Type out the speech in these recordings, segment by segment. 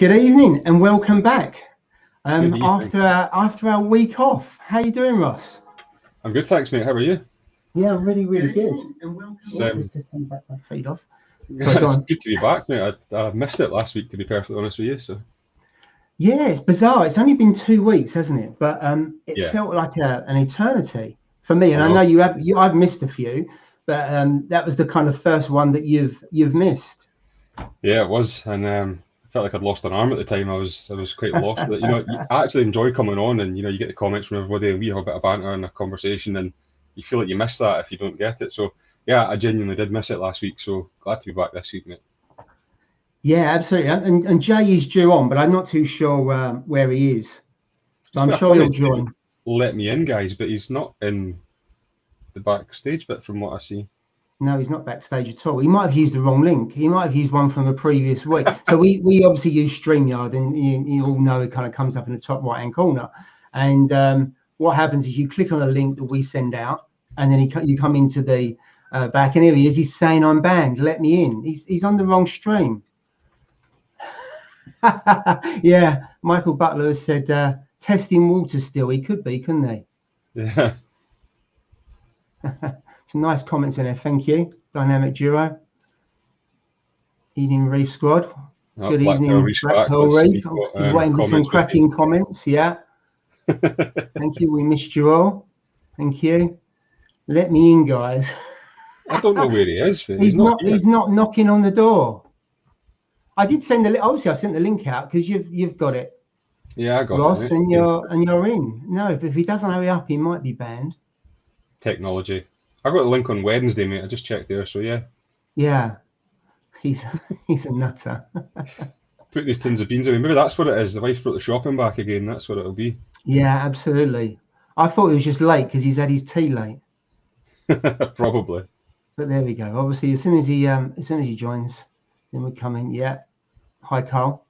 Good evening and welcome back. Good evening. After our week off, how you doing, Ross? I'm good, thanks, mate. How are you? Yeah, really good. And welcome. It's, Back my feed off. Sorry, go it's on. good to be back, mate. I missed it last week, to be perfectly honest with you. So Yeah, it's bizarre. It's only been 2 weeks, hasn't it? But it yeah, felt like an eternity for me. And I I know I've missed a few, but that was the kind of first one that you've missed. yeah, it was, and I felt like I'd lost an arm at the time. I was quite lost. But I actually enjoy coming on, and you get the comments from everybody, and we have a bit of banter and a conversation, and you feel like you miss that if you don't get it. So yeah, I genuinely did miss it last week. So glad to be back this week, mate. Yeah, absolutely. And Jay is due on, but I'm not too sure where he is. So I'm sure he'll join. Let me in, guys, but he's not in the backstage bit from what I see. No, he's not backstage at all. He might have used the wrong link. He might have used one from the previous week. So we obviously use StreamYard, and you all know it kind of comes up in the top right-hand corner. And what happens is you click on a link that we send out, and then you come into the back, and here he is. He's saying, "I'm banned. Let me in." He's on the wrong stream. Yeah, Michael Butler has said, testing water still. He could be, couldn't he? Yeah. Some nice comments in there. Thank you. Dynamic duo. Evening Reef Squad. Good evening, Black Pearl Reef. Just waiting for some cracking comments. Yeah. Thank you. We missed you all. Thank you. Let me in, guys. I don't know where he is. He's not knocking on the door. I did send obviously I sent the link out because you've got it. Yeah, I got Ross, it. Ross, and you're in. No, but if he doesn't hurry up, he might be banned. Technology. I got the link on Wednesday, mate. I just checked there, so yeah. Yeah, he's a nutter. Put these tins of beans away. Maybe that's what it is. The wife brought the shopping back again. That's what it'll be. Yeah, absolutely. I thought he was just late because he's had his tea late. Probably. But there we go. Obviously, as soon as he joins, then we come in. Yeah. Hi, Carl.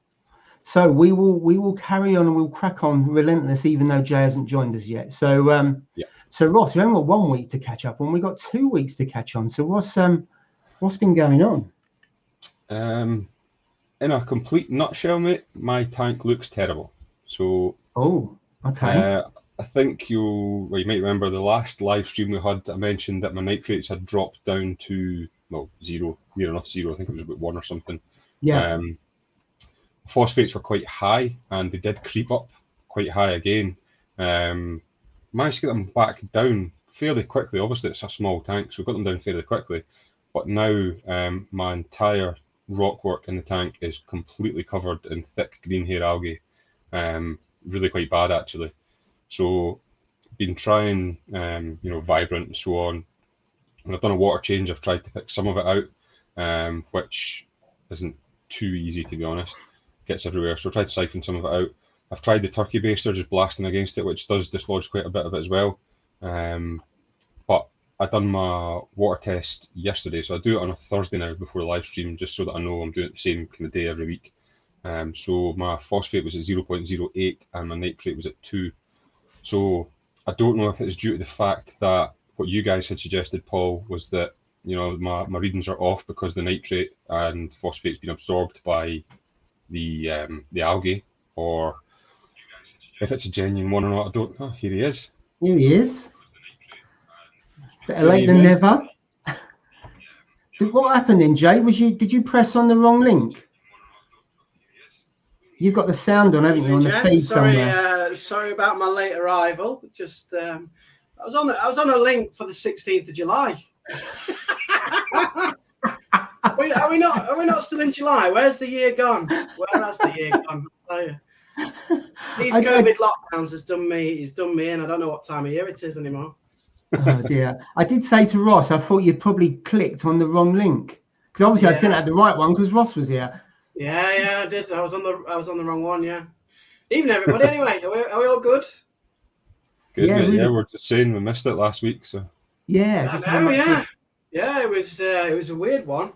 So we will carry on and we'll crack on relentless, even though Jay hasn't joined us yet. So yeah. So Ross, we only got 1 week to catch up on. We got 2 weeks to catch on. So what's been going on? In a complete nutshell, mate, my tank looks terrible. So okay. I think you might remember the last live stream we had. I mentioned that my nitrates had dropped down to zero, near enough zero. I think it was about 1 or something. Yeah. Phosphates were quite high, and they did creep up quite high again. Managed to get them back down fairly quickly. Obviously, it's a small tank, so we got them down fairly quickly. But now my entire rockwork in the tank is completely covered in thick green hair algae. Really quite bad, actually. So been trying, Vibrant and so on. When I've done a water change, I've tried to pick some of it out, which isn't too easy, to be honest. Gets everywhere, so I tried to siphon some of it out. I've tried the turkey baster, just blasting against it, which does dislodge quite a bit of it as well. But I done my water test yesterday, so I do it on a Thursday now before the live stream, just so that I know I'm doing it the same kind of day every week. So my phosphate was at 0.08 and my nitrate was at 2. So I don't know if it's due to the fact that what you guys had suggested, Paul, was that my readings are off because the nitrate and phosphate's been absorbed by the algae, or if it's a genuine one or not. I don't know. Here he is. Here he is. Better late than never. What happened then, Jay? Did you press on the wrong link? You've got the sound on, haven't you, on the feed somewhere? Sorry about my late arrival. Just I was on a link for the 16th of July. Wait, are we not still in July? Where's the year gone? Where has the year gone? These COVID lockdowns has done me in. I don't know what time of year it is anymore. Oh dear. I did say to Ross, I thought you probably clicked on the wrong link. Because obviously I sent out the right one because Ross was here. Yeah, I did. I was on the wrong one, yeah. Evening everybody, anyway. Are we all good? Good, yeah, really. Yeah, we're just saying we missed it last week, so yeah. Yeah, it was a weird one.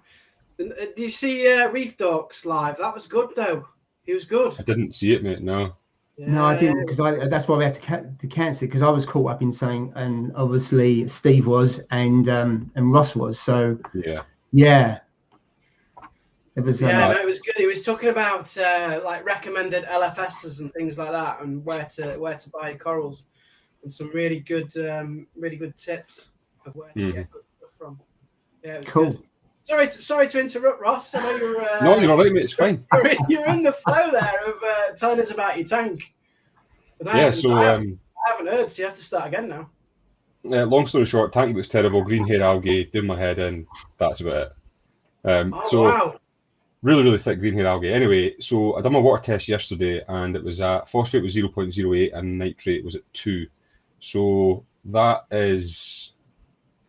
Did you see Reef Docs live? That was good though. He was good. I didn't see it, mate. No. Yeah. No, I didn't, because that's why we had to cancel it, because I was caught up in something, and obviously Steve was, and Ross was. So yeah. It was no, it was good. He was talking about like recommended LFSs and things like that, and where to buy corals, and some really good tips of where to get good stuff from. Yeah, it was cool. Good. Sorry to interrupt, Ross. I know you're. No, you're all right, mate. It's fine. You're in the flow there of telling us about your tank. Yeah, so I haven't heard, so you have to start again now. Long story short, tank looks terrible. Green hair algae, doing my head in. That's about it. Wow. Really, really thick green hair algae. Anyway, so I done my water test yesterday, and it was at phosphate was 0.08 and nitrate was at 2. So that is,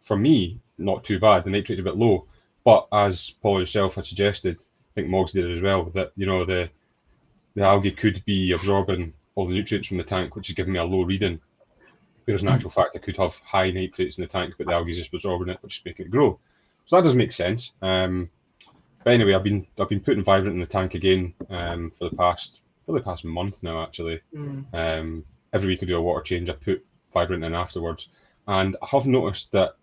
for me, not too bad. The nitrate's a bit low, but as Paul yourself had suggested, I think Moggs did it as well, that the algae could be absorbing all the nutrients from the tank, which is giving me a low reading. Whereas in actual fact, I could have high nitrates in the tank, but the algae is just absorbing it, which is making it grow. So that does make sense. But anyway, I've been putting Vibrant in the tank again for the past month now, actually. Every week I do a water change, I put Vibrant in afterwards. And I have noticed that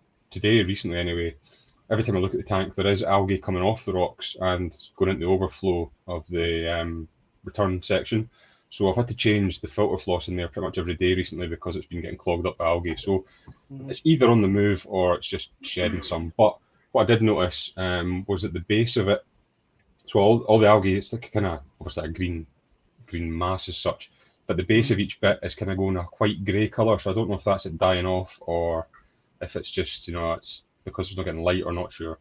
recently anyway, every time I look at the tank, there is algae coming off the rocks and going into the overflow of the return section. So I've had to change the filter floss in there pretty much every day recently because it's been getting clogged up by algae. So it's either on the move or it's just shedding some. But what I did notice was at the base of it, so all the algae, it's like kind of obviously a green mass as such, but the base of each bit is kind of going a quite grey colour. So I don't know if that's it dying off or if it's just, it's because it's not getting light or not sure.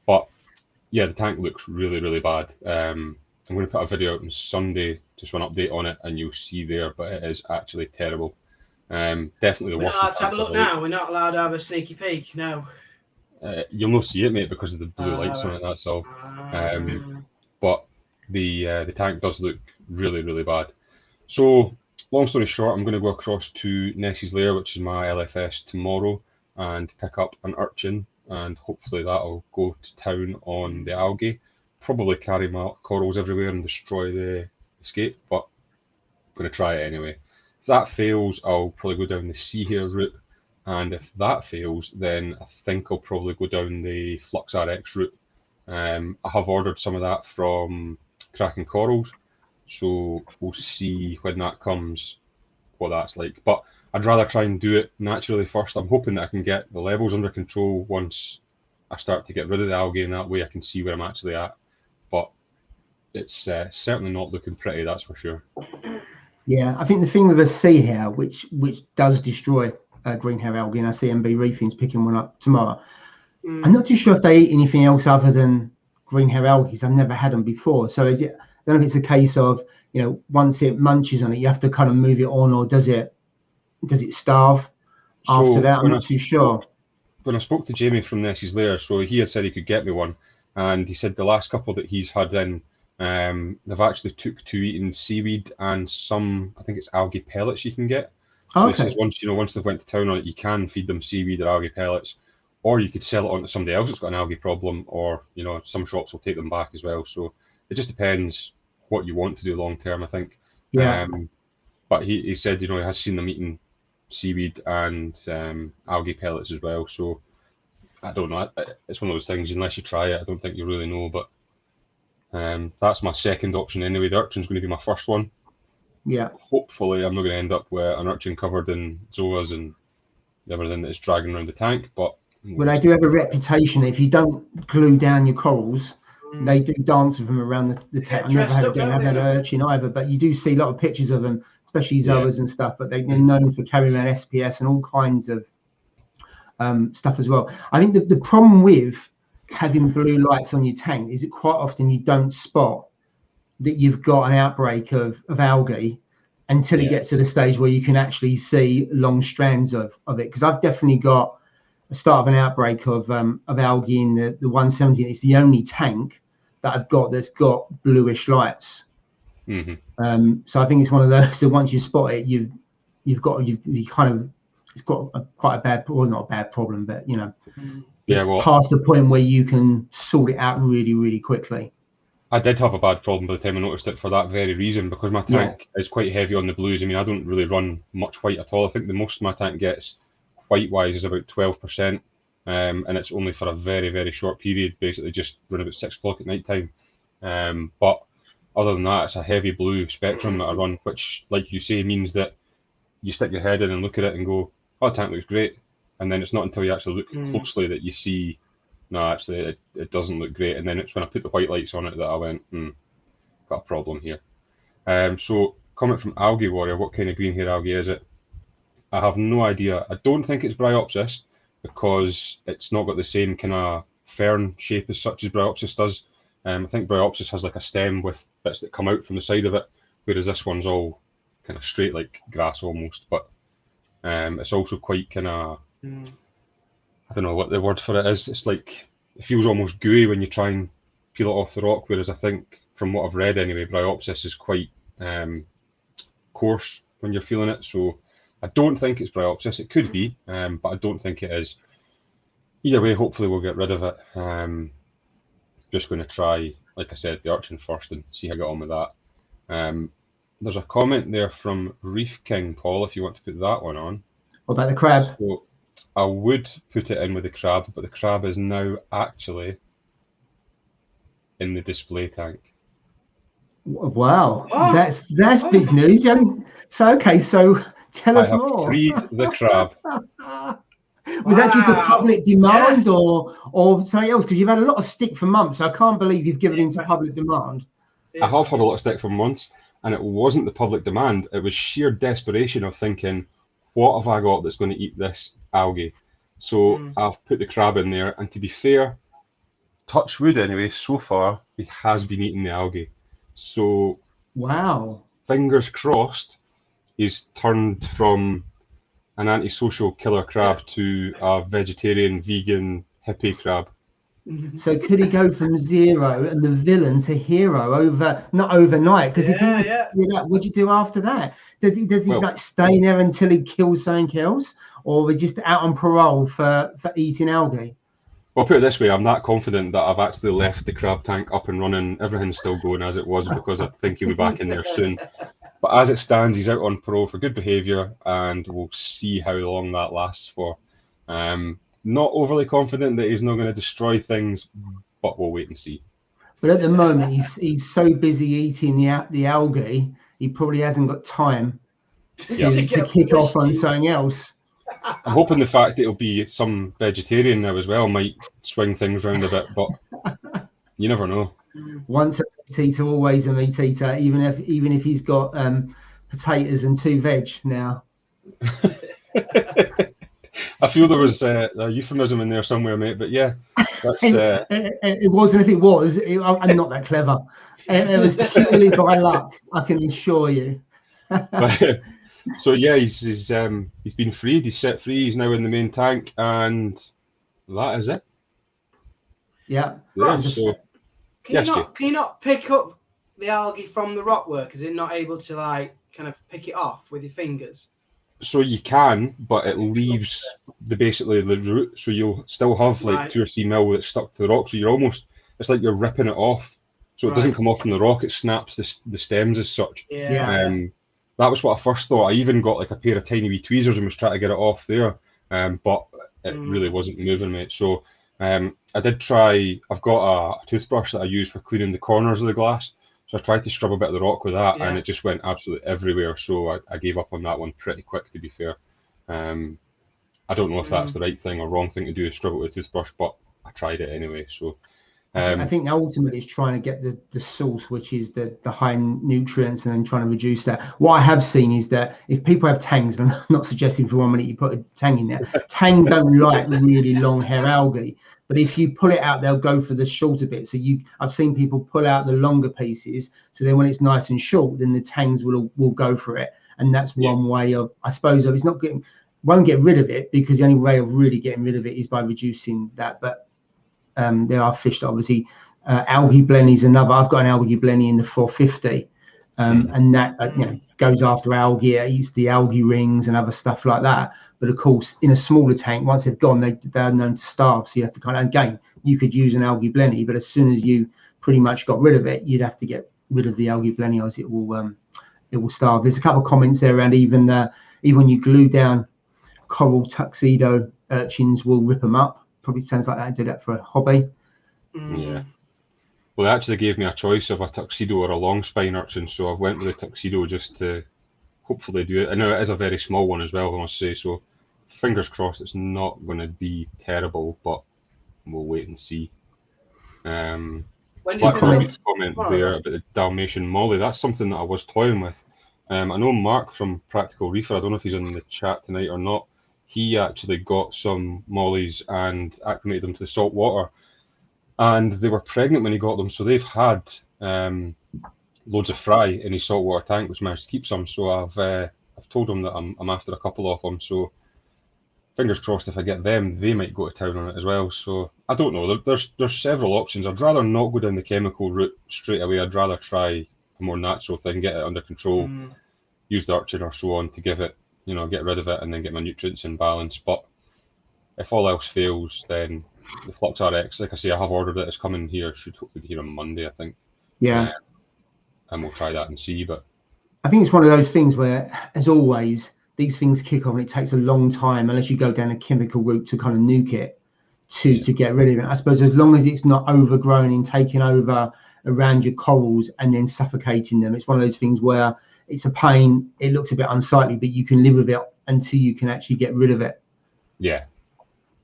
But yeah, the tank looks really, really bad. I'm going to put a video out on Sunday, just one update on it, and you'll see there, but it is actually terrible. Definitely the worst. We're not allowed to have a look now. We're not allowed to have a sneaky peek. No. You'll not see it, mate, because of the blue lights on it. That's all. But the tank does look really, really bad. So, long story short, I'm going to go across to Nessie's Lair, which is my LFS, tomorrow, and pick up an urchin, and hopefully that'll go to town on the algae. Probably carry my corals everywhere and destroy the escape, but I'm going to try it anyway. If that fails, I'll probably go down the sea hair route, and if that fails, then I think I'll probably go down the Flux RX route. I have ordered some of that from Kraken Corals, so we'll see when that comes what that's like. But I'd rather try and do it naturally first. I'm hoping that I can get the levels under control once I start to get rid of the algae, and that way I can see where I'm actually at. But it's certainly not looking pretty, that's for sure. Yeah, I think the thing with a sea hair, which does destroy green hair algae, and I see MB Reefing's picking one up tomorrow. I'm not too sure if they eat anything else other than green hair algae. I've never had them before. So is it? I don't know if it's a case of once it munches on it, you have to kind of move it on, or does it starve after that? I'm not too sure. When I spoke to Jamie from Nessie's Lair, so he had said he could get me one, and he said the last couple that he's had in, they've actually took to eating seaweed and some, I think it's algae pellets you can get. So he says once they've went to town on it, you can feed them seaweed or algae pellets, or you could sell it on to somebody else that's got an algae problem, or some shops will take them back as well. So it just depends what you want to do long term, I think. Yeah. But he said he has seen them eating seaweed and algae pellets as well. So I don't know. It's one of those things. Unless you try it, I don't think you really know. But that's my second option anyway. The urchin's going to be my first one. Yeah. Hopefully, I'm not going to end up with an urchin covered in zoas and everything that is dragging around the tank. But they do have a reputation. If you don't glue down your corals, they do dance with them around the tank. I never had an urchin either, but you do see a lot of pictures of them, especially zoas and stuff. But they're known for carrying around SPS and all kinds of stuff as well. I think the problem with having blue lights on your tank is that quite often you don't spot that you've got an outbreak of algae until it gets to the stage where you can actually see long strands of it. Because I've definitely got a start of an outbreak of algae in the 117. It's the only tank that I've got that's got bluish lights. So I think it's one of those that once you spot it, you kind of, it's got quite a bad, or not a bad problem, but it's past the point where you can sort it out really, really quickly. I did have a bad problem by the time I noticed it for that very reason, because my tank is quite heavy on the blues. I mean, I don't really run much white at all. I think the most my tank gets white-wise is about 12%, and it's only for a very, very short period, basically just run about 6 o'clock at night time. But other than that, it's a heavy blue spectrum that I run, which, like you say, means that you stick your head in and look at it and go, oh, the tank looks great. And then it's not until you actually look closely that you see, no, actually, it doesn't look great. And then it's when I put the white lights on it that I went, got a problem here. So, comment from Algae Warrior, what kind of green hair algae is it? I have no idea. I don't think it's Bryopsis, because it's not got the same kind of fern shape as such as Bryopsis does. I think Bryopsis has like a stem with bits that come out from the side of it, whereas this one's all kind of straight like grass almost. But it's also quite kind of, I don't know what the word for it is. It's like, it feels almost gooey when you try and peel it off the rock, whereas I think, from what I've read anyway, Bryopsis is quite coarse when you're feeling it. So I don't think it's Bryopsis. It could be, but I don't think it is. Either way, hopefully we'll get rid of it. Just going to try, like I said, the urchin first and see how I get on with that. There's a comment there from Reef King, Paul, if you want to put that one on. What about the crab? So I would put it in with the crab, but the crab is now actually in the display tank. Wow, that's big news. So okay, so tell us more. I have freed the crab. Was that due to public demand or something else? Because you've had a lot of stick for months. I can't believe you've given in to public demand. I have had a lot of stick for months, and it wasn't the public demand. It was sheer desperation of thinking, what have I got that's going to eat this algae? So I've put the crab in there, and to be fair, touch wood anyway, so far he has been eating the algae. So wow, fingers crossed, he's turned from an antisocial killer crab to a vegetarian, vegan, hippie crab. So could he go from zero and the villain to hero not overnight? Because if he was that, what'd you do after that? Does he like stay there until he kills something else, or we're just out on parole for eating algae? Well, put it this way, I'm not confident that I've actually left the crab tank up and running. Everything's still going as it was, because I think he'll be back in there soon. But as it stands, he's out on parole for good behaviour, and we'll see how long that lasts for. Not overly confident that he's not going to destroy things, but we'll wait and see. But at the moment, he's so busy eating the algae, he probably hasn't got time to kick off on something else. I'm hoping the fact that it'll be some vegetarian now as well might swing things around a bit, but you never know. Once a meat eater, always a meat eater, even if he's got potatoes and 2 veg now. I feel there was a euphemism in there somewhere, mate, but yeah, that's... It wasn't. If it was, I'm not that clever. It was purely by luck, I can assure you. So yeah, he's been freed. He's set free. He's now in the main tank, and that is it. Yeah. So, can you not pick up the algae from the rockwork? Is it not able to like kind of pick it off with your fingers? So you can, but it leaves basically the root. So you'll still have like 2 or 3 mil that's stuck to the rock. So it's like you're ripping it off. So it doesn't come off from the rock. It snaps the stems as such. That was what I first thought. I even got like a pair of tiny wee tweezers and was trying to get it off there, but it really wasn't moving, mate. So I did try. I've got a toothbrush that I use for cleaning the corners of the glass. So I tried to scrub a bit of the rock with that, and it just went absolutely everywhere. So I gave up on that one pretty quick, to be fair. I don't know if that's the right thing or wrong thing to do, scrub it with a toothbrush, but I tried it anyway. So I think ultimately it's trying to get the source, which is the high nutrients, and then trying to reduce that. What I have seen is that if people have tangs, and I'm not suggesting for 1 minute you put a tang in there, tang don't like really long hair algae, but if you pull it out, they'll go for the shorter bit. So I've seen people pull out the longer pieces, so then when it's nice and short, then the tangs will go for it, and that's one way of, I suppose, of it's not getting, won't get rid of it, because the only way of really getting rid of it is by reducing that. But there are fish that obviously, algae blenny is another. I've got an algae blenny in the 450, and that goes after algae, it eats the algae rings and other stuff like that. But of course, in a smaller tank, once they've gone, they're known to starve. So you have to kind of, again, you could use an algae blenny, but as soon as you pretty much got rid of it, you'd have to get rid of the algae blenny, or it will starve. There's a couple of comments there around even when you glue down coral tuxedo urchins will rip them up. Probably sounds like that. I do that for a hobby. Well, they actually gave me a choice of a tuxedo or a long spine urchin, so I've went with the tuxedo just to hopefully do it. I know it is a very small one as well, I must say, so fingers crossed it's not going to be terrible, but we'll wait and see. When do you Black pick comment them up? there about the Dalmatian molly. That's something that I was toying with. I know Mark from Practical Reefer, I don't know if he's in the chat tonight or not, he actually got some mollies and acclimated them to the salt water. And they were pregnant when he got them, so they've had loads of fry in his saltwater tank, which managed to keep some. So I've told him that I'm after a couple of them. So fingers crossed, if I get them, they might go to town on it as well. So I don't know. There's several options. I'd rather not go down the chemical route straight away. I'd rather try a more natural thing, get it under control, use the urchin or so on to give it, get rid of it, and then get my nutrients in balance. But if all else fails, then the Flux RX, like I say, I have ordered it. It's coming here. Should hopefully be here on Monday, I think. Yeah. And we'll try that and see. But I think it's one of those things where, as always, these things kick off and it takes a long time unless you go down a chemical route to kind of nuke it to get rid of it. I suppose as long as it's not overgrown and taking over around your corals and then suffocating them, it's one of those things where it's a pain. It looks a bit unsightly, but you can live with it until you can actually get rid of it. Yeah.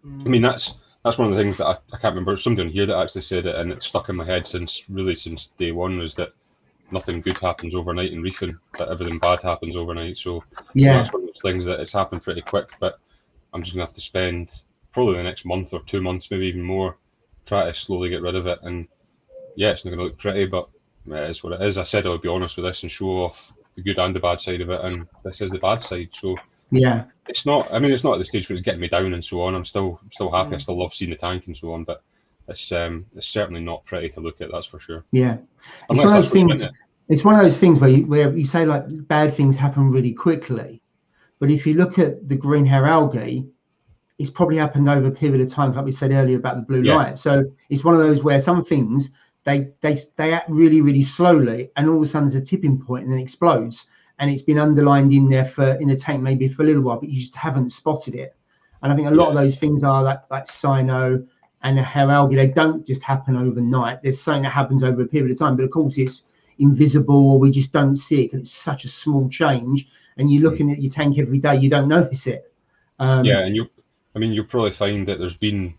I mean, that's one of the things that I can't remember. Somebody here that actually said it, and it's stuck in my head since day one, was that nothing good happens overnight in reefing, that everything bad happens overnight. So that's one of those things that it's happened pretty quick, but I'm just gonna have to spend probably the next month or 2 months, maybe even more, try to slowly get rid of it. And yeah, it's not gonna look pretty, but it is what it is. I said I would be honest with this and show off the good and the bad side of it, and this is the bad side. So yeah, it's not at the stage where it's getting me down and so on. I'm still happy. I still love seeing the tank and so on, but it's certainly not pretty to look at, that's for sure. Yeah, it's one of those things. It's one of those things where you say like bad things happen really quickly, but if you look at the green hair algae, it's probably happened over a period of time, like we said earlier about the blue light. So it's one of those where some things they act really, really slowly, and all of a sudden there's a tipping point and then it explodes. And it's been underlined in there in the tank maybe for a little while, but you just haven't spotted it. And I think a lot of those things are like cyano and the hair algae. They don't just happen overnight. There's something that happens over a period of time, but of course it's invisible, or we just don't see it because it's such a small change. And you're looking at your tank every day, you don't notice it. And you'll probably find that there's been,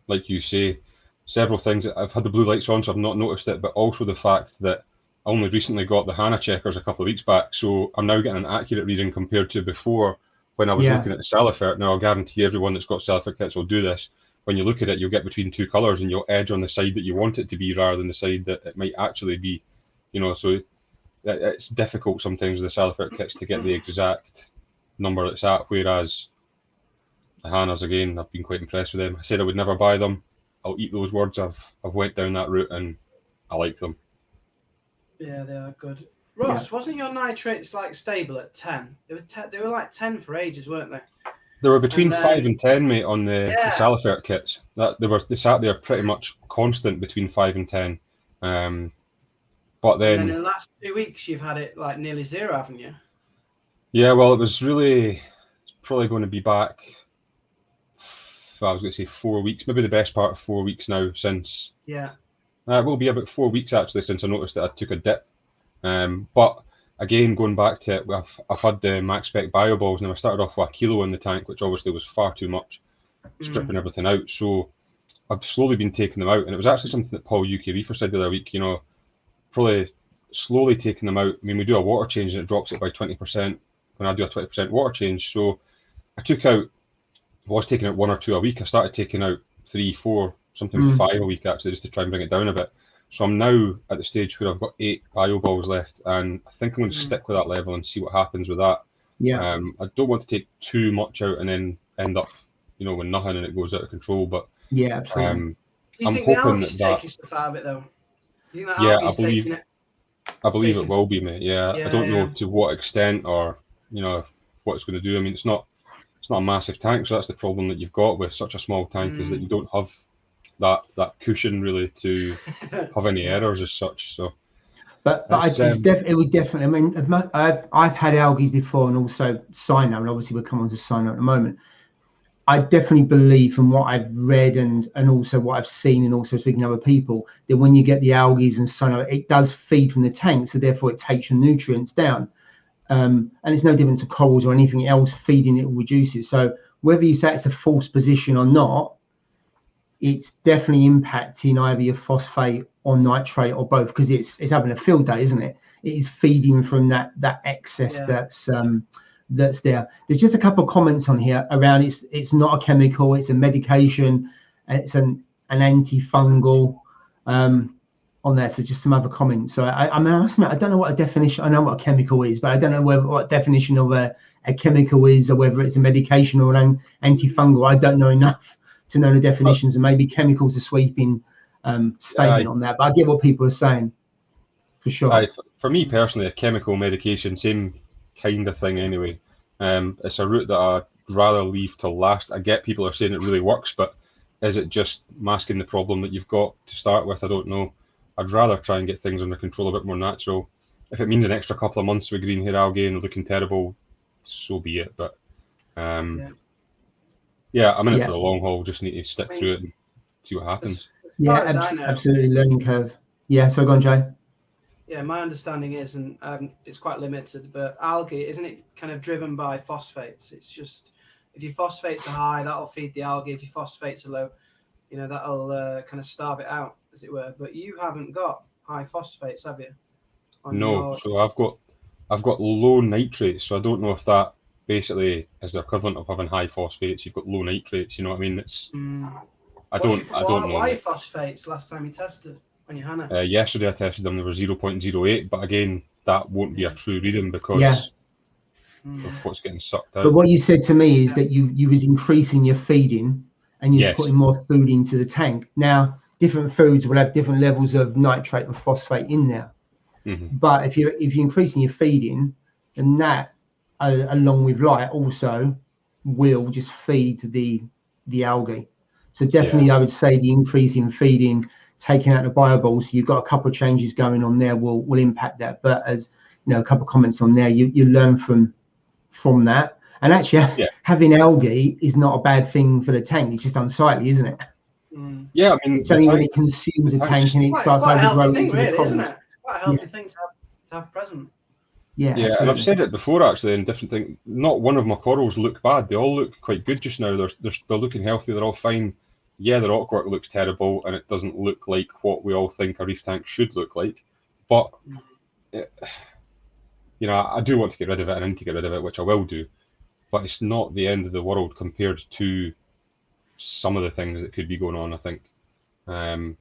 like you say, several things that I've had the blue lights on, so I've not noticed it, but also the fact that I only recently got the HANA checkers a couple of weeks back, so I'm now getting an accurate reading compared to before when I was looking at the Salifert. Now, I'll guarantee everyone that's got Salifert kits will do this. When you look at it, you'll get between two colours and you'll edge on the side that you want it to be rather than the side that it might actually be. So it's difficult sometimes with the Salifert kits to get the exact number it's at, whereas the HANAs, again, I've been quite impressed with them. I said I would never buy them. I'll eat those words. I've went down that route and I like them. Yeah, they are good. Ross, wasn't your nitrates like stable at 10? They were like 10 for ages, weren't they? They were between 5 and 10, mate, on the Salifert kits. They sat there pretty much constant between 5 and 10. But then in the last 2 weeks, you've had it like nearly 0, haven't you? Yeah, well, it's probably going to be back. I was going to say 4 weeks, maybe the best part of 4 weeks now since. Yeah. It will be about 4 weeks actually since I noticed that I took a dip. But again, going back to it, I've had the max spec bio balls, and I started off with a kilo in the tank, which obviously was far too much, stripping everything out. So I've slowly been taking them out, and it was actually something that Paul UK Reefer said the other week. Probably slowly taking them out. I mean, we do a water change and it drops it by 20% when I do a 20% water change. So I was taking out 1 or 2 a week. I started taking out 3, 4, sometimes 5 a week actually, just to try and bring it down a bit. So I'm now at the stage where I've got 8 bio balls left, and I think I'm going to stick with that level and see what happens with that. Yeah. I don't want to take too much out and then end up, with nothing and it goes out of control. But yeah, absolutely. Do you think the algae's taking stuff out of it though? Do you think that algae's I believe it will be, mate. Yeah, I don't know to what extent or what it's going to do. I mean, it's not a massive tank, so that's the problem that you've got with such a small tank is that you don't have that cushion really to have any errors as such. So, but it would definitely. I mean, I've had algae before and also cyano, and obviously we'll come on to cyano in a moment. I definitely believe, from what I've read and also what I've seen, and also speaking to other people, that when you get the algae and cyanobacteria, it does feed from the tank, so therefore it takes your nutrients down. And it's no different to corals or anything else feeding it will reduce it. So whether you say it's a false position or not, it's definitely impacting either your phosphate or nitrate or both, because it's having a field day, isn't it? It is feeding from that excess that's there. There's just a couple of comments on here around it's not a chemical, it's a medication, it's an antifungal on there. So just some other comments. So I mean, I don't know what a definition. I know what a chemical is, but I don't know what definition of a chemical is, or whether it's a medication or an antifungal. I don't know enough to know the definitions, and maybe chemicals are sweeping statement on that. But I get what people are saying, for sure. For me personally, a chemical medication, same kind of thing anyway. It's a route that I'd rather leave till last. I get people are saying it really works, but is it just masking the problem that you've got to start with? I don't know. I'd rather try and get things under control a bit more natural. If it means an extra couple of months with green hair algae and looking terrible, so be it. But yeah, I'm in it for the long haul. Just need to stick through it and see what happens. Yeah, absolutely, learning curve. Yeah, so go on, Jay. Yeah, my understanding is, and it's quite limited, but algae, isn't it kind of driven by phosphates? It's just, if your phosphates are high, that'll feed the algae. If your phosphates are low, you know, that'll kind of starve it out, as it were. But you haven't got high phosphates, have you? No, so I've got low nitrates, so I don't know if that basically is the equivalent of having high phosphates. You've got low nitrates, you know what I mean? It's I don't know. Why phosphates last time you tested on your Hannah? Yesterday I tested them, they were 0.08, but again, that won't be a true reading because of what's getting sucked out. But what you said to me is that you was increasing your feeding and you're putting more food into the tank. Now, different foods will have different levels of nitrate and phosphate in there. But if you're increasing your feeding, then that, along with light, also will just feed the algae. So definitely, I would say the increase in feeding, taking out the bioballs, so you've got a couple of changes going on there, will impact that. But as you know, a couple of comments on there, you learn from that. And actually, having algae is not a bad thing for the tank. It's just unsightly, isn't it? Yeah, I mean, it's only when it consumes a tank and it starts overgrowing into the corals. Isn't it? It's quite a healthy thing to have present. Yeah, absolutely. And I've said it before actually in different things. Not one of my corals look bad. They all look quite good just now. They're looking healthy. They're all fine. Yeah, the rockwork looks terrible and it doesn't look like what we all think a reef tank should look like. But you know, I do want to get rid of it, and I need to get rid of it, which I will do. But it's not the end of the world compared to some of the things that could be going on, I think. And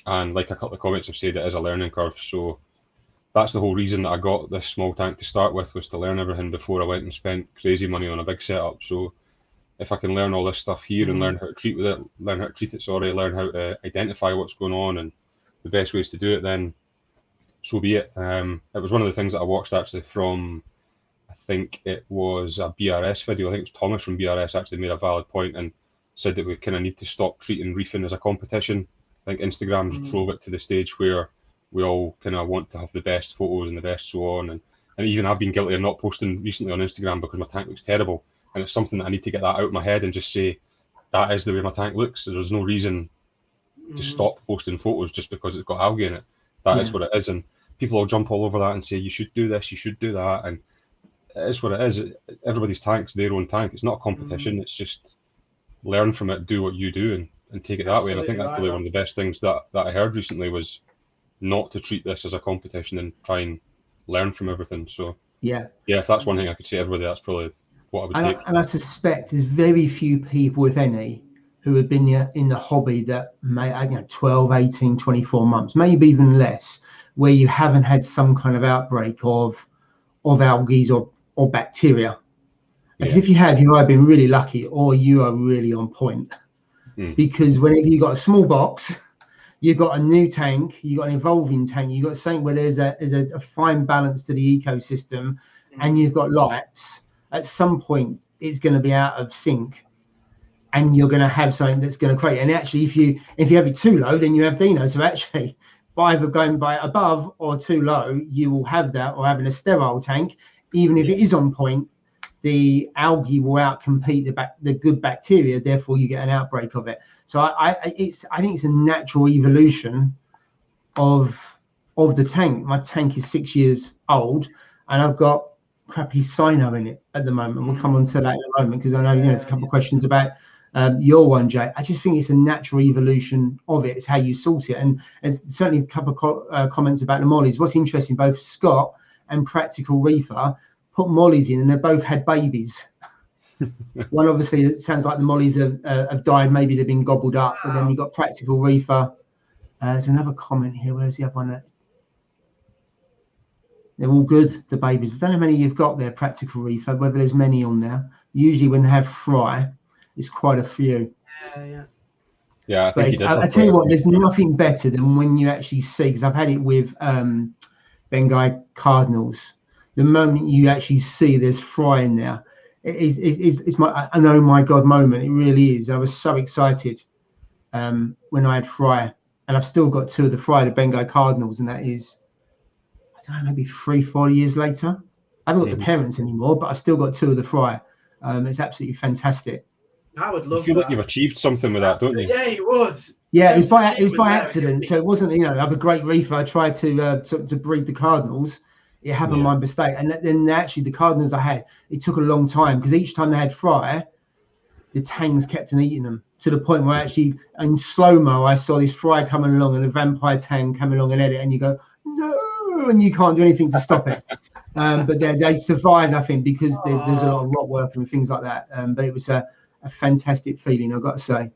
like a couple of comments have said, it is a learning curve. So that's the whole reason that I got this small tank to start with, was to learn everything before I went and spent crazy money on a big setup. So if I can learn all this stuff here and learn how to treat it, learn how to identify what's going on and the best ways to do it, then so be it. It was one of the things that I watched actually from, I think it was a BRS video. I think it was Thomas from BRS actually made a valid point and said that we kind of need to stop treating reefing as a competition. I think Instagram's drove it to the stage where we all kind of want to have the best photos and the best so on. And even I've been guilty of not posting recently on Instagram because my tank looks terrible. And it's something that I need to get that out of my head and just say, that is the way my tank looks. So there's no reason to stop posting photos just because it's got algae in it. That is what it is. And people will jump all over that and say, you should do this, you should do that. And it is what it is. Everybody's tank's their own tank. It's not a competition. It's just learn from it, do what you do, and take it that way. And I think that's probably one of the best things that I heard recently was not to treat this as a competition and try and learn from everything. So yeah, if that's one thing I could say to everybody, that's probably what I would take. And I suspect there's very few people, if any, who have been in the hobby that may 12, 18, 24 months, maybe even less, where you haven't had some kind of outbreak of algae or bacteria. Because if you have, you've either been really lucky or you are really on point. Because whenever you've got a small box, you've got a new tank, you've got an evolving tank, you've got something where there's a fine balance to the ecosystem, and you've got lights, at some point it's going to be out of sync and you're going to have something that's going to create. And actually, if you have it too low, then you have Dino. So actually, by either going by above or too low, you will have that, or having a sterile tank, even if it is on point, the algae will outcompete the good bacteria, therefore you get an outbreak of it. So I think it's a natural evolution of the tank. My tank is 6 years old, and I've got crappy cyano in it at the moment. We'll come on to that in a moment, because I know there's a couple of questions about your one, Jay. I just think it's a natural evolution of it. It's how you sort it, and there's certainly a couple of comments about the mollies. What's interesting, both Scott and Practical Reefer put mollies in, and they both had babies. One, obviously, it sounds like the mollies have died. Maybe they've been gobbled up. But then you got Practical Reefer. There's another comment here. Where's the other one? They're all good, the babies. I don't know how many you've got there, Practical Reefer, whether there's many on there. Usually when they have fry, it's quite a few. Yeah, I think I tell you what, there's nothing better than when you actually see, because I've had it with Bengal cardinals. The moment you actually see there's fry in there, it's my oh my God moment. It really is. I was so excited when I had fry, and I've still got 2 of the fry, the Bengal cardinals, and that is, I don't know, maybe 3-4 years later. I haven't got the parents anymore, but I've still got 2 of the fry. It's absolutely fantastic. I would love you feel like you've achieved something with that, don't you? Yeah, you would. Yeah, it was by accident. So it wasn't, I have a great reefer. I tried to breed the cardinals. It happened by mistake. And then actually the cardinals I had, it took a long time, because each time they had fry, the tangs kept on eating them, to the point where actually in slow-mo, I saw this fry coming along and a vampire tang coming along and ate it, and you go, no, and you can't do anything to stop it. But they survived, I think, because there's a lot of rot work and things like that. But it was a fantastic feeling, I've got to say.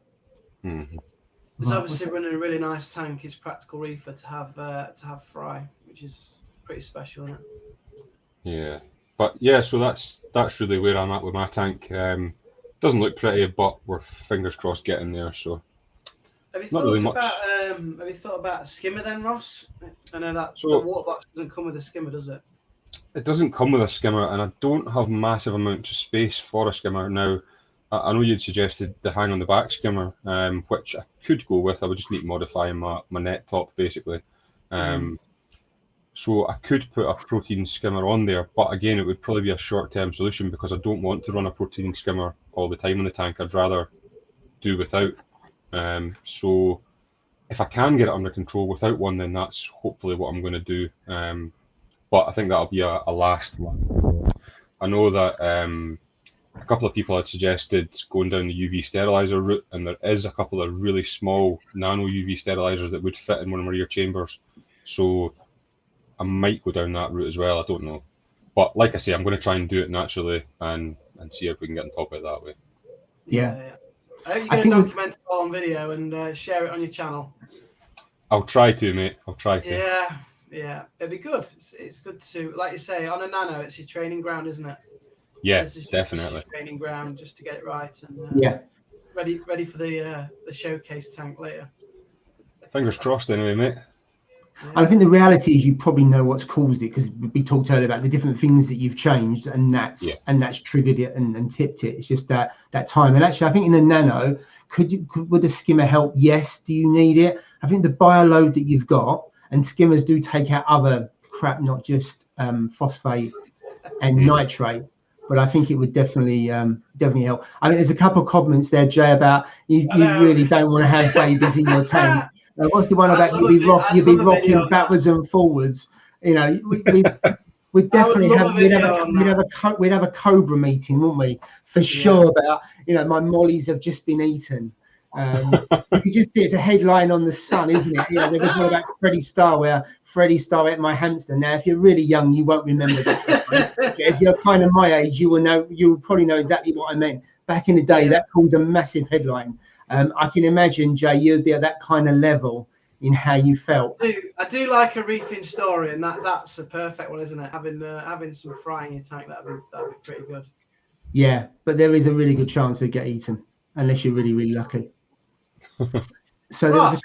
It's obviously running a really nice tank. It's Practical Reefer to have fry, which is pretty special, isn't it? Yeah, but yeah, so that's really where I'm at with my tank. Doesn't look pretty, but we're fingers crossed getting there. So have you thought about a skimmer then, Ross? I know that the water box doesn't come with a skimmer, does it? It doesn't come with a skimmer, and I don't have massive amounts of space for a skimmer now. I know you'd suggested the hang on the back skimmer, which I could go with. I would just need to modify my net top, basically. So I could put a protein skimmer on there, but again, it would probably be a short-term solution, because I don't want to run a protein skimmer all the time in the tank. I'd rather do without. So if I can get it under control without one, then that's hopefully what I'm going to do. But I think that'll be a last one. I know that a couple of people had suggested going down the UV sterilizer route, and there is a couple of really small nano UV sterilizers that would fit in one of my rear chambers. So I might go down that route as well. I don't know. But like I say, I'm going to try and do it naturally and see if we can get on top of it that way. Yeah. I hope you're going to document it all on video and share it on your channel. I'll try to, mate. I'll try to. Yeah. It'd be good. It's good to, like you say, on a nano, it's your training ground, isn't it? Yes, definitely. Training ground just to get it right, and ready for the showcase tank later. Fingers crossed, anyway, mate. Yeah. I think the reality is you probably know what's caused it, because we talked earlier about the different things that you've changed, and that's triggered it and tipped it. It's just that time. And actually, I think in the nano, would the skimmer help? Yes. Do you need it? I think the bioload that you've got, and skimmers do take out other crap, not just phosphate and nitrate. But I think it would definitely help. I mean, there's a couple of comments there, Jay, about you really don't want to have babies in your tank. What's the one about you'd be rocking backwards and forwards? We'd definitely have a Cobra meeting, wouldn't we? For sure. About my mollies have just been eaten. You just see it's a headline on the Sun, isn't it? There was one about Freddie Starr, where Freddie Starr ate my hamster. Now, if you're really young, you won't remember that. If you're kind of my age, you will probably know exactly what I meant. Back in the day, that caused a massive headline. I can imagine, Jay, you'd be at that kind of level in how you felt. I do like a reefing story, and that's a perfect one, isn't it? Having some fry in your tank, that'd be pretty good. Yeah, but there is a really good chance they get eaten, unless you're really, really lucky. So Ross,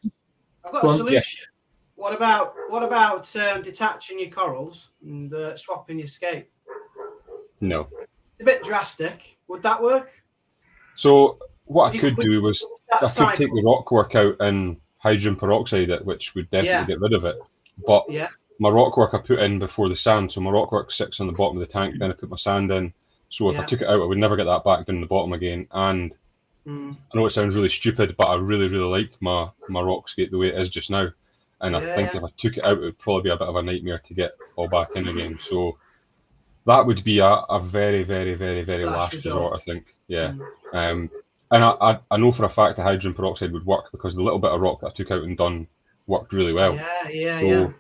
I've got a solution. What about detaching your corals and swapping your scape? No. It's a bit drastic. Would that work? So what I could do was I could take the rock work out and hydrogen peroxide it, which would definitely get rid of it. But my rock work I put in before the sand, so my rock work sits on the bottom of the tank. Then I put my sand in, So if I took it out, I would never get that back down the bottom again. And I know it sounds really stupid, but I really, really like my Rockscape the way it is just now. And I think if I took it out, it would probably be a bit of a nightmare to get all back in again. So that would be a very, very, very, very last resort, I think. Yeah. And I know for a fact the hydrogen peroxide would work because the little bit of rock that I took out and done worked really well. So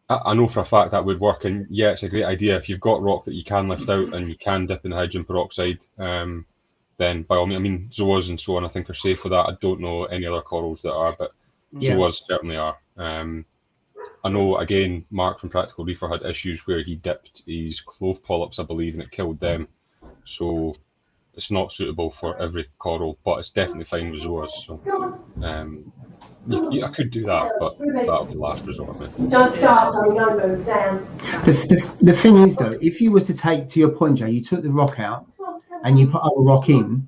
I know for a fact that would work. And yeah, it's a great idea. If you've got rock that you can lift out and you can dip in the hydrogen peroxide, then by all means, I mean, zoas and so on, I think are safe for that. I don't know any other corals that are, but zoas certainly are. I know, again, Mark from Practical Reefer had issues where he dipped his clove polyps, I believe, and it killed them. So it's not suitable for every coral, but it's definitely fine with zoas. So I could do that, but that'll be the last resort. Don't start, Tommy, don't move, down. The thing is, though, if you was to take, to your point, Jay, you took the rock out and you put other rock in,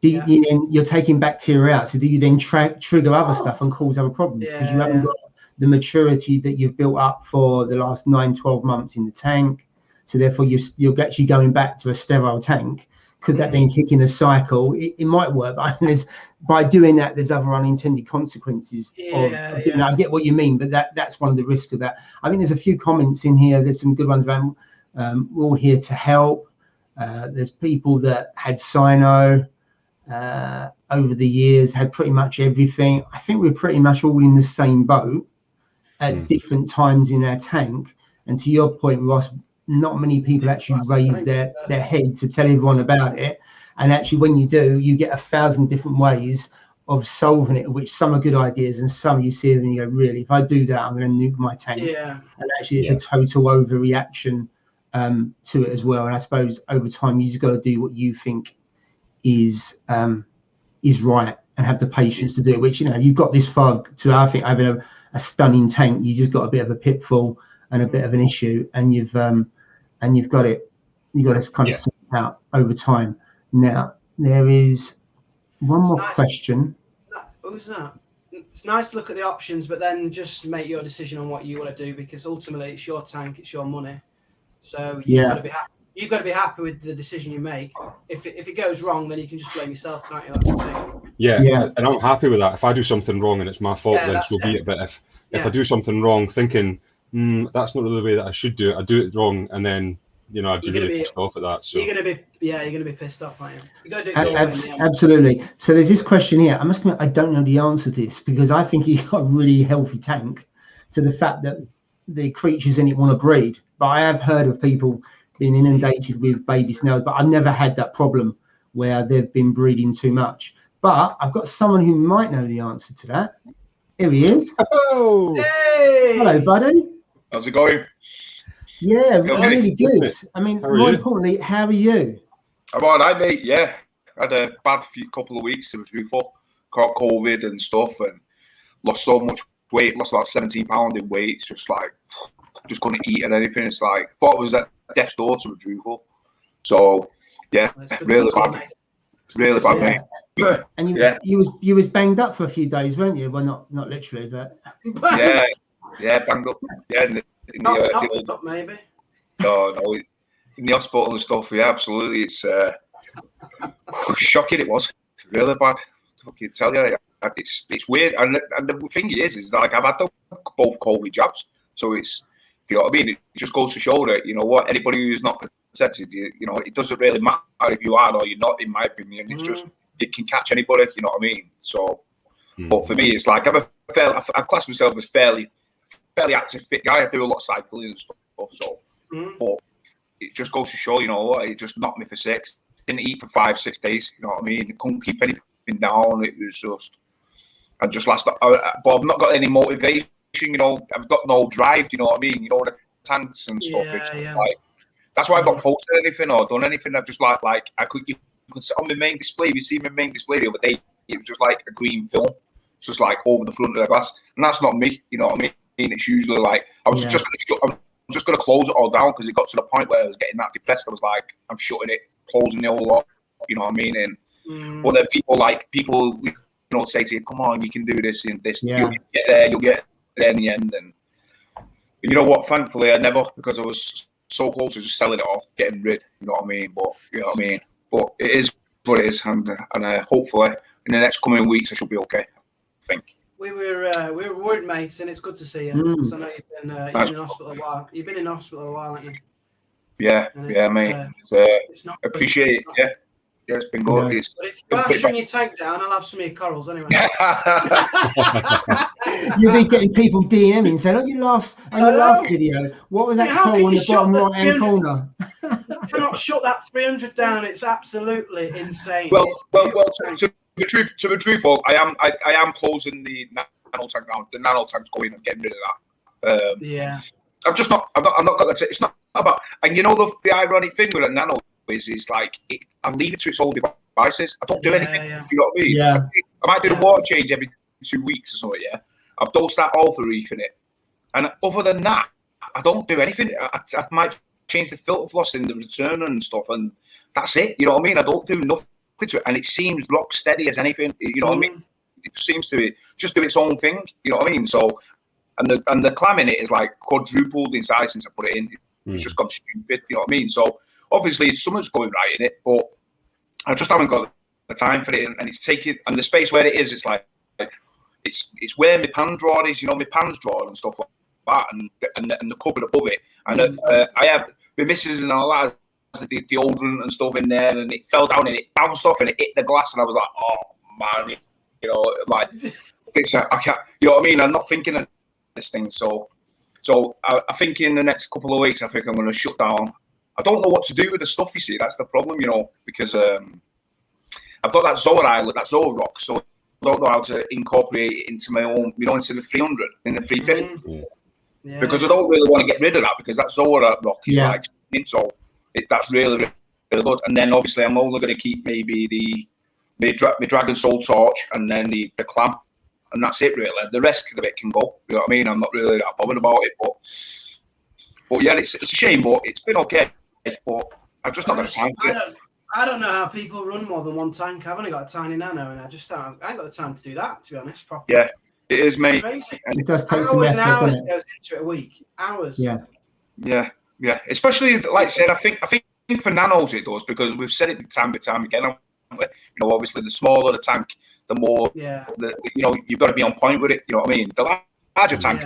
you're taking bacteria out. So do you then trigger other stuff and cause other problems? Because you haven't got the maturity that you've built up for the last 9-12 months in the tank. So therefore, you're actually going back to a sterile tank. Could that then kick in a cycle? It might work, but by doing that, there's other unintended consequences. I get what you mean, but that's one of the risks of that. I think there's a few comments in here. There's some good ones about we're all here to help. There's people that had cyano over the years, had pretty much everything. I think we're pretty much all in the same boat at different times in our tank. And to your point, Ross, not many people actually raise their head to tell everyone about it. And actually, when you do, you get 1,000 different ways of solving it, which some are good ideas and some you see them and you go, really, if I do that, I'm going to nuke my tank. And actually, it's a total overreaction to it as well. And I suppose over time, you just got to do what you think is right and have the patience to do it, which, you've got this far to, I think, having a stunning tank. You just got a bit of a pitfall and a bit of an issue, and you've got it. You got to kind of sort it out over time. Now there is one more question. Who's that? It's nice to look at the options, but then just make your decision on what you want to do, because ultimately it's your tank, it's your money. So you've got to be happy. You've got to be happy with the decision you make. If it goes wrong, then you can just blame yourself, can't you? That's the thing. Yeah, and I'm happy with that. If I do something wrong and it's my fault, then so be it. But if I do something wrong, thinking that's not really the way that I should do it, I do it wrong, and then I'd be really pissed off at that. So you're gonna be pissed off, aren't you? You got to do it absolutely. So there's this question here. I must admit, I don't know the answer to this, because I think you've got a really healthy tank to the fact that the creatures in it want to breed. But I have heard of people being inundated with baby snails, but I've never had that problem where they've been breeding too much. But I've got someone who might know the answer to that. Here he is. Oh, hey! Hello, buddy. How's it going? Yeah, really good. I mean, more importantly, how are you? I'm all right, mate. Yeah, I had a bad couple of weeks. It was before caught COVID and stuff, and lost so much weight. Lost like 17 pounds in weight. It's just like just couldn't eat and anything. It's like thought it was at death's door to Drupal. So yeah, really bad. It's really bad, mate. And you was banged up for a few days, weren't you? Well, not literally, but yeah, banged up. Yeah, not maybe. No, in the hospital and stuff. Yeah, absolutely. It's shocking. It was really bad. I can tell you, it's weird. And the thing is like I've had both COVID jabs, so it's, you know what I mean. It just goes to show that anybody who's not protected, it doesn't really matter if you are or you're not. In my opinion, it's just it can catch anybody. You know what I mean? So, but for me, it's like I class myself as fairly active, fit guy. I do a lot of cycling and stuff. So, but it just goes to show, it just knocked me for 6. Didn't eat for 5-6 days. You know what I mean? Couldn't keep anything down. It was just, but I've not got any motivation. I've got no drive. You know what I mean? The tanks and stuff. Like, that's why I've not posted anything or done anything. I've just like you could sit on my main display. You see my main display the other day. It was just like a green film. It's just like over the front of the glass, and that's not me. You know what I mean? It's usually like I was just going to close it all down, because it got to the point where I was getting that depressed. I was like, I'm shutting it, closing the whole lot. You know what I mean? And but then people say to you, come on, you can do this and this. You'll get there in the end. And you know what? Thankfully, I never, because I was so close to just selling it all, getting rid. You know what I mean? But But it is what it is, and hopefully in the next coming weeks I should be okay. I think. We were worried, mates, and it's good to see you. So I know you've been in hospital a while. You've been in hospital a while, haven't you? Yeah, mate. It's not appreciate it. Yeah, it's been good. Yes. But if you are shutting your tank down, I'll have some of your corals anyway. You'll be getting people DMing saying, on your last video, what was that coral in the bottom right-hand corner? You cannot shut that 300 down. It's absolutely insane. Well. To be truthful, I am closing the nano tank down. The nano tank's going and getting rid of that. Yeah. I'm not got that. It's not about. And you know the ironic thing with a nano is like I leave it to its own devices. I don't do anything. Yeah. You know what I mean? Yeah. I might do the water change every 2 weeks or something. Yeah. I've dosed that all for reefing it, and other than that, I don't do anything. I might change the filter floss in the return and stuff, and that's it. You know what I mean? I don't do nothing to it, and it seems rock steady as anything. You know what I mean? It seems to just do its own thing. You know what I mean? So, and the clam in it is like quadrupled in size since I put it in. It's just gone stupid. You know what I mean? So obviously something's going right in it, but I just haven't got the time for it, and it's taking and the space where it is. It's like it's where my pan drawer is. You know, my pan's drawer and stuff like that, and the cupboard above it. And I have my missus and all that. The deodorant and stuff in there, and it fell down and it bounced off and it hit the glass, and I was like, oh man, you know, like I can't, you know what I mean? I'm not thinking of this thing, so I think in the next couple of weeks, I think I'm going to shut down. I don't know what to do with the stuff. You see, that's the problem, you know, because I've got that Zoa islet, that Zoa rock, so I don't know how to incorporate it into my own, you know, into the 300 in the 350, because I don't really want to get rid of that because that Zoa rock is like so. That's really, really good. And then obviously I'm only going to keep maybe my Dragon Soul torch and then the clam, and that's it really. The rest of it can go. You know what I mean? I'm not really that bothered about it, but yeah, it's a shame, but it's been okay. But I've just not got time for it. I don't know how people run more than one tank. I've only got a tiny nano, and I ain't got the time to do that, to be honest. Properly. Yeah, it is, mate. It does take some effort, hours doesn't it? goes into it a week. Hours. Yeah. Especially like I said, I think for nanos it does, because we've said it time again. You know, obviously the smaller the tank, the more you know, you've got to be on point with it. You know what I mean? The larger tank,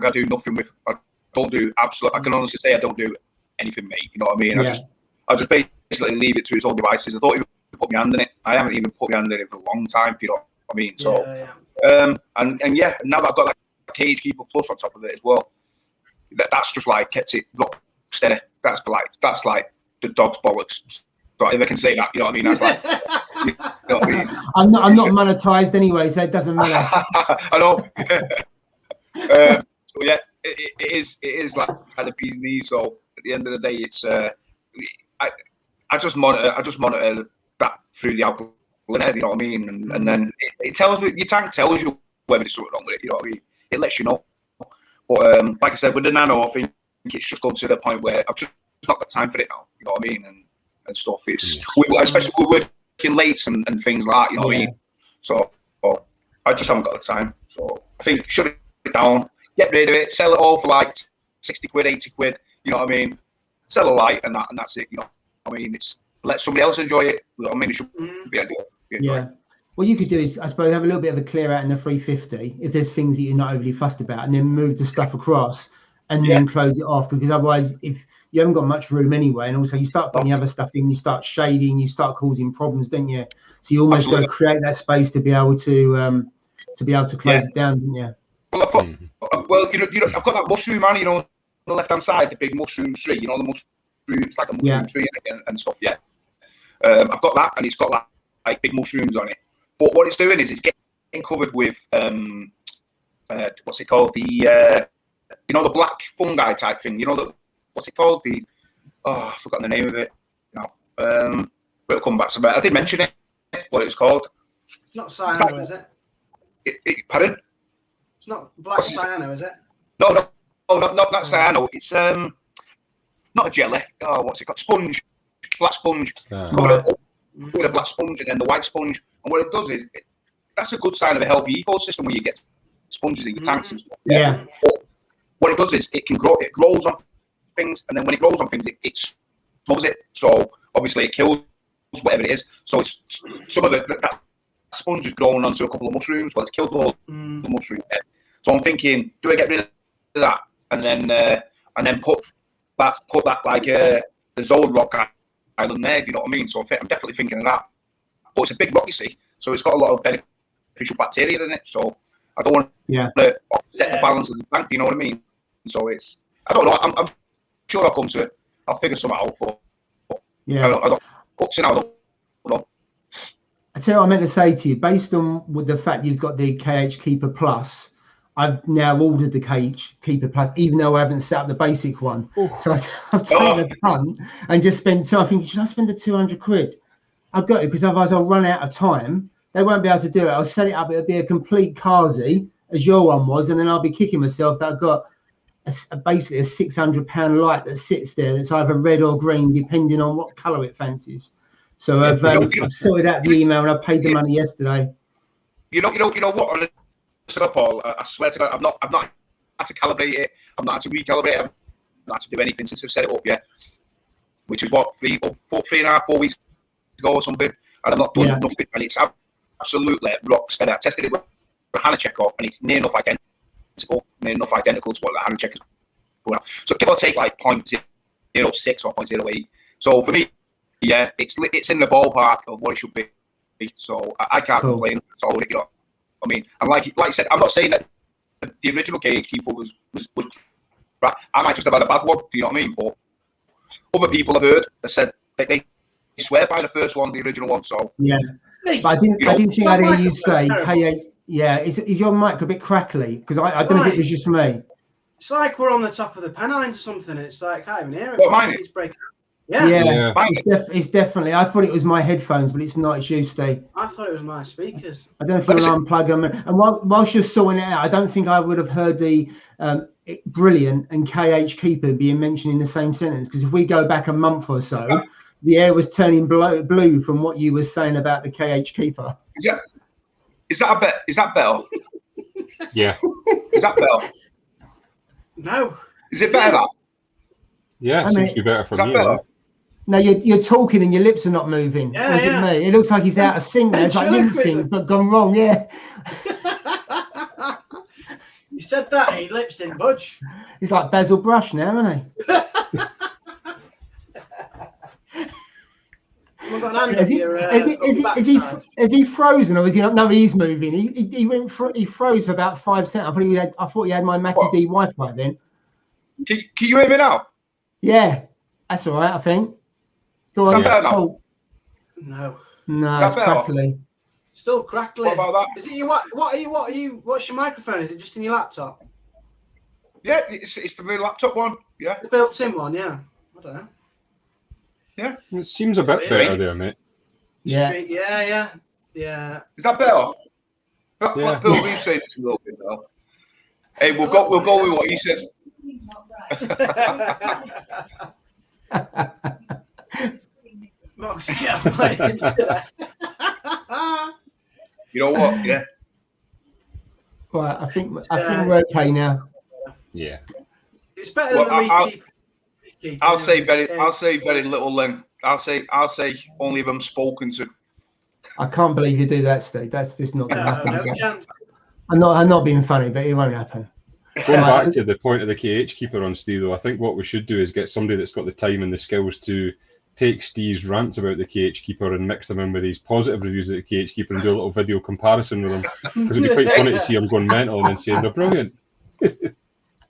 I do nothing with. I don't do absolute. I can honestly say I don't do anything, mate. You know what I mean? I just basically leave it to its own devices. I don't even put my hand in it. I haven't even put my hand in it for a long time. You know what I mean? So and now that I've got that Cage Keeper Plus on top of it as well. That's just like kept it rock steady. That's like the dog's bollocks. So if I can say that, you know what I mean? That's like. You know what I mean? I'm not monetized anyway, so it doesn't matter. I know. So yeah, it is like the bee's knees. So at the end of the day, it's I just monitor that through the alkaline, you know what I mean? And then it tells me, your tank tells you whether there's something wrong with it. You know what I mean? It lets you know. But like I said, with the nano, I think it's just gone to the point where I've just not got time for it now. You know what I mean? And stuff. It's especially we're working late and things like that. You know what I mean? So I just haven't got the time. So I think shut it down, get rid of it, sell it all for like 60 quid, 80 quid. You know what I mean? Sell a light and that's it. You know what I mean? It's let somebody else enjoy it. You know what I mean? It should be enjoyed. What you could do is, I suppose, have a little bit of a clear out in the 350 if there's things that you're not overly fussed about, and then move the stuff across and then close it off, because otherwise, if you haven't got much room anyway, and also you start putting the other stuff in, you start shading, you start causing problems, don't you? So you almost got to create that space to be able to close it down, don't you? Well, you know, I've got that mushroom man, you know, on the left hand side, the big mushroom tree, you know, the mushroom, it's like a mushroom tree and stuff. I've got that, and it's got like big mushrooms on it. But what it's doing is it's getting covered with what's it called? The you know, the black fungi type thing. You know, what's it called? I've forgotten the name of it. No, it'll come back. So I did mention it. What it's called? It's not cyano, is it? Pardon? It's not black cyano, is it? No, not cyano. It's not a jelly. What's it called? Sponge. Black sponge. With a black sponge and then the white sponge, and what it does is that's a good sign of a healthy ecosystem when you get sponges in your tanks and stuff. But what it does is it grows on things, and then when it grows on things, it smothers it. So obviously it kills whatever it is. So it's some of that sponge is growing onto a couple of mushrooms. Well, it's killed all the mushrooms. So I'm thinking, do I get rid of that and then put that like the Zold rock island there? Do you know what I mean? So I'm definitely thinking of that. But it's a big rock, you see, so it's got a lot of beneficial bacteria in it. So I don't want to upset the balance of the tank. You know what I mean? So I don't know. I'm sure I'll come to it. I'll figure something out. But I don't know. I tell you what I meant to say to you, based on with the fact you've got the KH Keeper Plus, I've now ordered the KH Keeper Plus, even though I haven't set up the basic one. So I've taken a punt and just spent. So I think, should I spend the 200 quid? I've got it, because otherwise I'll run out of time. They won't be able to do it. I'll set it up. It'll be a complete Kazi, as your one was, and then I'll be kicking myself that I've got basically a £600 light that sits there that's either red or green, depending on what colour it fancies. So I've sorted out the email and I paid the money yesterday. You know what? Paul, I swear to God, I've not had to calibrate it. I've not had to recalibrate it. I've not had to do anything since I've set it up yet. Which is what 4 weeks ago or something. And I've not done nothing. And it's absolutely rock steady. I tested it with a Hannah checker, and it's near enough identical to what the Hannah checker is going on. So give or take like 0.06 or 0.08. So for me, it's in the ballpark of what it should be. So I can't complain. So you know, I mean, and like I said, I'm not saying that the original KH Keeper was right. I might just have had a bad one. Do you know what I mean? But other people I've heard have said that they swear by the first one, the original one. So but I didn't think I'd hear you say KH. Yeah, is your mic a bit crackly? Because I don't know if it was just me. It's like we're on the top of the Pennines or something. It's like, I can't even hear it. Well, mine it's breaking. Yeah. It's definitely. I thought it was my headphones, but it's not. It's you, Steve. I thought it was my speakers. I don't know if you want to unplug them. And whilst you're sorting it out, I don't think I would have heard the Brilliant and KH Keeper being mentioned in the same sentence. Because if we go back a month or so, the air was turning blue from what you were saying about the KH Keeper. Is that a bet? Is that better? Yeah. Is that better? No. Is it better? Yeah, it seems to be better for me. Better? No, you're talking and your lips are not moving. Yeah, it me? It looks like he's out of sync there. It's like lip sync, but gone wrong. Yeah. You said that and his lips didn't budge. He's like Basil Brush now, isn't he? Is he frozen or is he not? No, he's moving. He froze for about 5 seconds. I thought he had my Mackie D Wi-Fi then. Can you hear me now? Yeah, that's all right. I think. Go on. No, it's crackly. Still crackly. What about that? Is it what's your microphone? Is it just in your laptop? Yeah, it's the laptop one. Yeah, the built-in one. Yeah, I don't know. Yeah, it seems a bit better there, mate. Yeah. Is that better? Yeah. Bill, you say it's a little bit better. Hey, we'll go with what he says. Moxie, you know what? Yeah. Right, I think we're okay now. Yeah. It's better than the Reef Keeper. I'll say very little then. I'll say only if I'm spoken to. I can't believe you do that, Steve. That's just not going to happen. No chance. I'm not being funny, but it won't happen. Going back to the point of the KH Keeper on Steve, though, I think what we should do is get somebody that's got the time and the skills to take Steve's rants about the KH Keeper and mix them in with these positive reviews of the KH Keeper and do a little video comparison with them. Because it'd be quite funny to see him going mental and then saying they're brilliant. There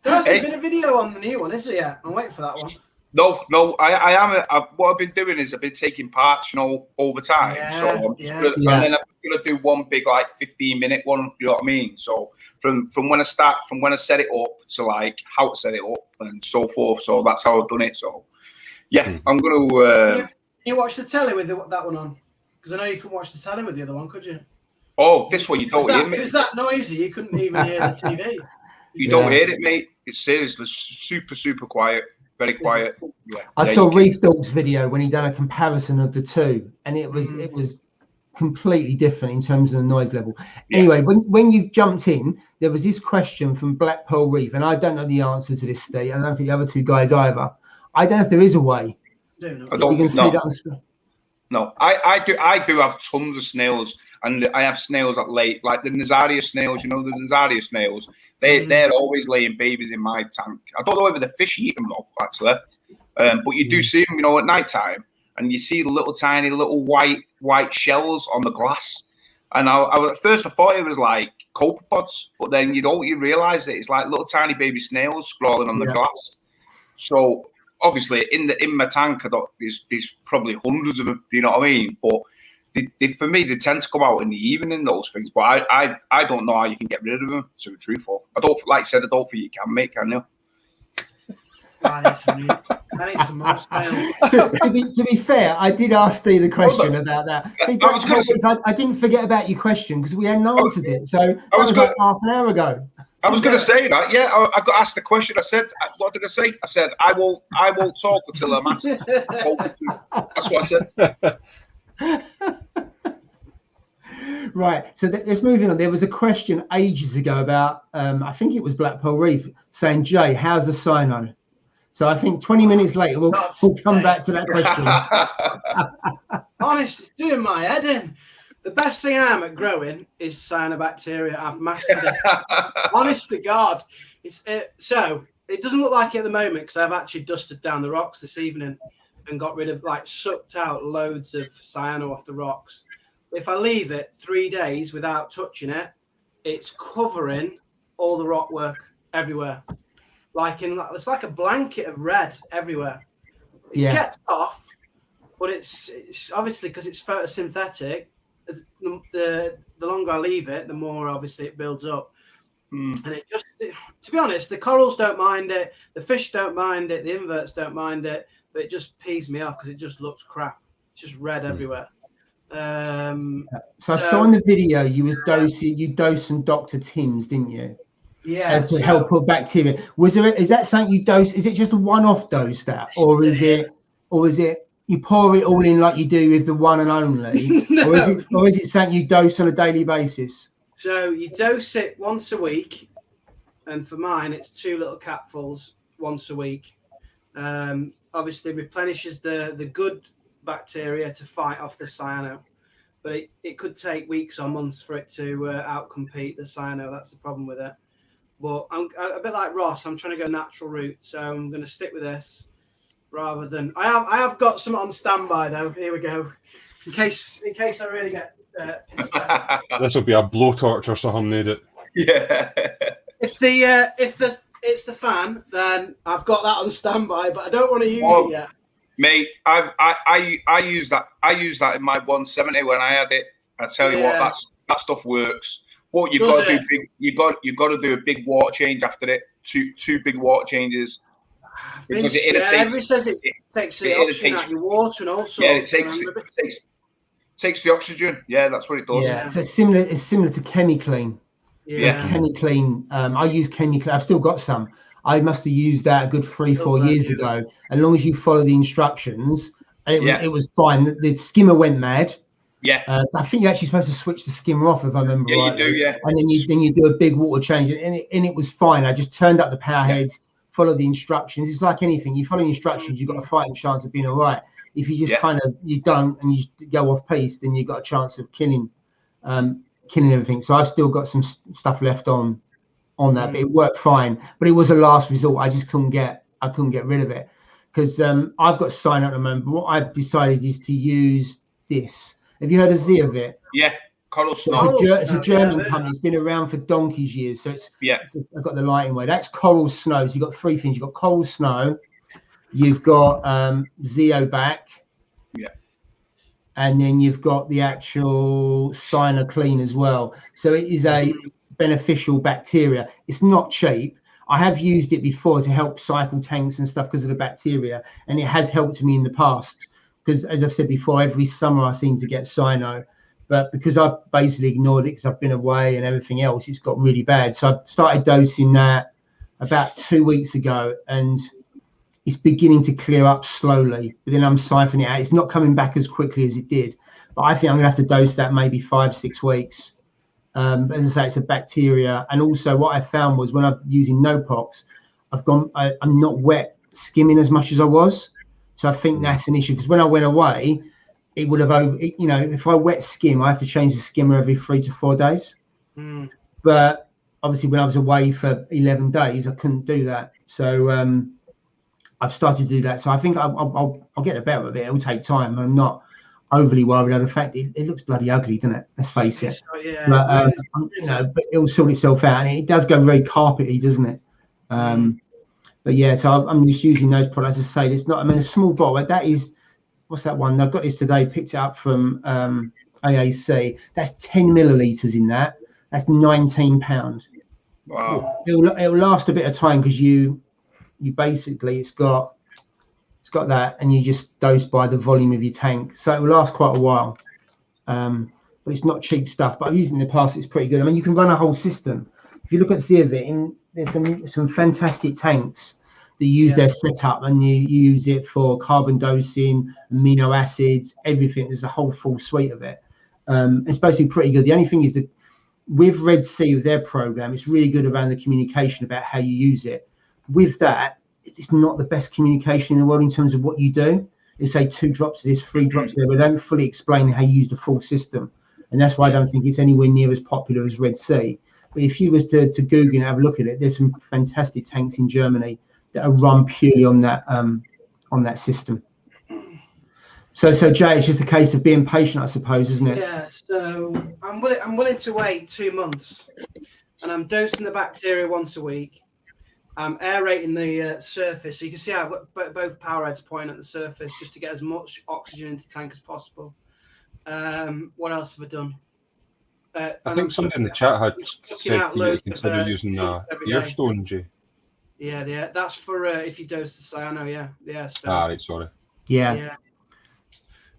hasn't been a video on the new one, is it yet? I'm waiting for that one. No, I am. What I've been doing is I've been taking parts, over time. So I'm just and then I'm just gonna do one big 15-minute one. You know what I mean? So from when I set it up to like how to set it up and so forth. So that's how I've done it. So yeah, I'm gonna. Can you watch the telly with that one on? Because I know you couldn't watch the telly with the other one, could you? Oh, this one you don't hear me. It was that noisy. You couldn't even hear the TV. You don't hear it, mate. It's seriously super, super quiet. Very quiet. Yeah. I saw Reef Dog's video when he done a comparison of the two, and it was completely different in terms of the noise level. Yeah. Anyway, when you jumped in, there was this question from Black Pearl Reef, and I don't know the answer to this, Steve. I don't think the other two guys either. I don't know if there is a way. I don't You can see that on screen. No, I do have tons of snails, and I have snails that lay, like the Nazaria snails. You know the Nazaria snails. They're always laying babies in my tank. I don't know whether the fish eat them though, actually, but you do see them, you know, at night time, and you see the little tiny little white shells on the glass. And I at first I thought it was like copepods, but then you realise that it's like little tiny baby snails crawling on the glass. So obviously, in my tank, there's probably hundreds of them. Do you know what I mean? But for me, they tend to come out in the evening, those things. But I don't know how you can get rid of them. To be truthful, I don't think you can, mate. Can you? I need some more snails. To be fair, I did ask Steve the question about that. See, I didn't forget about your question because we hadn't answered it. So that was like half an hour ago. I was going to say that. Yeah, I got asked the question. I said, "What did I say?" I said, "I won't talk until I'm asked." That's what I said. Right. So let's move on. There was a question ages ago about, I think it was Black Pearl Reef, saying, "Jay, how's the cyno?" So I think 20 minutes later, we'll come back to that question. Honest, it's doing my head in. The best thing I am at growing is cyanobacteria. I've mastered it. Honest to God. So it doesn't look like it at the moment because I've actually dusted down the rocks this evening and got rid of, like, sucked out loads of cyano off the rocks. If I leave it 3 days without touching it, it's covering all the rock work everywhere. It's like a blanket of red everywhere. It jets off, but it's obviously because it's photosynthetic. The longer I leave it, the more obviously it builds up. And to be honest, the corals don't mind it, the fish don't mind it, the inverts don't mind it, but it just pees me off because it just looks crap. It's just red everywhere. So I saw in the video you dosed some Dr. Tim's, didn't you? Yeah. To help put bacteria. Is that something you dose? Is it just a one-off dose that, or is it you pour it all in like you do with the one and only, No. or is it something you dose on a daily basis? So you dose it once a week, and for mine it's 2 little capfuls once a week. Obviously replenishes the good bacteria to fight off the cyano, but it could take weeks or months for it to outcompete the cyano. That's the problem with it. But I'm a bit like Ross. I'm trying to go natural route, so I'm going to stick with this rather than I have got some on standby though. Here we go, in case I really get pissed off. This will be a blowtorch or something, need it? Yeah. If it's the fan, then I've got that on standby, but I don't want to use it yet. Mate, I use that. I used that in my 170 when I had it. I tell you what, that stuff works. What you've got to do, you've got to do a big water change after it. Two big water changes. Because it irritates. Everybody says it takes the oxygen out of your water and all sorts. Yeah, it takes the oxygen. Yeah, that's what it does. Yeah, so it's similar to ChemiClean. Yeah. So ChemiClean. I use ChemiClean. I've still got some. I must have used that a good 3-4 years ago. As long as you follow the instructions, it was fine. The skimmer went mad. Yeah. I think you're actually supposed to switch the skimmer off, if I remember right. Yeah, you do, yeah. And then you do a big water change, and it was fine. I just turned up the power heads, follow the instructions. It's like anything. You follow the instructions, you've got a fighting chance of being all right. If you just you don't and you go off piece, then you've got a chance of killing everything. So I've still got some stuff left on that, but it worked fine. But it was a last resort. I just couldn't get rid of it because I've got cyano at the moment. But what I've decided is to use this. Have you heard of Zeovit? Yeah, Coral Snow. It's a German company. It's been around for donkey's years. So I've got the lighting way. That's Coral Snow. So you've got 3 things. You've got Coral Snow. You've got Zeobac. Yeah. And then you've got the actual CyanoClean as well. So it is a beneficial bacteria. It's not cheap. I have used it before to help cycle tanks and stuff because of the bacteria. And it has helped me in the past. Because, as I've said before, every summer I seem to get cyano, but because I've basically ignored it because I've been away and everything else, it's got really bad. So I've started dosing that about 2 weeks ago, and it's beginning to clear up slowly. But then I'm siphoning it out. It's not coming back as quickly as it did, But I think I'm going to have to dose that maybe 5-6 weeks. But as I say, it's a bacteria. And also what I found was when I'm using no-pox, I'm not wet skimming as much as I was. So I think that's an issue, because when I went away, it would have, if I wet skim, I have to change the skimmer every 3 to 4 days. But obviously when I was away for 11 days, I couldn't do that. So I've started to do that. So I think I'll get the better of it. It'll take time. I'm not overly worried about the fact it looks bloody ugly, doesn't it? Let's face it. Yeah, but but it'll sort itself out, and it does go very carpety, doesn't it? But yeah, so I'm just using those products to say it's not. I mean, a small bottle. That is, what's that one? I've got this today. Picked it up from AAC. That's 10 milliliters in that. That's £19. Wow. It'll last a bit of time, because you basically it's got that, and you just dose by the volume of your tank, so it will last quite a while. But it's not cheap stuff. But I've used it in the past. It's pretty good. I mean, you can run a whole system. If you look at Zeovit, there's some fantastic tanks that use their setup, and you use it for carbon dosing, amino acids, everything. There's a whole full suite of it. It's basically pretty good. The only thing is that with Red Sea, with their program, it's really good around the communication about how you use it. With that, it's not the best communication in the world in terms of what you do. They say 2 drops of this, 3 drops there, but they don't fully explain how you use the full system. And that's why I don't think it's anywhere near as popular as Red Sea. But if you was to Google and have a look at it, there's some fantastic tanks in Germany that are run purely on that system. So Jay, it's just a case of being patient, I suppose, isn't it? Yeah. So I'm willing to wait 2 months, and I'm dosing the bacteria once a week. I'm aerating the surface, so you can see I've got both power heads pointing at the surface just to get as much oxygen into the tank as possible. What else have I done? I think somebody in the chat had said you consider using Earstone, Jay. Yeah, that's for if you dose the cyano, the Earstone. Right, sorry. Yeah.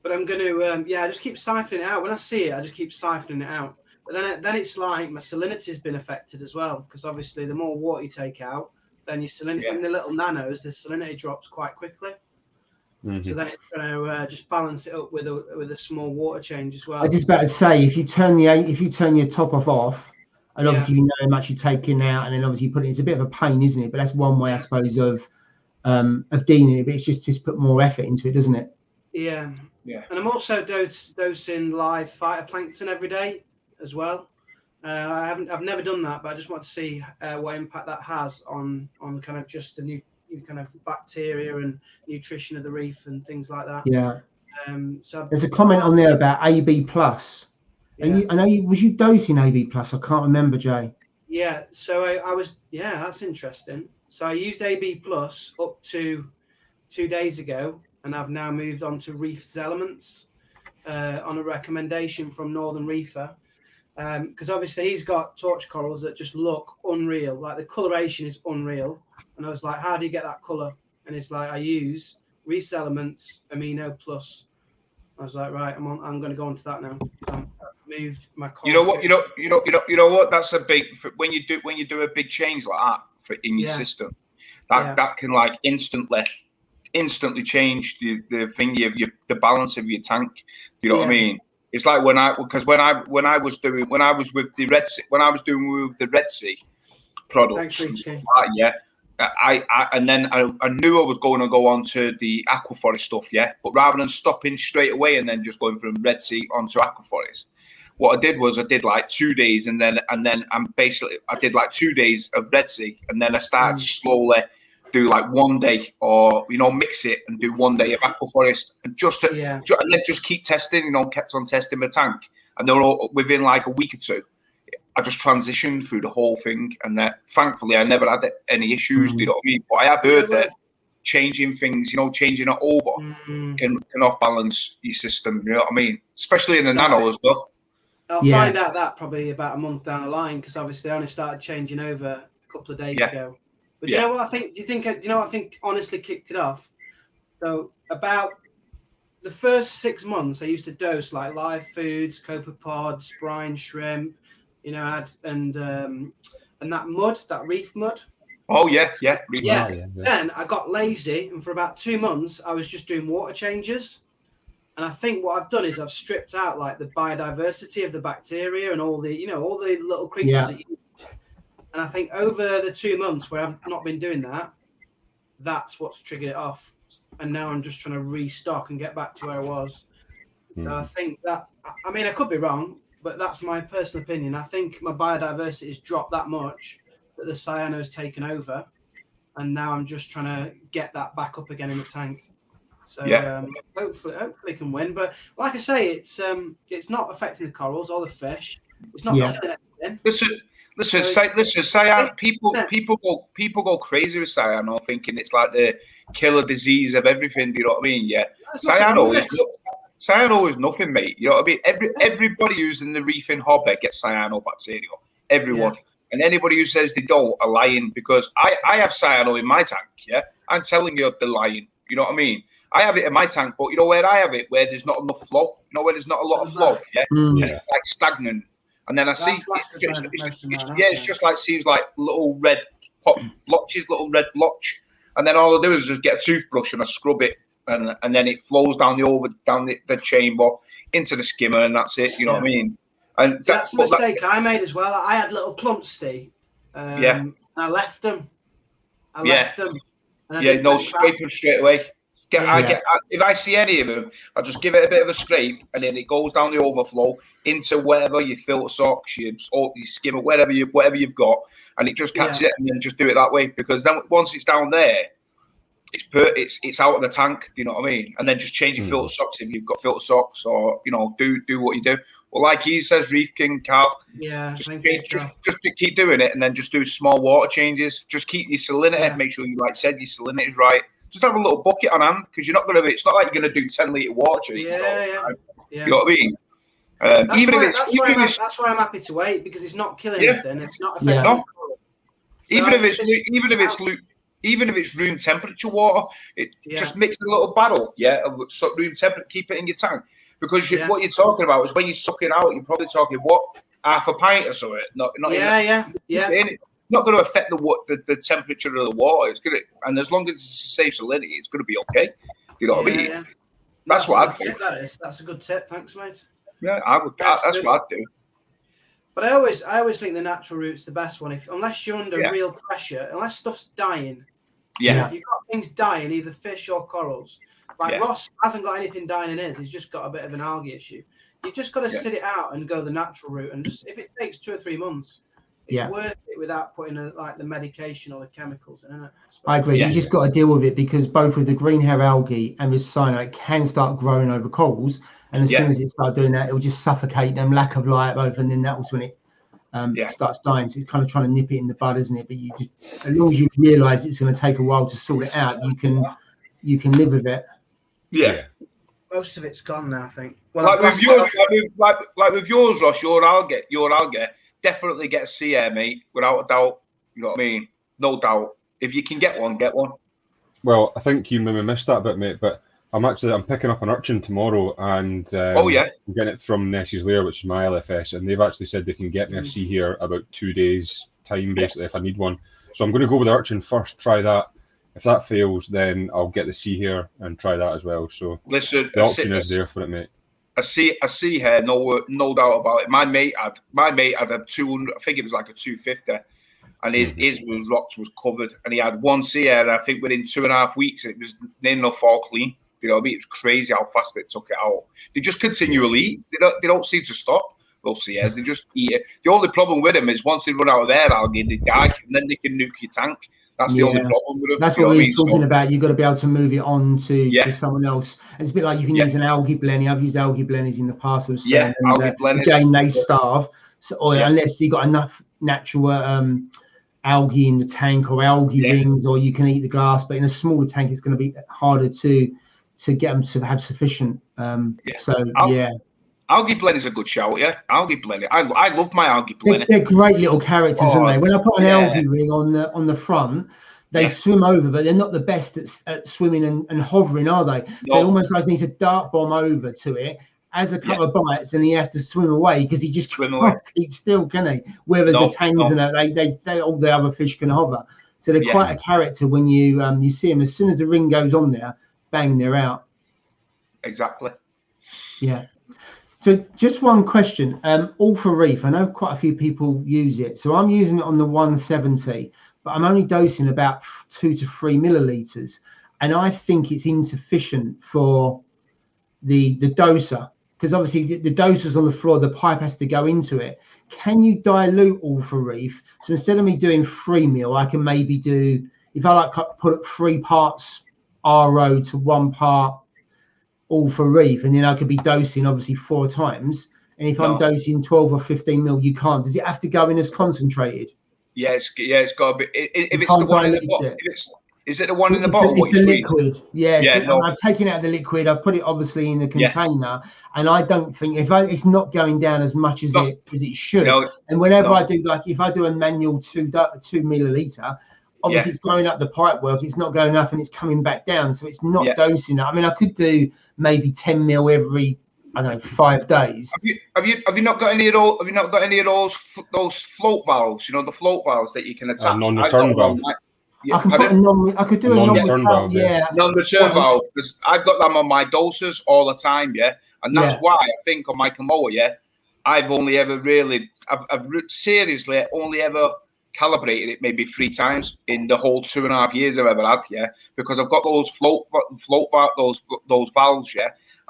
But I'm going to, I just keep siphoning it out. When I see it, I just keep siphoning it out. But then it's like my salinity has been affected as well, because obviously the more water you take out, then your salinity in the little nanos, the salinity drops quite quickly. So then it's going to just balance it up with a small water change as well. I was just about to say, if you turn your top off, and obviously you know how much you're taking out, and then obviously you put it. It's a bit of a pain, isn't it? But that's one way, I suppose, of dealing it. But it's just put more effort into it, doesn't it? Yeah. And I'm also dosing live phytoplankton every day as well. I've never done that, but I just want to see what impact that has on kind of just the new kind of bacteria and nutrition of the reef and things like that. Yeah. So there's a comment on there about AB+. Was you dosing AB+? I can't remember, Jay. Yeah. So I was. Yeah, that's interesting. So I used AB+ up to 2 days ago, and I've now moved on to Reef's Elements on a recommendation from Northern Reefer. Because obviously he's got torch corals that just look unreal. Like the coloration is unreal. And I was like, how do you get that color? And it's like, I use Reef's Elements Amino Plus. I was like, right, I'm going to go on to that now. I've moved my coral. You know what? That's a big, when you do a big change like that in your system, that can like instantly change the balance of your tank. You know what I mean? It's like when I was doing with the Red Sea products. I knew I was going to go on to the aquaforest stuff, but rather than stopping straight away and then just going from Red Sea onto aquaforest, what I did was I did like 2 days, and then I did like 2 days of Red Sea, and then I started to slowly do like 1 day, or mix it and do 1 day of aquaforest, and and then just keep testing. Kept on testing my tank, and then within like a week or two, I just transitioned through the whole thing, and thankfully I never had any issues. You know what I mean? But I have heard that changing things, changing it over can off balance your system. You know what I mean? Especially in the nano as well. I'll find out that probably about a month down the line, because obviously I only started changing over a couple of days ago. But you know what I think? Do you know what I think honestly kicked it off? So about the first 6 months, I used to dose like live foods, copepods, brine, shrimp, and that mud, that reef mud. Oh yeah. Then I got lazy, and for about 2 months, I was just doing water changes. And I think what I've done is I've stripped out like the biodiversity of the bacteria and all the, all the little creatures that you. And I think over the 2 months where I've not been doing that, that's what's triggered it off. And now I'm just trying to restock and get back to where I was. So I think that, I mean, I could be wrong, but that's my personal opinion. I think my biodiversity has dropped that much that the cyano's taken over. And now I'm just trying to get that back up again in the tank. So hopefully it can win. But like I say, it's not affecting the corals or the fish. It's not killing anything. Listen, cyan. People go crazy with cyano, thinking it's like the killer disease of everything. Do you know what I mean? Yeah, cyano is nothing, mate. You know what I mean? Everybody who's in the reefing hobby gets cyanobacteria. Everyone. And anybody who says they don't are lying, because I have cyano in my tank. Yeah, I'm telling you, they're lying. You know what I mean? I have it in my tank, but you know where I have it? Where there's not enough flow. You know where there's not a lot of flow. Yeah, and it's like stagnant. And then I see it's just like seems like little red blotches, little red blotch. And then all I do is just get a toothbrush and I scrub it, and then it flows down the chamber into the skimmer, and that's it. You know what I mean? And that's the mistake I made as well. I had little clumps, Steve. And I left them. Scrape them straight away. If I see any of them, I'll just give it a bit of a scrape, and then it goes down the overflow into whatever your filter socks, your skimmer, whatever you've got, and it just catches it, and then just do it that way. Because then once it's down there, it's out of the tank. Do you know what I mean? And then just change your filter socks if you've got filter socks, or do what you do. Well, like he says, Reef King, Carl. Yeah, just keep doing it, and then just do small water changes. Just keep your salinity. Make sure your salinity is right. Just have a little bucket on hand, because you're not going to. It's not like you're going to do 10-litre water changes. You know what I mean? That's why I'm happy to wait, because it's not killing anything. It's not affecting. Even if it's room temperature water, it just mix a little barrel, of room temperature. Keep it in your tank, because what you're talking about is when you suck it out, you're probably talking half a pint or something. It's not going to affect the temperature of the water. It's going to, and as long as it's a safe salinity, it's going to be okay. You know what I mean? Yeah. That's what I'd do. That's a good tip. Thanks, mate. Yeah, I would. That's what I'd do. But I always think the natural route's the best one. Unless you're under real pressure, unless stuff's dying. Yeah. If you've got things dying, either fish or corals. Like Ross hasn't got anything dying in his. He's just got a bit of an algae issue. You've just got to sit it out and go the natural route. And just if it takes 2 or 3 months, it's worth it without putting the medication or the chemicals in it. I agree. You just got to deal with it, because both with the green hair algae and with cyano, it can start growing over corals. And as soon as it starts doing that, it will just suffocate them, lack of light both, and then that was when it starts dying. So it's kind of trying to nip it in the bud, isn't it? But you just, as long as you realise it's going to take a while to sort it out, you can live with it. Yeah. Most of it's gone now, I think. Well, like with yours, Ross, your algae, definitely get a CA, mate, without a doubt. You know what I mean? No doubt. If you can get one, get one. Well, I think you maybe missed that bit, mate, but I'm picking up an urchin tomorrow, and I'm getting it from Nessie's Lair, which is my LFS, and they've actually said they can get me a sea here about 2 days time, basically, if I need one. So I'm going to go with the urchin first, try that. If that fails, then I'll get the sea here and try that as well. So listen, the option is there for it, mate. I see here, no doubt about it. My mate had a 200. I think it was like a 250, and his rocks was covered, and he had one sea here. And I think within 2.5 weeks, it was near enough all clean. You know what I mean? It was crazy how fast they took it out. They just continually eat. They don't seem to stop. Those CAs, they just eat it. The only problem with them is once they run out of their algae, they die, and then they can nuke your tank. That's the only problem with them. That's what we were talking about. You've got to be able to move it on to someone else. It's a bit like you can use an algae blenny. I've used algae blennies in the past. Again, they starve. So, unless you've got enough natural algae in the tank or algae rings, or you can eat the glass. But in a smaller tank, it's going to be harder to get them to have sufficient. Algae blend is a good shout, Algae blend. I love my algae blend. They're great little characters, aren't they? When I put an algae ring on the front, they swim over, but they're not the best at swimming and hovering, are they? No. So it almost like needs a dart bomb over to it, has a couple of bites, and he has to swim away because he just can't keep still, can he? Whereas the tangs and that, they all the other fish can hover. So they're quite a character when you see them. As soon as the ring goes on there, bang, they're out. Exactly. Yeah. So just one question. All for reef. I know quite a few people use it. So I'm using it on the 170, but I'm only dosing about 2 to 3 milliliters, and I think it's insufficient for the doser, because obviously the doser's on the floor. The pipe has to go into it. Can you dilute all for reef? So instead of me doing 3 mil, I can maybe do, if I like put 3 parts RO to 1 part all for reef, and then I could be dosing obviously 4 times. And if I'm dosing 12 or 15 mil, you can't. Does it have to go in as concentrated? Yeah, it's got to be. If it's the one in the bottom, is it the one in the bottom? It's the liquid. Yeah, no. I've taken out the liquid. I've put it obviously in the container, and I don't think it's not going down as much as it should. No, and whenever I do, like if I do a manual 2 milliliter, obviously it's going up the pipe work. It's not going up and it's coming back down, so it's not dosing. I mean, I could do maybe 10 mil every, I don't know, 5 days. Have you not got any of those? Have you not got any of those float valves? You know, the float valves that you can attach. Non-return valve. I could do a non-return valve. Non-return valve, because I've got them on my dosers all the time. And that's why I think on my Kamoa, I've only ever really, I've seriously only ever calibrated it maybe 3 times in the whole 2.5 years I've ever had, because I've got those float those valves,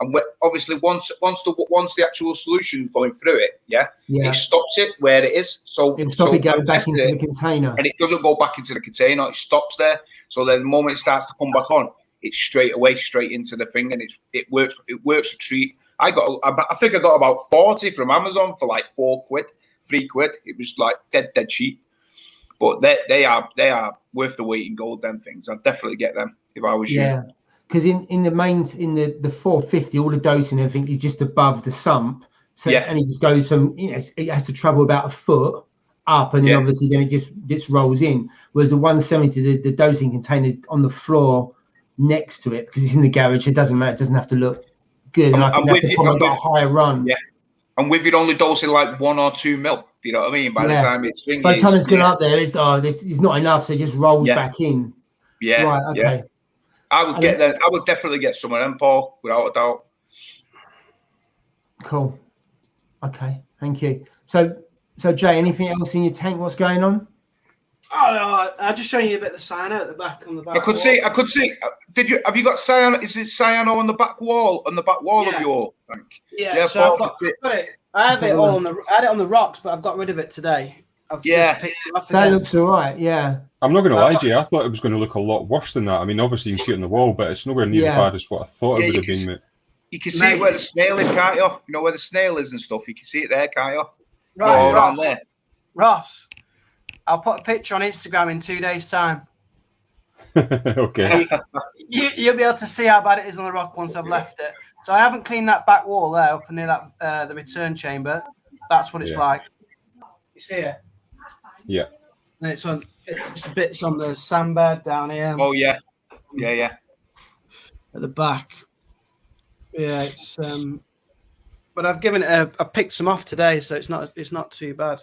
and obviously once the actual solution's going through it, it stops it where it is, so it'll stop it going back into the container, and it doesn't go back into the container. It stops there, so then the moment it starts to come back on, it's straight into the thing, and it works a treat. I think I got about 40 from Amazon for like 4 quid, 3 quid. It was like dead cheap. But they are worth the weight in gold. Them things, I'd definitely get them if I was you. Yeah, because in the 450, all the dosing and everything is just above the sump. So and it just goes from, it has to travel about 1 foot up, and then obviously then it just rolls in. Whereas the 170, the dosing container on the floor next to it, because it's in the garage. It doesn't matter. It doesn't have to look good. And I think that's probably got a higher run. Yeah, and with it only dosing like 1 or 2 mil. You know what I mean? By the time it's gone up there, it's not enough, so it just rolls back in. Yeah. Right. Okay. I would get them. I would definitely get some of them, Paul, without a doubt. Cool. Okay. Thank you. So Jay, anything else in your tank? What's going on? Oh no, I'm just showing you a bit of the cyano at the back on the back. I could see. Have you got cyano? Is it cyano on the back wall? On the back wall of your tank? Yeah. So I've got it. I had it on the rocks, but I've got rid of it today. I've just picked it off again. That looks all right. Yeah. I'm not going to lie to you. I thought it was going to look a lot worse than that. I mean, obviously you can see it on the wall, but it's nowhere near as bad as what I thought it would have been. You can see where the snail is, can't you? You know where the snail is and stuff. You can see it there, can't you? Right, Ross. There. Ross, I'll put a picture on Instagram in 2 days' time. Okay. You'll be able to see how bad it is on the rock once I've left it. So I haven't cleaned that back wall there up near that the return chamber. That's what it's like. You see it? Yeah. And it's bits on the sandbed down here. Oh yeah. At the back. Yeah, it's but I've given it I picked some off today, so it's not too bad.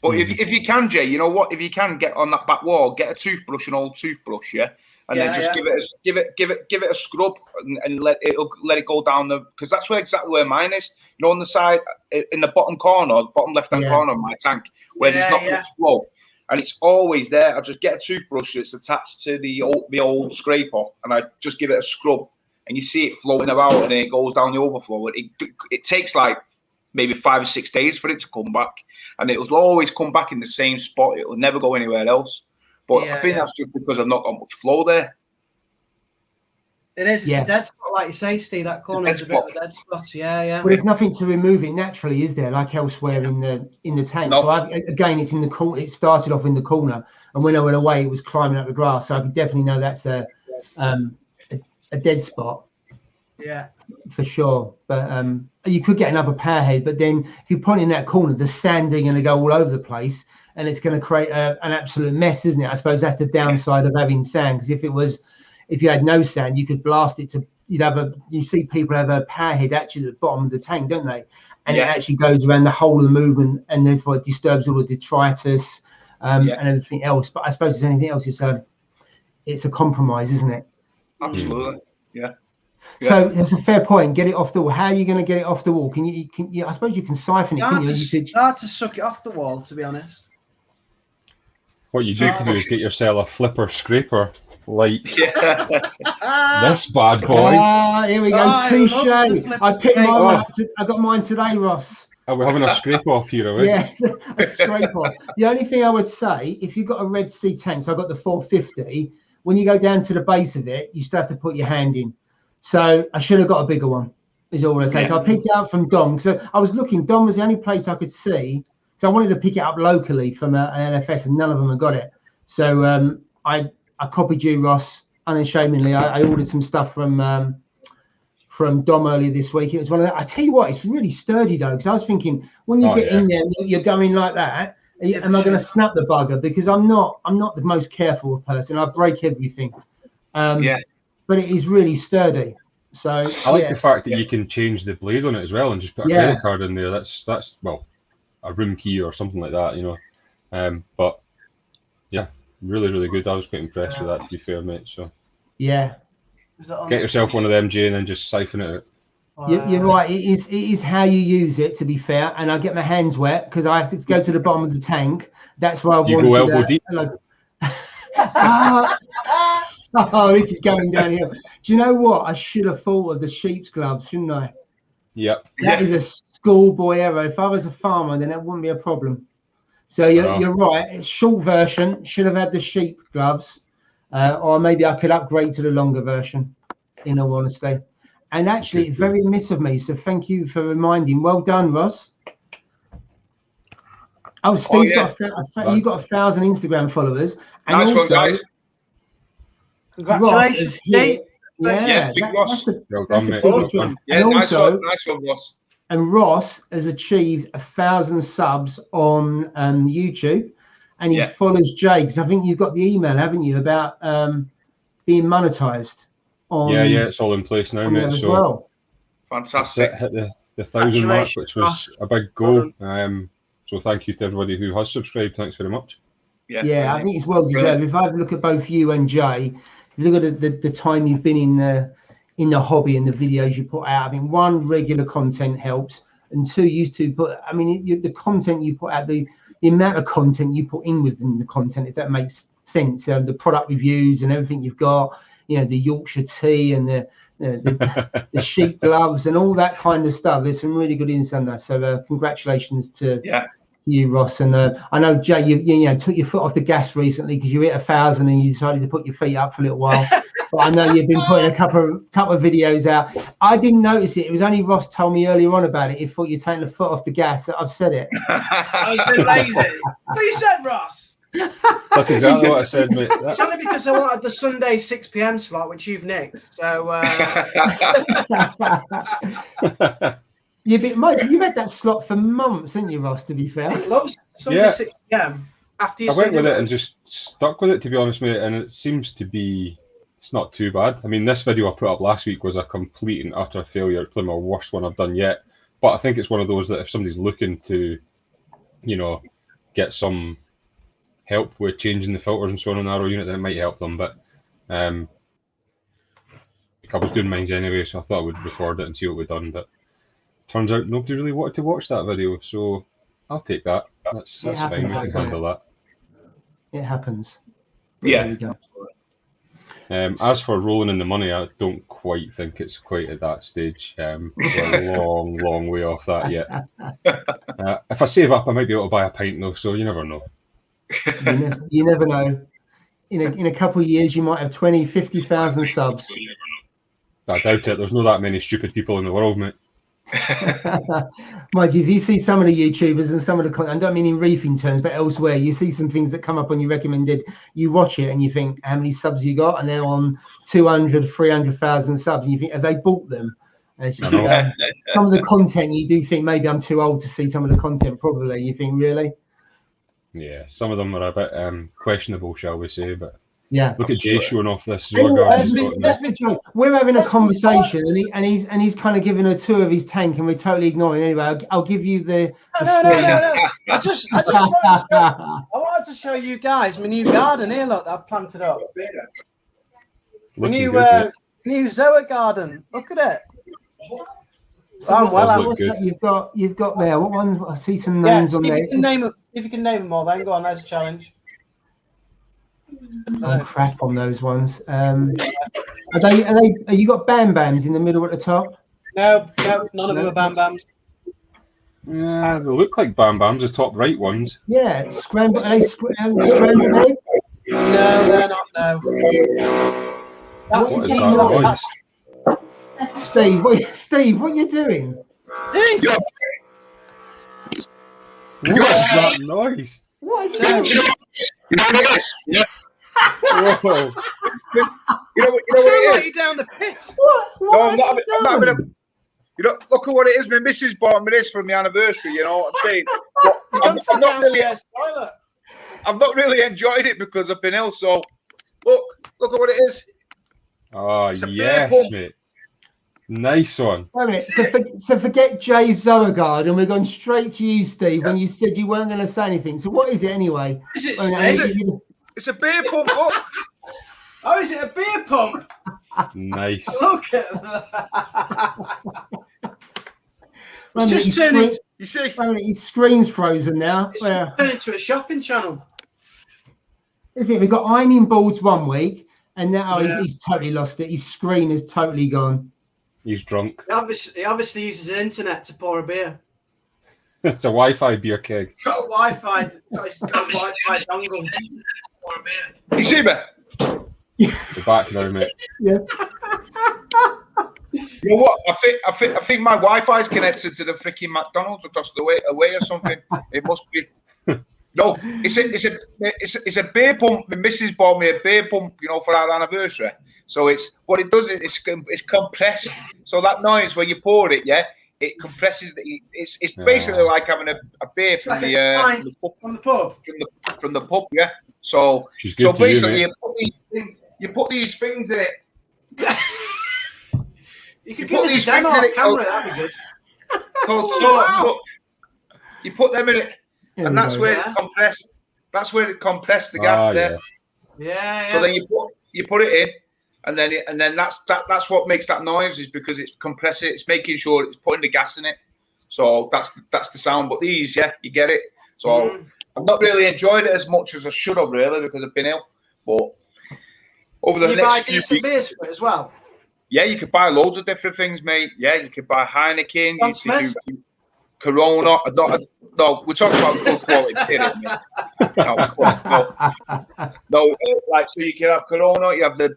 But if you can, Jay, you know what? If you can get on that back wall, get a toothbrush, an old toothbrush, and then just give it a scrub and let it go down because that's exactly where mine is. You know, on the side in the bottom left hand corner of my tank where there's not much flow, and it's always there. I just get a toothbrush that's attached to the old scraper, and I just give it a scrub, and you see it floating about, and then it goes down the overflow. It takes like maybe 5 or 6 days for it to come back, and it will always come back in the same spot. It will never go anywhere else. But I think that's just because I've not got much flow there. It is. It's a dead spot, like you say, Steve. That corner is a bit of a dead spot. Yeah. Well, there's nothing to remove it naturally, is there? Like elsewhere in the tank. No. So again, it's in the corner. It started off in the corner, and when I went away, it was climbing up the grass. So I could definitely know that's a dead spot. Yeah, for sure. But you could get another power head, but then if you put it in that corner, the sand's going to go all over the place, and it's going to create an absolute mess, isn't it? I suppose that's the downside of having sand. Because if you had no sand, you could blast it to. You see people have a power head actually at the bottom of the tank, don't they? And it actually goes around the whole of the movement, and therefore it disturbs all the detritus and everything else. But I suppose if anything else, it's a compromise, isn't it? Absolutely, yeah. So that's a fair point. Get it off the wall. How are you going to get it off the wall? Can you? I suppose you can siphon it. It's hard to suck it off the wall, to be honest. What you need to do is get yourself a flipper scraper like this bad boy. Here we go. Touche. I picked mine up. I got mine today, Ross. Are we having a scrape off here, are we? Yeah, a scrape off. The only thing I would say, if you've got a Red Sea tank, so I've got the 450, when you go down to the base of it, you still have to put your hand in. So I should have got a bigger one, is all I say. So I picked it up from Dom. So I was looking, Dom was the only place I could see. So I wanted to pick it up locally from an LFS, and none of them had got it. So I copied you, Ross, unashamedly. I ordered some stuff from Dom earlier this week. It was one of the, I tell you what, it's really sturdy though, because I was thinking when you get in there, you're going like that. Am I going to snap the bugger? Because I'm not the most careful person. I break everything. But it is really sturdy. So I like the fact that you can change the blade on it as well and just put a credit card in there. That's well, a room key or something like that, you know. But yeah, really, really good. I was quite impressed with that, to be fair, mate. So yeah, get yourself one of them, Jay, and then just siphon it out. You're right. It is how you use it, to be fair. And I get my hands wet because I have to go to the bottom of the tank. That's why I want to go elbow deep. Oh, this is going downhill. Do you know what? I should have thought of the sheep's gloves, shouldn't I? Yep. That is a schoolboy error. If I was a farmer, then that wouldn't be a problem. So you're right. It's short version. Should have had the sheep gloves. Or maybe I could upgrade to the longer version, in all honesty. And actually, it's very remiss of me. So thank you for reminding. Well done, Ross. Oh, Steve's got you got 1,000 Instagram followers. And nice also, one, guys. Congratulations, Steve. That's a big one. Yeah, and nice also, one, Ross. And Ross has achieved 1,000 subs on YouTube, and he follows Jay, because I think you've got the email, haven't you, about being monetized on. Yeah, it's all in place now, mate. So well. Fantastic. Hit the 1,000 mark, which was a big goal. So thank you to everybody who has subscribed. Thanks very much. Yeah, I think it's well deserved. If I look at both you and Jay, if you look at the time you've been in the hobby and the videos you put out, I mean, one, regular content helps, and two, you two put. I mean, the content you put out, the amount of content you put in within the content, if that makes sense. The product reviews and everything you've got, you know, the Yorkshire tea and the sheep gloves and all that kind of stuff. There's some really good insight there. So congratulations to you, Ross. And I know, Jay, you took your foot off the gas recently because you hit 1,000 and you decided to put your feet up for a little while. But I know you've been putting a couple of videos out. I didn't notice it. It was only Ross told me earlier on about it. He thought you're taking the foot off the gas. I've said it. I was a bit lazy. What you said, Ross? That's exactly what I said, mate. It's only because I wanted the Sunday 6 p.m. slot, which you've nicked. So you've had that slot for months, haven't you, Ross, to be fair? I love Sunday 6 p.m. after you I went with it and just stuck with it, to be honest, mate, and it seems to be, it's not too bad. I mean, this video I put up last week was a complete and utter failure. It's probably my worst one I've done yet. But I think it's one of those that if somebody's looking to, get some help with changing the filters and so on our unit, then it might help them. But I was doing mine anyway, so I thought I would record it and see what we've done. But turns out nobody really wanted to watch that video, so I'll take that. That's fine. We can handle that. It happens. Yeah. There you go. As for rolling in the money, I don't quite think it's quite at that stage. We're a long, long way off that yet. If I save up, I might be able to buy a pint though, so you never know. You never know. In a couple of years, you might have 20, 50,000 subs. I doubt it. There's not that many stupid people in the world, mate. Mind you, if you see some of the YouTubers and some of the content, I don't mean in reefing terms, but elsewhere, you see some things that come up on your recommended, you watch it and you think, how many subs you got? And they're on 200, 300,000 subs. And you think, have they bought them? And it's just, some of the content, you do think, maybe I'm too old to see some of the content, probably. You think, really? Yeah, some of them are a bit questionable, shall we say, but yeah. Look at Jay showing off this. Let's be true. We're having a conversation, and he's kind of giving a tour of his tank, and we're totally ignoring it. Anyway, I'll give you the. No. I just wanted to show you guys my new garden here. Look, that I've planted up. New Zoa garden. Look at it. So Oh, well, what's that you've got there? What ones? I see some Yeah, names on there. if you can name them all, then go on. There's a challenge. Oh crap on those ones. Are you got Bam Bams in the middle at the top? No, none of them are Bam Bams. Yeah, they look like Bam Bams, the top right ones. Yeah, scrambled. Are they scrambled eggs? No, they're not. No. What is that noise? Steve, what are you doing? You What is that noise? What is that? know what it is? Yeah. Whoa. You know what it is? You down the pit. What I'm not having a, you know, look at what it is. My missus bought me this for my anniversary. You know what I'm saying? I've not really enjoyed it because I've been ill. So look at what it is. Oh yes, mate. Nice one. Wait a minute. So forget Jay's Zoagard, and we're going straight to you, Steve. When you said you weren't going to say anything. So what is it anyway? Is it, Steve? It's a beer pump. Look. Oh, is it a beer pump? Nice. Look at that. It's just turning. You see? His screen's frozen now. It's turned into a shopping channel. Isn't it? We've got ironing boards one week, and now he's totally lost it. His screen is totally gone. He's drunk. He obviously uses the internet to pour a beer. It's a Wi-Fi beer keg. Got a Wi-Fi. Got his Wi-Fi dongle. Pour a beer. You see me? We're back now, mate. Yeah. You know what? I think my Wi-Fi's connected to the freaking McDonald's across the way or something. It must be. No, it's a beer pump. My missus bought me a beer pump, you know, for our anniversary. So it's what it does. It's compressed. So that noise when you pour it, it compresses. It's basically like having a beer from the pub. From the pub, yeah. So basically you put these things in it. You could give us a demo on camera. That'd be good. So you put them in it, and that's where it compressed. That's where it compressed the gas there. Yeah. So then you put it in, and then that's what makes that noise, is because it's compressing. It's making sure it's putting the gas in it. So that's the sound. But these, you get it. So I've not really enjoyed it as much as I should have, really, because I've been ill. But over the next few weeks, beers for it as well. Yeah, you could buy loads of different things, mate. Yeah, you could buy Heineken. You could do Corona. No, we're talking about good quality beer, mate. No, like, so you can have Corona. You have the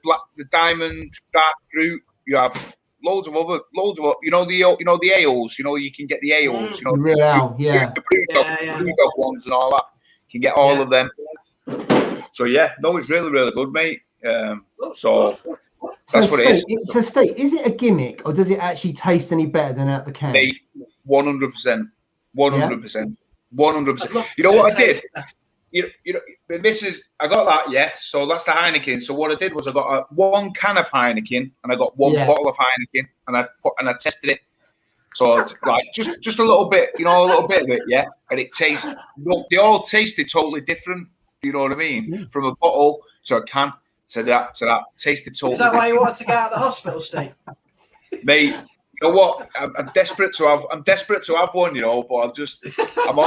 Diamond Dark Fruit. You have loads of other, you know the ales. You know, you can get the ales. You know, real ale, the Brewdog ones and all that. You can get all of them. So it's really, really good, mate. That's what it is. So, Steve, is it a gimmick, or does it actually taste any better than out the can? 100%. 100%. You know what I did? You know, this is, I got that, so that's the Heineken. So what I did was I got one can of Heineken, and I got one bottle of Heineken, and I tested it. So it's like just a little bit, a little bit of it, and it tastes. They all tasted totally different. You know what I mean? From a bottle to a can to that tasted totally. Is that why you wanted to get out of the hospital, Steve? Mate, you know what? I'm desperate to have one, but I'm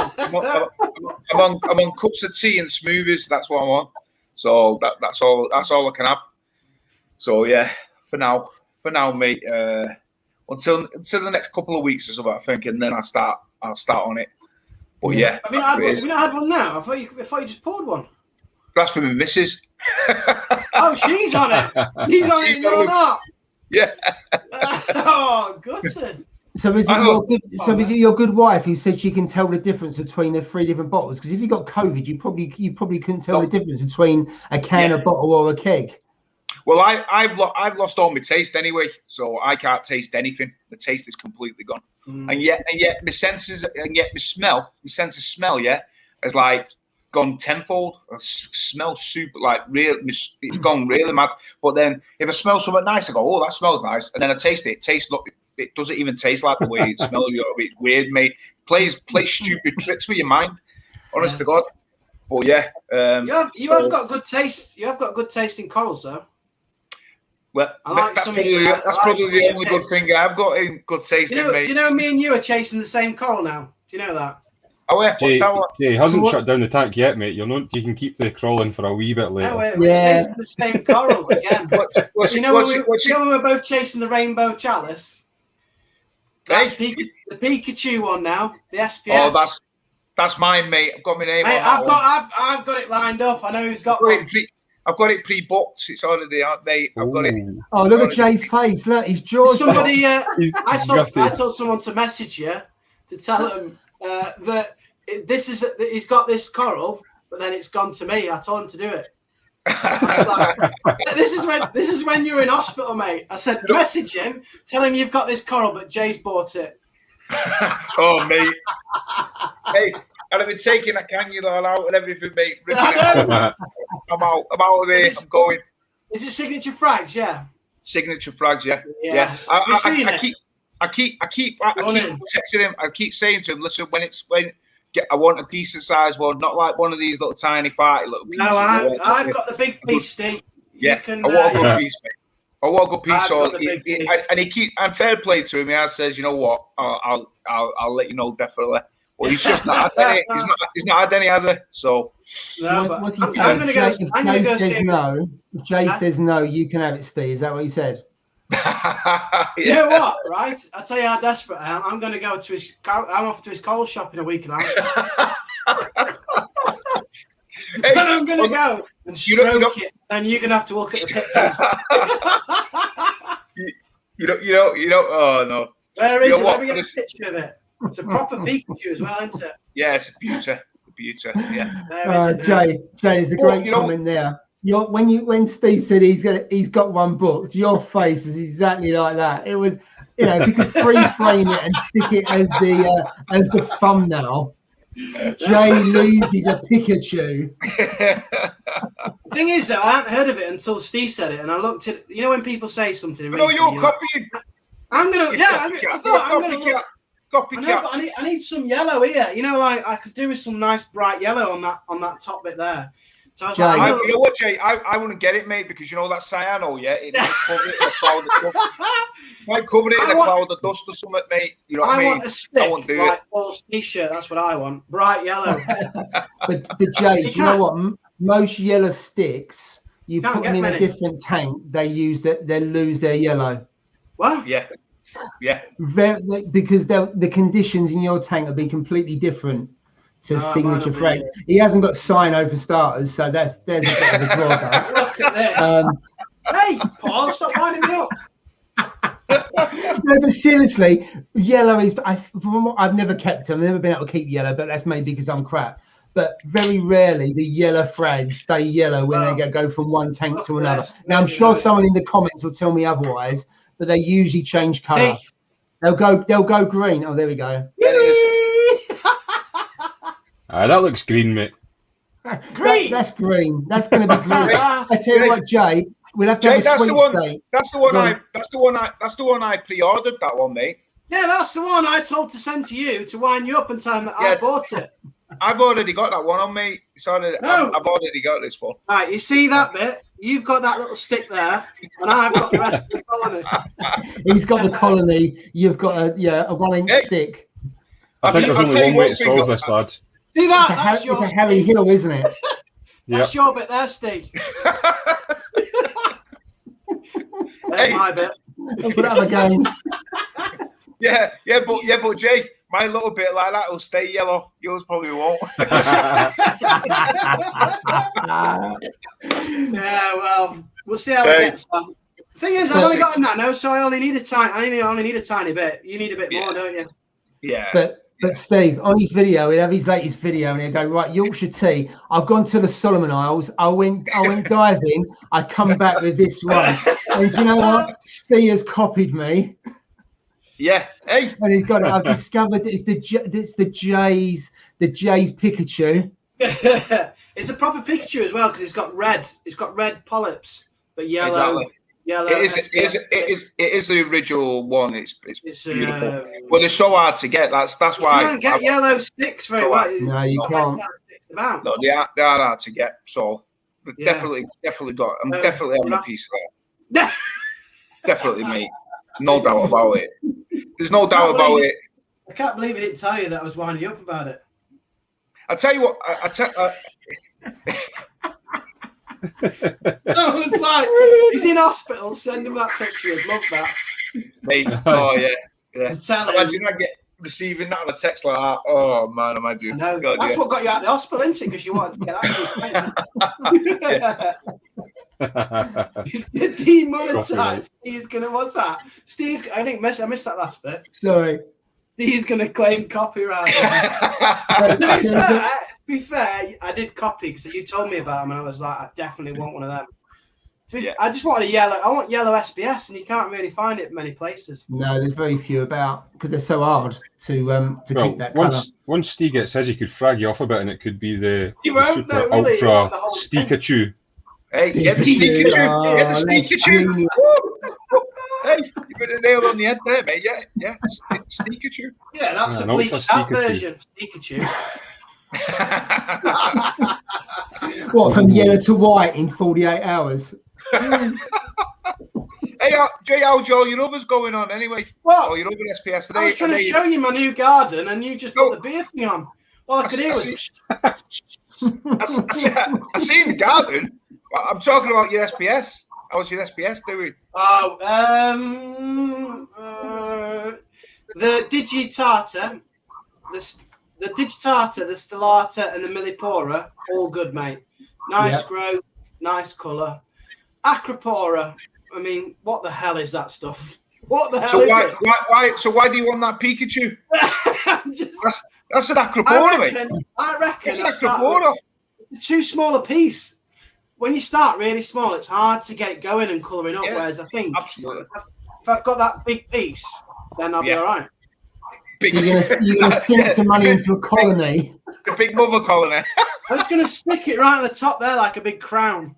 on cups of tea and smoothies. That's what I'm on. So that's all I can have. So for now, mate. Until the next couple of weeks or something, I think, and then I'll start on it. But have you not had one now? I thought you just poured one. That's for my missus. Oh, she's on it. He's on it and you're not. Yeah. Oh, gutted. So is it your good wife who said she can tell the difference between the three different bottles? Because if you got COVID, you probably couldn't tell the difference between a can, a bottle, or a keg. Well, I've lost all my taste anyway, so I can't taste anything. The taste is completely gone, and yet my senses and yet my sense of smell, has like gone tenfold. I smell super like real. It's gone really mad. But then if I smell something nice, I go, oh, that smells nice, and then I taste it. It doesn't even taste like the way it smells. It's weird, mate. Plays stupid tricks with your mind. Honest to God. But you have got good taste. You have got good taste in corals, though. Well, I like that's some probably, of your- that's I like probably some of the your only pick. good thing I've got in good taste in, mate. Do you know me and you are chasing the same coral now? Do you know that? Oh, yeah, what's that one? Jay hasn't What? shut down the tank yet, mate. You can keep the crawling for a wee bit later. No, we're Yeah. chasing the same coral again. What's You know when we're both chasing the rainbow chalice? Hey? The Pikachu one now, the SPS. Oh, that's mine, mate. I've got my name Mate, on that one. I've got it lined up. I know who's got I've got one. I've got it pre-booked. It's already out, mate. I've got it. Ooh. Oh, look at Jay's face. Look, his jaw's Somebody, He's I told someone to message you to tell them that he's got this coral, but then it's gone to me. I told him to do it. I was like, this is when you're in hospital, mate. I said, message him, tell him you've got this coral, but Jay's bought it. Oh, mate. Hey, I'd have been taking a cannula out and everything, mate. I'm out of here. I'm going. Is it signature frags? Yeah. Signature flags, yeah. Yes. Yeah. Have you seen it? I keep texting him. I keep saying to him, listen, I want a decent size one, not like one of these little tiny farty little pieces. No, I've got the big piece, Steve. Yeah, I want a good piece, mate. I want a good piece. So and fair play to him. He says, you know what? I'll let you know definitely. Well, he's just not had any. He's not had any, has he? So. No, What's he saying? If Jay says no, you can have it, Steve. Is that what he said? Yeah. You know what, right? I'll tell you how desperate I am. I'm going to go to his. I'm off to his coal shop in a week and a half. Hey, and I'm going to go and stroke it. And you're going to have to look at the pictures. You know. Oh no. Where is it? Let me get a picture of it. It's a proper Pikachu as well, isn't it? Yeah, it's a beauty. Yeah. Jay, there's a great comment there. When Steve said he's got one booked, your face was exactly like that. It was, if you could freeze frame it and stick it as the thumbnail. Jay loses a Pikachu. The thing is, though, I hadn't heard of it until Steve said it, and I looked at when people say something. No, you're copying. I'm gonna. Yeah, I thought I'm gonna look. Copycat. I need some yellow here. Like I could do with some nice bright yellow on that top bit there. So I was like, you know what, Jay? I wouldn't get it, mate, because you know that cyano, yeah? It might cover it in a cloud of dust. Might cover it in a cloud of dust or something, mate. You know what I mean? I want a stick like Paul's t-shirt. That's what I want. Bright yellow. but Jay, do you know what? Most yellow sticks, you put them in a different tank, they lose their yellow. What? Yeah. Because the conditions in your tank will be completely different to signature frag. He hasn't got cyano for starters, so there's a bit of a drawback. Look at this. Hey, Paul, stop winding me up. No, but seriously, yellow is. I've never kept them. I've never been able to keep yellow, but that's maybe because I'm crap. But very rarely the yellow frags stay yellow when they go from one tank to another. Now I'm sure someone in the comments will tell me otherwise, but they usually change colour. Hey. They'll go green. Oh, there we go. There it is. That looks green, mate. Green. That's green. That's going to be green. I tell you what, Jay, we'll have to have a sweepstake. That's the one I pre-ordered. That one, mate. Yeah, that's the one I told to send to you to wind you up and tell them that I bought it. I've already got that one on, mate. I've already got this one. Right, you see that bit? You've got that little stick there, and I've got the rest of the colony. He's got the colony. You've got a 1-inch stick. I think there's only one way to solve this, lad. See that? It's a Harry Hill, isn't it? That's your bit there, Steve. That's my bit. I'll put it up again. Yeah, but Jay, my little bit like that will stay yellow. Yours probably won't. Yeah, well, we'll see how it gets on. The thing is, I've only got a nano, so I only need a tiny bit. You need a bit more, don't you? Yeah. But Steve, on his video, he'll have his latest video, and he'll go, right, Yorkshire tea. I've gone to the Solomon Isles. I went diving. I come back with this one. And you know what? Steve has copied me. Yeah. Hey. And he's got it. I've discovered it's the Jay's Pikachu. It's a proper Pikachu as well because it's got red polyps, but yellow. Exactly. Yellow. It is the original one. It's beautiful. Well, they're so hard to get. That's why. You can't get yellow sticks very well. No, you can't. No, they are hard to get. So definitely got. I'm definitely having a piece of that. Definitely, mate. No doubt about it. There's no doubt about it. I can't believe he didn't tell you that I was winding you up about it. I tell you what, I was like, he's in hospital. Send him that picture. I'd love that. mate. Oh yeah. And tell him. Imagine I get receiving that on a text like that. Oh man, imagine. I know. God, That's what got you out of the hospital, isn't it? Because you wanted to get that. He's demonetized. Steve's gonna. What's that? Steve's. I missed that last bit. Sorry. Steve's gonna claim copyright. To be fair, I did copy because you told me about them, and I was like, I definitely want one of them. I just wanted a yellow. I want yellow SPS, and you can't really find it many places. No, there's very few about because they're so hard to keep that colour. Once Steve gets his, he could frag you off a bit, and it could be the super ultra Steekachu. Hey, get the Steekachu! Get the Steekachu! Hey, you put the nail on the head there, mate. Yeah, Steekachu. Yeah, that's a bleached out version. Steekachu. What, from yellow to white in 48 hours? Hey, Jay, how's your others going on anyway? What? Oh, your other SPS today. I was trying to show you my new garden, and you just put the beer thing on. All I could hear was. I see in the garden. I'm talking about your SPS. How's your SPS doing? Oh, the Digitata, the Digitata, the Stellata, and the Millipora, all good, mate. Nice growth, nice colour. Acropora, I mean, what the hell is that stuff? What the hell is it? Why do you want that Pikachu? That's an Acropora, mate. I reckon it's an Acropora. It's too small a piece. When you start really small, it's hard to get it going and colouring up. Whereas I think absolutely, if I've got that big piece, then I'll be all right. So you're gonna sink some money into a colony. The big mother colony. I'm just gonna stick it right on the top there like a big crown.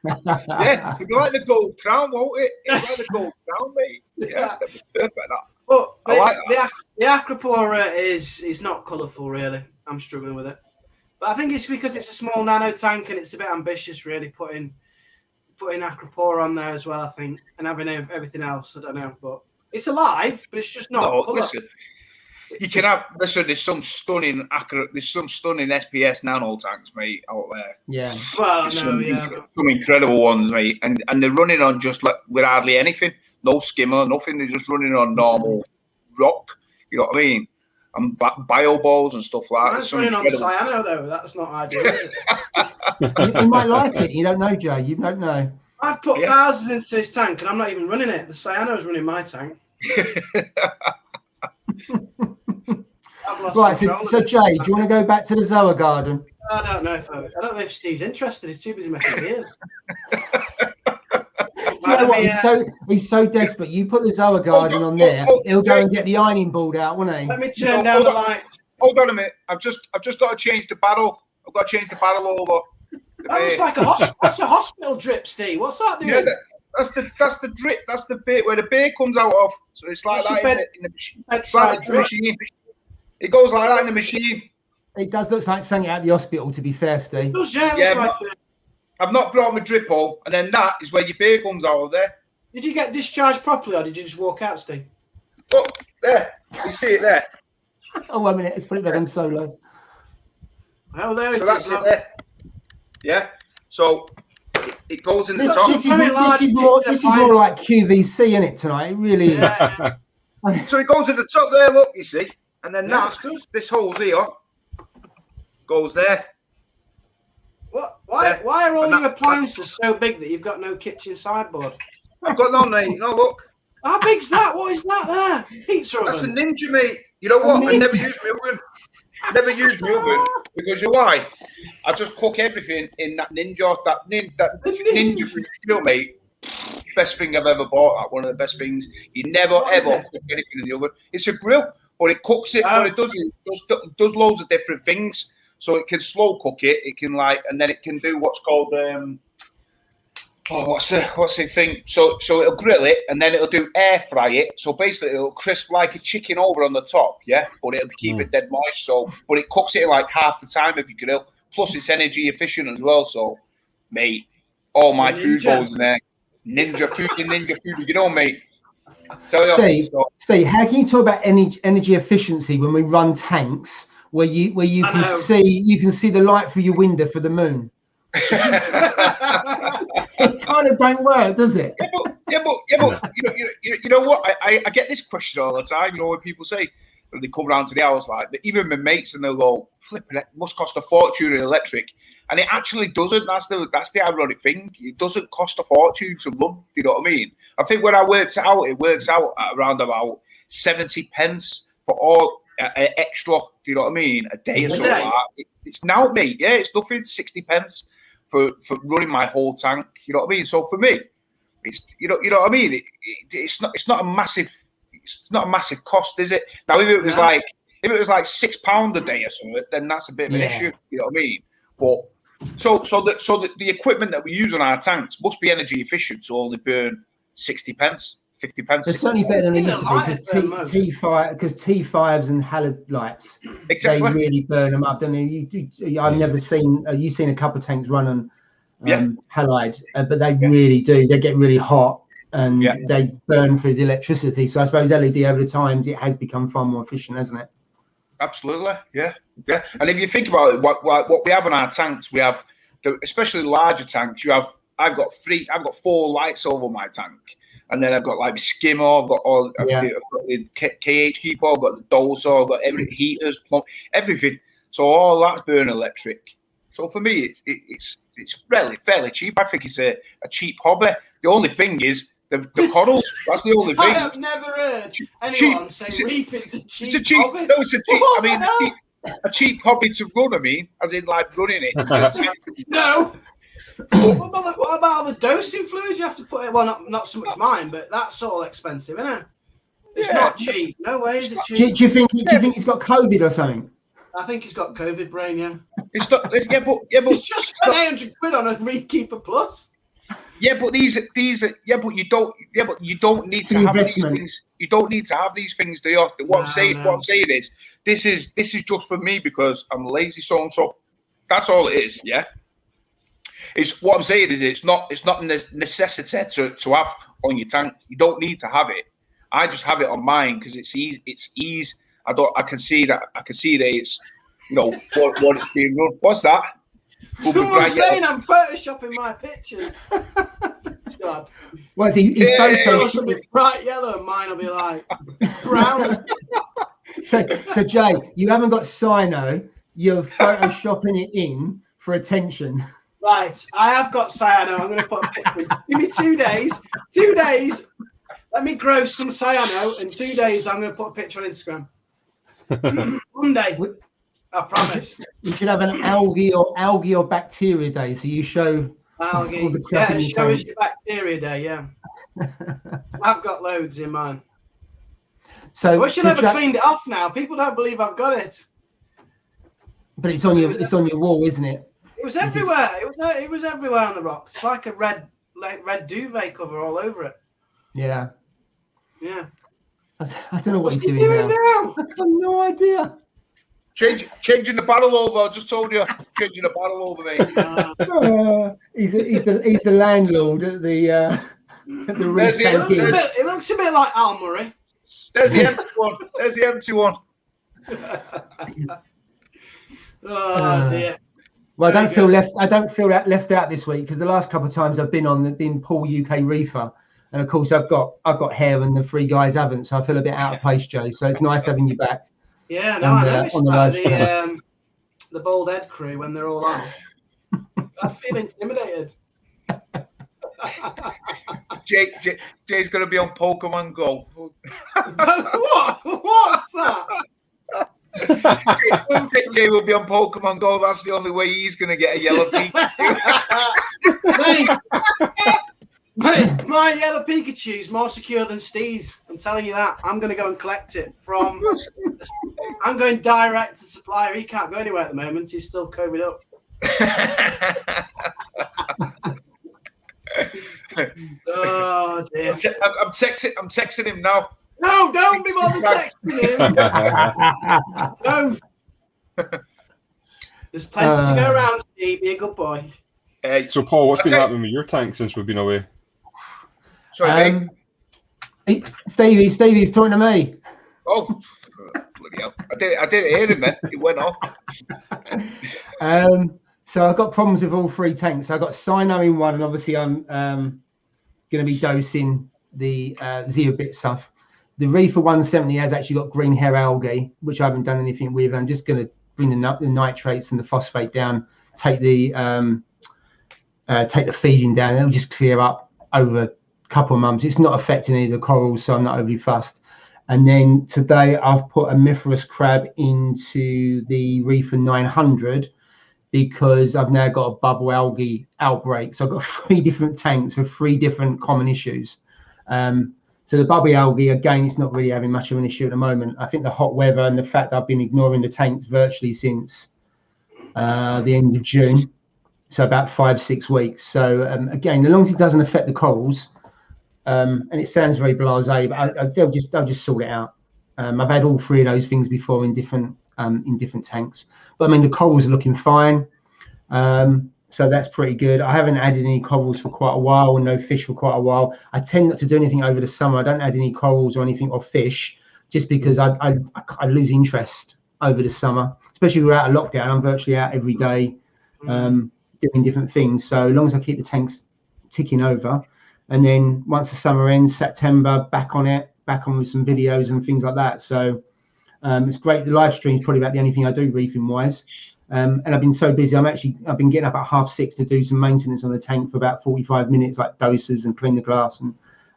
Yeah, it'll be like the gold crown, won't it? It'll be like the gold crown, mate. Yeah, that'd be perfect. That. But I like that. The Acropora is not colourful, really. I'm struggling with it. But I think it's because it's a small nano tank and it's a bit ambitious, really, putting Acropora on there as well, I think, and having everything else. I don't know, but it's alive, but it's just not. No, listen, you can have. Listen, there's some stunning SPS nano tanks, mate, out there. Yeah. Well, some incredible ones, mate, and they're running on just like with hardly anything, no skimmer, nothing. They're just running on normal rock. You know what I mean? And bio balls and stuff like that. That's running on cyano, though. That's not ideal, is it? You might like it. You don't know, Jay. You don't know. I've put thousands into this tank, and I'm not even running it. The cyano's running my tank. Right, so Jay, do you want to go back to the Zoa garden? I don't know if Steve's interested. He's too busy making beers. Do you know what? He's so desperate. You put the Zoa garden on there, he'll go and get the ironing board out, won't he? Let me turn down the lights. Hold on a minute. I've just got to change the barrel. I've got to change the barrel over. That looks like that's a hospital drip, Steve. What's that doing? Yeah, that's the drip. That's the bit where the beer comes out of. So it's like that in the machine. It's like the machine. It goes like that in the machine. It does look like something out of the hospital, to be fair, Steve. It does, yeah. I've not brought my drip hole, and then that is where your beer comes out of there. Did you get discharged properly, or did you just walk out, Steve? Look, there. You see it there. Oh, 1 minute. Let's put it back on solo. Oh, there it is. That's it there. Yeah. So it goes in the top. This is more like QVC, isn't it, tonight? It really is. So it goes in the top there, look, you see. And then this hole's here goes there. What? Why are all your appliances so big that you've got no kitchen sideboard? I've got none, mate. No, look. How big's that? What is that there? Pizza oven? That's a Ninja, mate. You know what? I never use my oven. Because you know why? I just cook everything in that Ninja. That Ninja, you know, mate. Best thing I've ever bought. That one of the best things. You never ever cook anything in the oven. It's a grill, but it cooks it. What it does is it does loads of different things. So it can slow cook it. It can and then it can do what's called what's the thing? So it'll grill it and then it'll do air fry it. So basically it'll crisp like a chicken over on the top, yeah. But it'll keep it dead moist. So, but it cooks it in like half the time if you grill. Plus it's energy efficient as well. So, mate, all my food goes in there. Ninja food. You know, mate. Tell you, Steve, how can you talk about energy efficiency when we run tanks where you can see the light through your window for the moon? It kind of don't work, does it? Yeah, but you know what? I get this question all the time. You know, when people say when they come round to the house, like even my mates, and they'll go, "Flipping, it must cost a fortune in electric," and it actually doesn't. That's the ironic thing. It doesn't cost a fortune to run. You know what I mean? I think when I works out, it works out at around about 70 pence for all extra. Do you know what I mean? A day or so. It's now, mate. Yeah, it's nothing. 60 pence for running my whole tank. You know what I mean? So for me, it's you know what I mean. It's not a massive cost, is it? Now if it was like £6 a day or something, then that's a bit of an issue. You know what I mean? But so the equipment that we use on our tanks must be energy efficient to only burn 60 pence. 50 pence. It's certainly better than it used to be because T5s and halide lights, they really burn them up. I've never seen. You've seen a couple of tanks run on halide, but they really do. They get really hot and they burn through the electricity. So I suppose LED over the times it has become far more efficient, hasn't it? Absolutely, yeah. And if you think about it, what we have on our tanks, we have, especially larger tanks. I've got 4 lights over my tank. And then I've got like skimmer, I've got the KH keeper, I've got the doser, I've got heaters, everything. So all that's burn electric. So for me, it's fairly cheap. I think it's a cheap hobby. The only thing is the corals. That's the only thing. I have never heard anyone say reefing's a cheap hobby. No, it's a cheap. I mean, a cheap hobby to run. I mean, as in like running it. No. What about the dosing fluids you have to put in? Well, not so much mine, but that's all expensive, isn't it? It's not cheap. No way is it cheap. Do you think he's got COVID or something? I think he's got COVID brain, yeah. It's not. But it's just £800 on a Reef Keeper Plus. Yeah, but these are. Yeah, but you don't need to have these things. You don't need to have these things, do you? What I'm saying is, this is just for me because I'm lazy, so that's all it is. Yeah. It's what I'm saying is it's not a necessity to have on your tank. You don't need to have it. I just have it on mine because it's easy. It's ease. I can see that it's what it's being run. What's that? Someone's saying I'm photoshopping my pictures. God. What is he Photoshopping something bright yellow and mine will be like brown. So Jay, you haven't got cyano. You're photoshopping it in for attention. Right, I have got cyano. I'm going to put a picture. Give me 2 days. 2 days. Let me grow some cyano. In 2 days, I'm going to put a picture on Instagram. Monday, I promise. You should have an algae or bacteria day. So you show algae. All the crap in show us your bacteria day. Yeah, I've got loads in mine. So I wish I never cleaned it off. Now people don't believe I've got it. But it's on your wall, isn't it? It was everywhere. It was everywhere on the rocks. It's like a red duvet cover all over it. Yeah. Yeah. I don't know what he's doing now. I have no idea. Changing the barrel over. I just told you. Changing the barrel over, mate. He's the landlord at the reef tank. It looks a bit like Al Murray. There's the empty one. There's the empty one. Oh dear. Well, I don't feel left out this week because the last couple of times I've been Paul UK Reefer, and of course I've got hair and the 3 guys haven't, so I feel a bit out of place, Jay. So it's nice having you back. Yeah, no, I noticed the Bald Head crew when they're all on. I feel intimidated. Jay's going to be on Pokemon Go. What? What's that? Jay will be on Pokemon Go. That's the only way he's going to get a yellow Pikachu. Mate, my yellow Pikachu is more secure than Steve's. I'm telling you that. I'm going to go and collect it from. I'm going direct to supplier. He can't go anywhere at the moment. He's still COVID up. Oh dear. I'm texting him now. No, don't be bothered texting him. Don't. There's plenty to go around, Steve. Be a good boy. So, Paul, what's been happening with your tank since we've been away? Sorry, mate. Stevie's talking to me. Oh, bloody hell. I didn't hear him then. It went off. So I've got problems with all 3 tanks. I've got cyano in one, and obviously I'm going to be dosing the zeobit stuff. The Reefer 170 has actually got green hair algae, which I haven't done anything with. I'm just going to bring the nitrates and the phosphate down, take the feeding down, and it'll just clear up over a couple of months. It's not affecting any of the corals, so I'm not overly fussed. And then today I've put a Mithras crab into the Reefer 900 because I've now got a bubble algae outbreak. So I've got 3 different tanks with 3 different common issues. So the bubble algae, again, it's not really having much of an issue at the moment. I think the hot weather and the fact that I've been ignoring the tanks virtually since the end of June, so about 5-6 weeks. So again, as long as it doesn't affect the corals, and it sounds very blasé, but they'll just sort it out. I've had all 3 of those things before in different tanks, but I mean the corals are looking fine, so that's pretty good. I haven't added any corals for quite a while, and no fish for quite a while. I tend not to do anything over the summer. I don't add any corals or anything or fish, just because I lose interest over the summer, especially if we're out of lockdown. I'm virtually out every day, doing different things. So as long as I keep the tanks ticking over, and then once the summer ends, September, back on with some videos and things like that. So it's great. The live stream is probably about the only thing I do reefing wise. And I've been so busy. I've been getting up at 6:30 to do some maintenance on the tank for about 45 minutes, like doses and clean the glass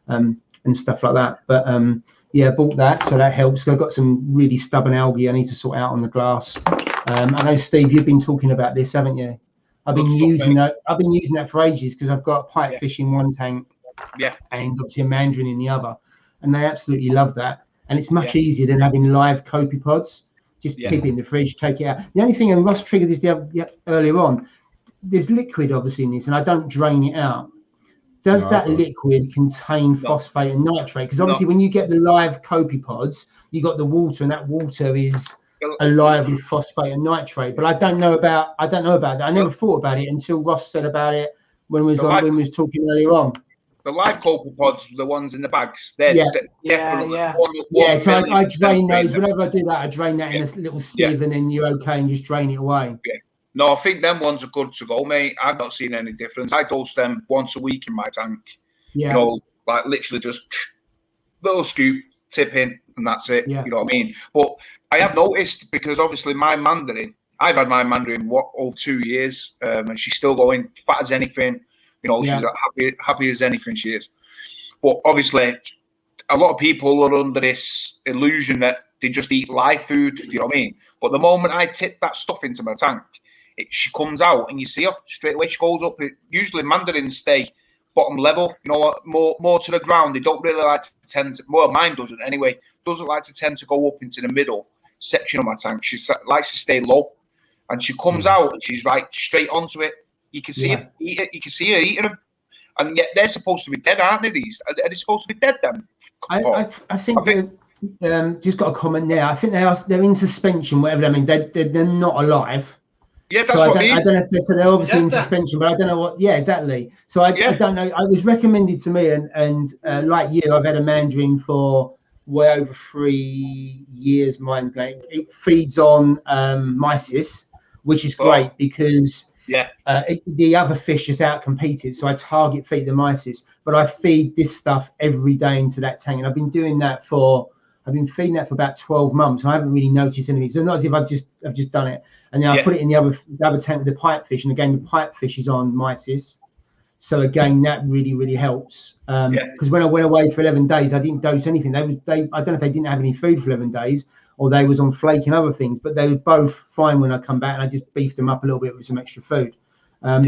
and stuff like that. But yeah, bought that, so that helps. I've got some really stubborn algae I need to sort out on the glass. I know, Steve, you've been talking about this, haven't you? I've been using that for ages because I've got pipefish in one tank, and obviously a mandarin in the other, and they absolutely love that. And it's much easier than having live copepods. Just keep it in the fridge, take it out. The only thing, and Ross triggered this earlier on, there's liquid obviously in this, and I don't drain it out. Does that liquid contain phosphate and nitrate? Because obviously when you get the live copepods, you got the water, and that water is alive with phosphate and nitrate. But I don't know about that. I never thought about it until Ross said about it when we was talking earlier on. The live copepods, the ones in the bags, they're definitely So I drain those. Whenever I do that, I drain that in a little sieve, and then you're okay, and just drain it away. No, I think them ones are good to go, mate. I've not seen any difference. I dose them once a week in my tank. You know, like literally just little scoop, tip in, and that's it. You know what I mean? But I have noticed, because obviously my mandarin, I've had my mandarin over 2 years, and she's still going fat as anything. You know, she's happy as anything she is. But obviously, a lot of people are under this illusion that they just eat live food, you know what I mean? But the moment I tip that stuff into my tank, she comes out and you see her straight away. She goes up. Usually mandarins stay bottom level, you know, more to the ground. They don't really like to tend to, well, mine doesn't anyway, doesn't like to tend to go up into the middle section of my tank. She likes to stay low. And she comes out and she's right straight onto it. You can see her eat it. You can see her eating them, and yet they're supposed to be dead, aren't they? These are they supposed to be dead? Then I think just got a comment there. I think they're in suspension, whatever. I mean, they're not alive. Yeah, that's what I mean. I don't know if they're obviously in suspension, but I don't know what. Yeah, exactly. So I don't know. It was recommended to me, and like you, I've had a mandarin for way over 3 years. Mine's going. It feeds on mysis, which is great because. The other fish is out competed, so I target feed the mysis, but I feed this stuff every day into that tank, and I've been feeding that for about 12 months. I haven't really noticed anything. So not as if I've just done it, and then I put it in the other tank with the pipefish, and again the pipefish is on mysis, so again that really helps. Because when I went away for 11 days, I didn't dose anything. I don't know if they didn't have any food for 11 days. Or they was on flake and other things, but they were both fine when I come back, and I just beefed them up a little bit with some extra food. But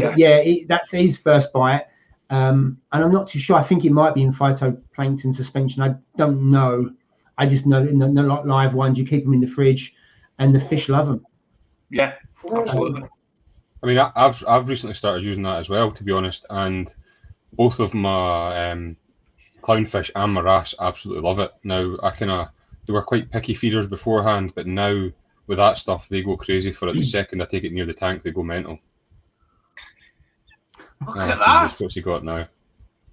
that's his first bite, and I'm not too sure. I think it might be in phytoplankton suspension. I don't know. I just know in the not live ones, you keep them in the fridge, and the fish love them. Yeah, absolutely. I mean, I've recently started using that as well, to be honest, and both of my clownfish and my wrasse absolutely love it. Now they were quite picky feeders beforehand, but now with that stuff, they go crazy for it. The second I take it near the tank, they go mental. Look at that! What's he got now?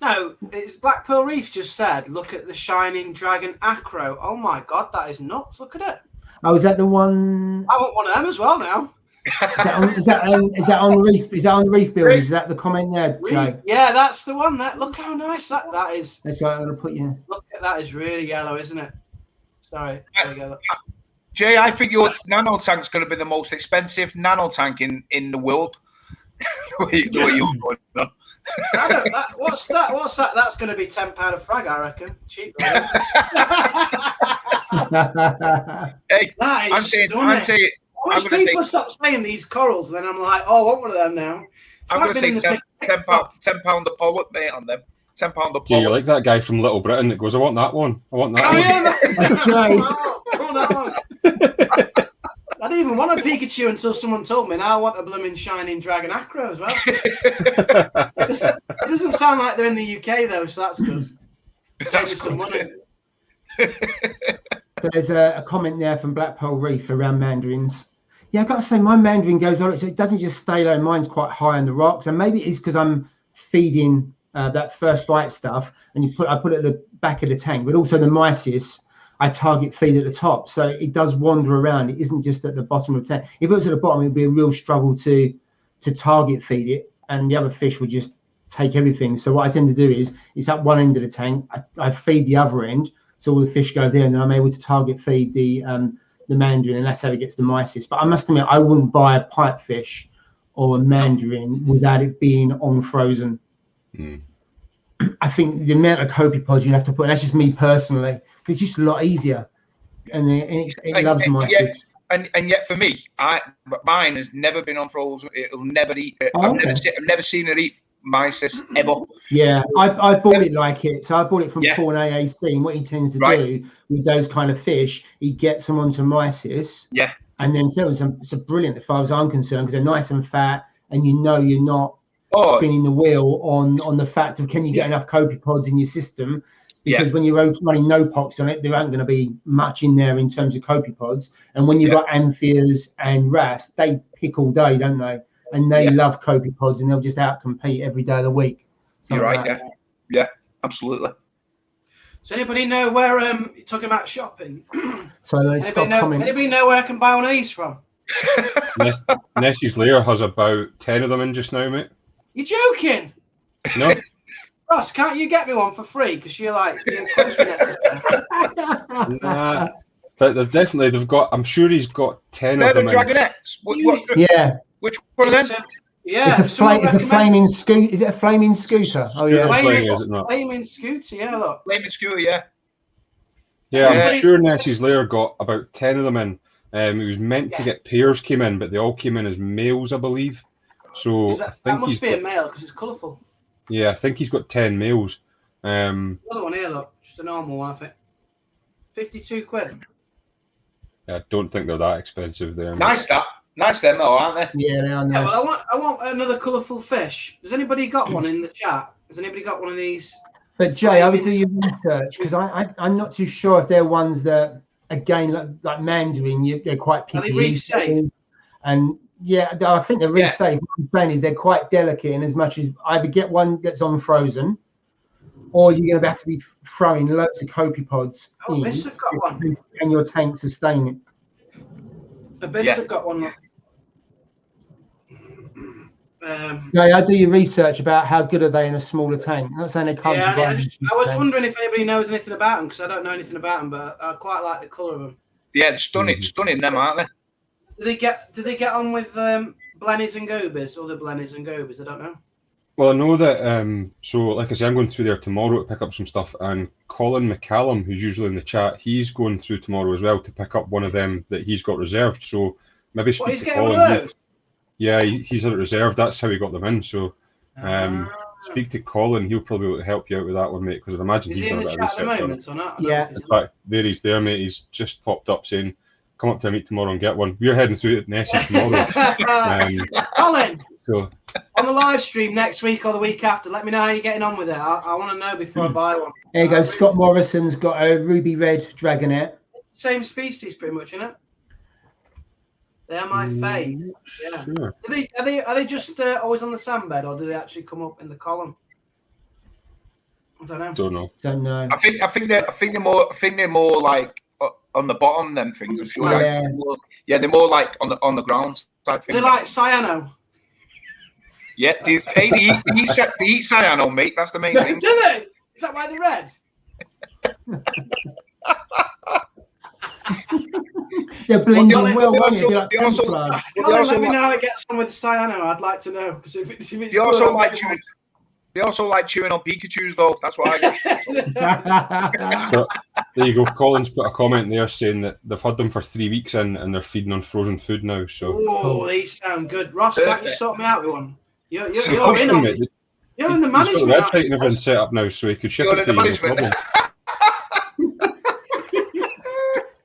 No, it's Black Pearl Reef just said, look at the shining dragon acro. Oh my God, that is nuts. Look at it. Oh, is that the one? I want one of them as well now. Is that on Reef? Is that on Reef builders? Is that the comment there, Jay? Yeah, that's the one. Look how nice that is. That's right. I'm gonna put you. Look at that, is really yellow, isn't it? Sorry. There you go. Jay, I think your nano tank's going to be the most expensive nano tank in the world. the way you're going on. What's that? That's going to be £10 a frag, I reckon. Cheap. Hey, That is stunning. I wish people stop saying these corals, and then I'm like, oh, I want one of them now. I'm going to say £10 a pollock, mate, on them. £10 a pollock. Yeah, you're like that guy from Little Britain that goes, I want that one. I want that one. Yeah, I want that one. I didn't even want a Pikachu until someone told me. Now I want a blooming shining dragon acro as well. It doesn't sound like they're in the UK though, so that's good. Save me some money. So there's a comment there from Black Pearl Reef around mandarins. Yeah, I've got to say my mandarin goes on. So it doesn't just stay low. Mine's quite high on the rocks, and maybe it's because I'm feeding that first bite stuff, and I put it at the back of the tank, but also the mysis. I target feed at the top, so it does wander around. It isn't just at the bottom of the tank. If it was at the bottom, it'd be a real struggle to target feed it, and the other fish would just take everything. So what I tend to do is, it's at one end of the tank. I feed the other end, so all the fish go there, and then I'm able to target feed the mandarin, and that's how it gets the mysis. But I must admit, I wouldn't buy a pipefish or a mandarin without it being on frozen. Mm. I think the amount of copepods you have to put, and that's just me personally, it's just a lot easier, and it loves mysis. And yet for me, mine has never been on frozen. It'll never eat. I've never seen it eat mysis ever. Yeah, I bought it like it. So I bought it from Paul and AAC, and what he tends to do with those kind of fish, he gets them onto mysis. Yeah. And then so it's brilliant as far as I'm concerned, because they're nice and fat, and you're not spinning the wheel on the fact of can you get enough copepods in your system. Because when you're running no pox on it, there aren't going to be much in there in terms of copepods. And when you've got amphias and wrasse, they pick all day, don't they? And they love copepods, and they'll just outcompete every day of the week. You're right, yeah, absolutely. Does anybody know where you're talking about shopping? So anybody know where I can buy one of these from? Nessie's Lair has about 10 of them in just now, mate. You're joking? No. Ross, can't you get me one for free? Because you're close with Nessie's. Nah, but they've got. I'm sure he's got 10 of them. Dragonettes. Which one of them? Yeah, it's a flaming scooter. Is it a flaming scooter? Oh yeah, is it not? Flaming scooter. Yeah, look. Flaming scooter. Yeah. Yeah, I'm sure Nessie's Lair got about 10 of them in. It was meant to get pairs came in, but they all came in as males, I believe. So I think that must be a male because it's colourful. Yeah, I think he's got 10 males. Another one here, look, just a normal one, I think. 52 quid. I don't think they're that expensive there. Nice them though, aren't they? Yeah, they are nice. Yeah, well, I want another colourful fish. Has anybody got one in the chat? Has anybody got one of these? But Jay, I would do your research, because I'm not too sure if they're ones that, again, like mandarin, they're quite picky. Are they reef safe? And yeah, I think they're reef safe. What I'm saying is they're quite delicate, in as much as either get one that's on frozen, or you're going to have to be throwing loads of copepods in, Abyss have got one, and your tank sustain it. Abyss have got one. I do your research about how good are they in a smaller tank. I'm not saying they can't. I was wondering if anybody knows anything about them, because I don't know anything about them, but I quite like the colour of them. Yeah, they're stunning them, aren't they? Do they get on with blennies and gobies, other blennies and gobies? I don't know. Well, I know that. So, like I say, I'm going through there tomorrow to pick up some stuff, and Colin McCallum, who's usually in the chat, he's going through tomorrow as well to pick up one of them that he's got reserved. So maybe speak to Colin. One of those? Yeah, he's had it reserved. That's how he got them in. So, speak to Colin. He'll probably be able to help you out with that one, mate. Because I'd imagine he's done a bit of research on it. Or not? Yeah. In fact, he's there, mate. He's just popped up saying, "Come up to a meet tomorrow and get one." We're heading through to Nessie tomorrow. Colin, so on the live stream next week or the week after, let me know how you're getting on with it. I want to know before I buy one. There you go. Scott Morrison's got a ruby red dragonette. Same species, pretty much, isn't it? They are my fave. Yeah. Sure. Are they just always on the sandbed, or do they actually come up in the column? I don't know. Don't know. I think they're more like on the bottom than things. Yeah. They're more like on the ground side. They're like cyano. Yeah, they eat cyano, mate. That's the main thing. Do they? Is that why they're red? They're blending well, they won't it? also- Like also- camouflage. Let me know how it gets on with cyano. I'd like to know because if it's They also like chewing. They also like chewing on Pikachu's, though. That's what I get. So there you go. Colin's put a comment there saying that they've had them for 3 weeks and they're feeding on frozen food now. So oh, these sound good. Ross, can't you sort me out with one? You're in He's the got management. the website and everything set up now, so he could ship You're it in to the you. No management. problem.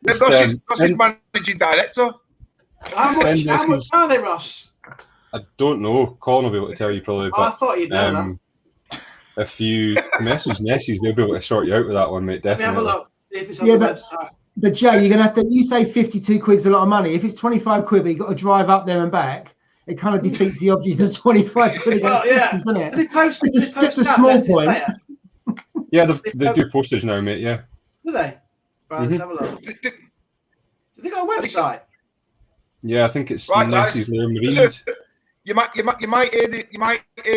That's his managing director. How much are they, Ross? I don't know. Colin will be able to tell you probably. Oh, I But thought you'd know that. if you message Nessies, they'll be able to sort you out with that one, mate. Let me have a Definitely. look. See if it's on the website. But Jay, you're gonna have to. You say 52 quid's a lot of money. If it's 25 quid, but you've got to drive up there and back, it kind of defeats the object of 25 quid. Well, yeah. Doesn't it? Do they post, It's do they just a post small that message point. later? Yeah, they do postage now, mate. Yeah. Do they? Right, let's have a look. Do they got a website? Yeah, I think it's Right, Nessies guys. Lair Marines. You might hear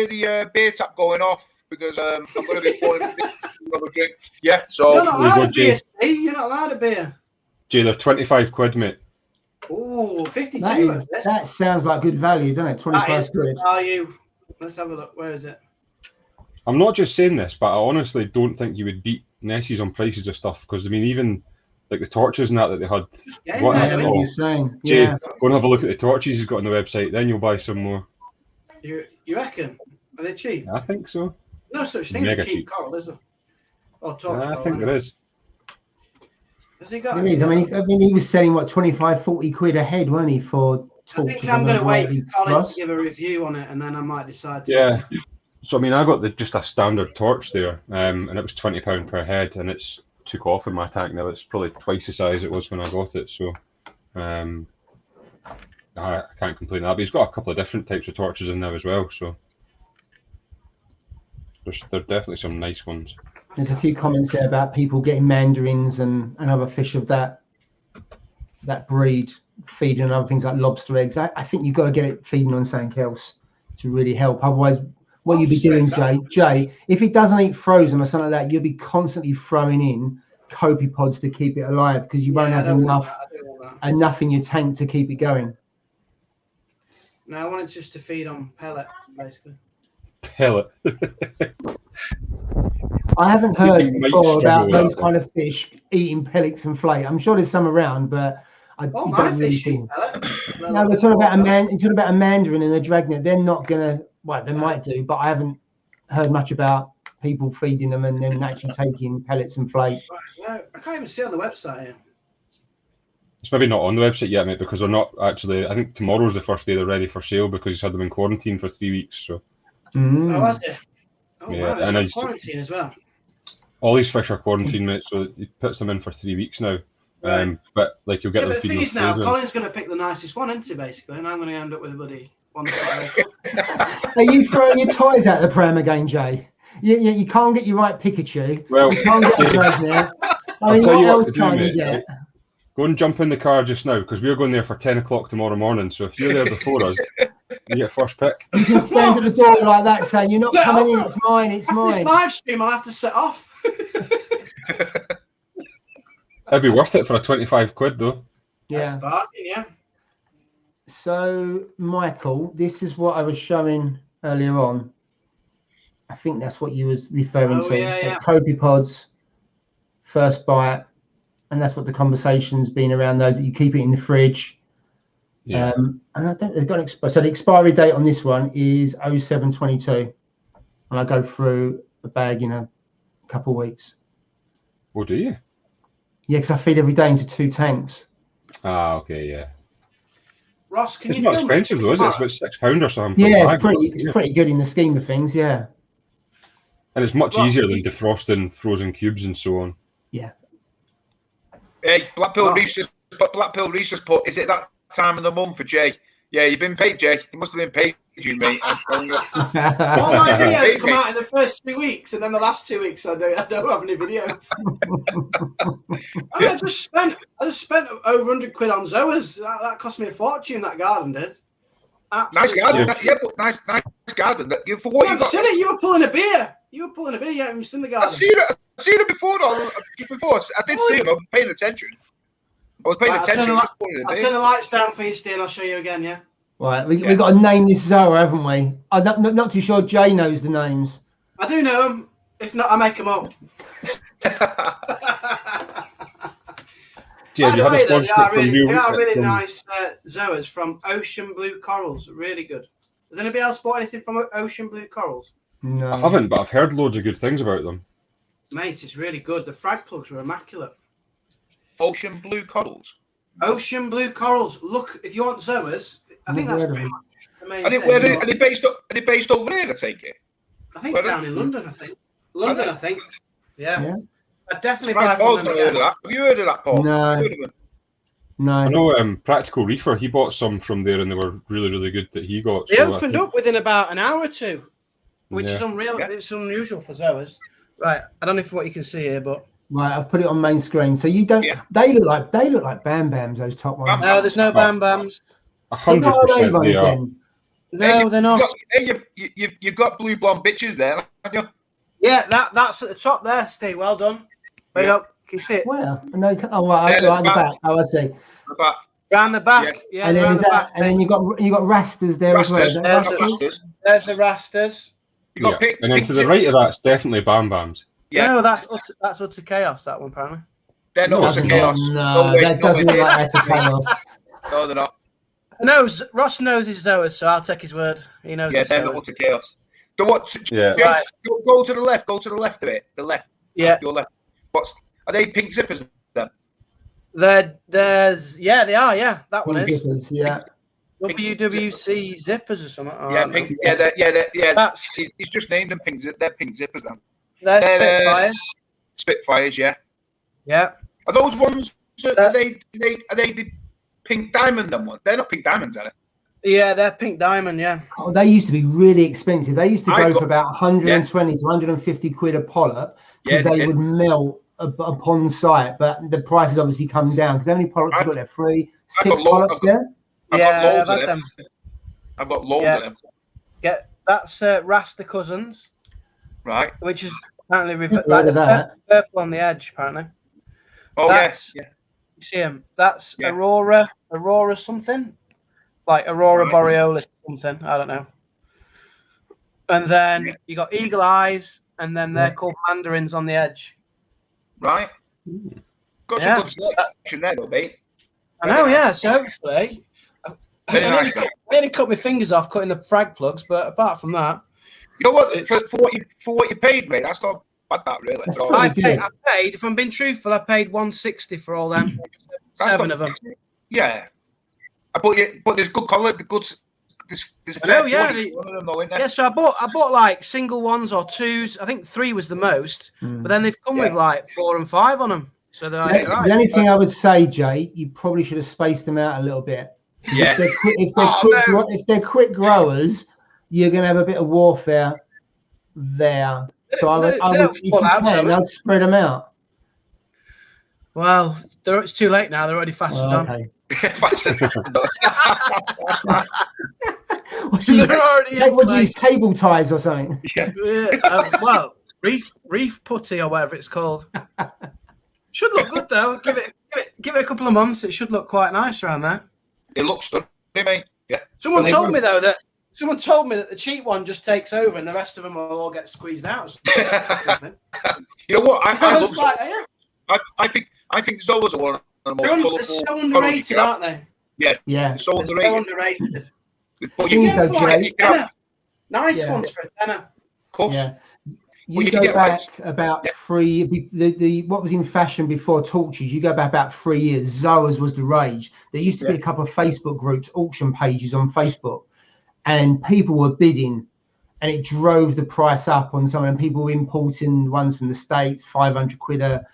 the beer tap going off because I'm going to be pouring another drink. Yeah, so You're not we allowed go, a beer, Jay. Steve. You're not allowed a beer. Jay, they're 25 quid, mate. Ooh, 52. That sounds like good value, doesn't it? That 25 is good quid. value. Let's have a look. Where is it? I'm not just saying this, but I honestly don't think you would beat Nessies on prices of stuff because I mean, even like the torches and that they had. Yeah, What yeah, the What hell? you're saying? Jay, Yeah. go and have a look at the torches he's got on the website. Then you'll buy some more. You reckon? Are they cheap? I think so. No such thing as Mega cheap cheap. coral, is there? Oh, torch I coral, think there is. Has he got? It is. I mean, he was selling what 25, 40 quid a head, wasn't he, for I torches? think I'm going to wait for Colin Ross? to give a review on it, and then I might decide. To Yeah. So I mean, I got just a standard torch there, and it was £20 per head, and it's took off in my tank now. It's probably twice the size it was when I got it. So I can't complain that. But he's got a couple of different types of torches in there as well. So there are definitely some nice ones. There's a few comments there about people getting mandarins and other fish of that breed feeding on other things like lobster eggs. I think you've got to get it feeding on something else to really help. Otherwise, what you'll be doing, Jay, if it doesn't eat frozen or something like that, you'll be constantly throwing in copepods to keep it alive because you won't have enough in your tank to keep it going. No, I want it just to feed on pellet, basically. Pellet. I haven't heard You might before struggle about with those that kind of fish eating pellets and flake. I'm sure there's some around, but I Oh, my don't really fish see eat them. pellet. No, we're talking about a mandarin and a dragnet. They're not gonna. Well, they might do, but I haven't heard much about people feeding them and then actually taking pellets and flake. No, I can't even see on the website here. It's maybe not on the website yet, mate, because they're not actually. I think tomorrow's the first day they're ready for sale because he's had them in quarantine for 3 weeks. So Oh, was it? Oh, Yeah, wow. and It's quarantine as well. all these fish are quarantined, mate. So he puts them in for 3 weeks now. Right. But like you'll get Yeah, them but the feeding thing on is now, frozen. Colin's going to pick the nicest one, isn't he, basically? And I'm going to end up with a buddy. One that's Are you throwing your toys out the pram again, Jay? You can't get your right Pikachu. Well, You can't get a dragnet. I mean, tell what you what else to do, can't you mate, get? right? Go and jump in the car just now because we're going there for 10 o'clock tomorrow morning. So if you're there before us, you get first pick. You can stand at the door like that saying, "You're not coming in. It's mine. It's After this mine." live stream, I'll have to set off. It'd be worth it for a 25 quid though. Yeah. That's bargain, yeah. So, Michael, this is what I was showing earlier on. I think that's what you was referring to. Yeah, So yeah. it's copepods, first bite, and that's what the conversation's been around those that you keep it in the fridge. Yeah. And I don't. They've got so the expiry date on this one is 07/22, and I go through a bag in a couple of weeks. Oh, do you? Yeah, because I feed every day into 2 tanks. Ah, okay, yeah. Ross, can It's you not film expensive it though, is it? It's tomorrow? about £6 or something. for a Yeah, bag. it's pretty good in the scheme of things. Yeah. And it's much Ross, easier can than you- defrosting frozen cubes and so on. Hey, Blackpool Ross. Reese just put, is it that time of the month for Jay? Yeah, you've been paid, Jay. You must have been paid mate. I'm telling you. All my videos come out in the first 2 weeks, and then the last 2 weeks I don't have any videos. I just spent over 100 quid on zoas. That cost me a fortune. That garden did. Absolutely. Nice garden. Yeah, but nice garden. For what you got? Seen it. You were pulling a beer. You haven't seen the garden. I've seen it before. Just before. I did see him. I was paying attention. I'll turn the lights down for you, Steve. I'll show you again. Yeah. Right, we got to name this Zoa, haven't we? I'm not too sure Jay knows the names. I do know them. If not, I make them up. Jay, you had a sponsorship from you. They are really nice Zoas from Ocean Blue Corals. Really good. Has anybody else bought anything from Ocean Blue Corals? No. I haven't, but I've heard loads of good things about them. Mate, it's really good. The frag plugs were immaculate. Ocean Blue Corals. Ocean Blue Corals. Look, if you want Zoas, I think that's pretty much the main thing. Are they based over there, I take it? I think down in London, I think. I think. Yeah. I'd definitely buy Paul's from them. Heard of that. Have you heard of that, Paul? No. I know Practical Reefer, he bought some from there and they were really, really good that he got. They opened up within about an hour or two, which is unreal. Yeah. It's unusual for Zoas. Right. I don't know what you can see here, but Right, I've put it on main screen. So you don't. Yeah. They look like Bam Bams. Those top ones. no, there's no Bam Bams. 100% they are. No, they're not. You've got blue blonde bitches there, haven't you? Yeah, that's at the top there, Steve. Well done. Right up. Can you see it? Where? No. Oh, right in the back. Oh, I see. Round the back. Yeah. And then round is the that? back, And then you got rasters there as well. Is that rasters? There's the rasters. You got Yeah. And then to the right of that's definitely Bam Bams. Yeah. No, that's utter chaos. That one, apparently. They're not Doesn't utter chaos. No, that doesn't look like utter chaos. No, they're not. No, Ross knows his Zoas, so I'll take his word. He knows. Yeah, his they're Zoas. not utter chaos. So what? Yeah. Right. Go to the left. Go to the left of it. The left. Yeah. Your left. Are they pink zippers then? They are. Yeah, that one is. Zippers, yeah. WWC zippers or something. Yeah, pink. Yeah. That's He's just named them pink. They're pink zippers then. they're Spitfires. Spitfires, yeah. Yeah. Are those ones? Are they the pink diamond? Them ones? They're not pink diamonds, are they? Yeah, they're pink diamond. Yeah. Oh, they used to be really expensive. They used to go for about 120 to 150 quid a polyp because they would melt upon sight. But the price has obviously come down because how many polyps you got there? 6 polyps there? I've had them. I've got loads of them. That's Rasta Cousins, Right. which is apparently that. purple on the edge. Apparently. Oh, That's- yes. Yeah. You see them? That's Yeah. Aurora something, like Aurora Borealis something. I don't know. And then you got Eagle Eyes, and then they're called Mandarins on the edge. Right. Got some good selection there, though, mate. I know, yeah. So hopefully, Very nice. I nearly cut my fingers off cutting the frag plugs, but apart from that, You know what? For what you paid, mate, that's not bad. That really. That's So, pretty good. I paid. If I'm being truthful, I paid 160 for all them. That's 7 not- of them. Yeah. But there's good colour. The good. There's a I know, fair yeah. few of them, though, isn't there? Yeah, so I bought like single ones or twos. I think 3 was the most, but then they've come with like 4 and 5 on them. So they're like, The only thing I would say, Jay, you probably should have spaced them out a little bit. Yeah. If they're quick growers, you're going to have a bit of warfare there. So I would if you can, I'd spread them out. Well, it's too late now. They're already fastened on. Okay. What do you use, cable ties or something? Well, reef putty or whatever it's called. Should look good though. Give it a couple of months. It should look quite nice around there. It looks stunning, mate. Yeah. Someone told me that the cheap one just takes over and the rest of them will all get squeezed out. You know what? I think Zoas are one of the most colourful. They're so underrated, aren't they? Yeah. Yeah. So underrated. But you So, Jay, Nice ones for a tenner. Of course. Yeah. Well, You go back about 3. The what was in fashion before torches. You go back about 3 years. Zoas was the rage. There used to be a couple of Facebook groups, auction pages on Facebook, and people were bidding, and it drove the price up on some. And people were importing ones from the States, 500 quid a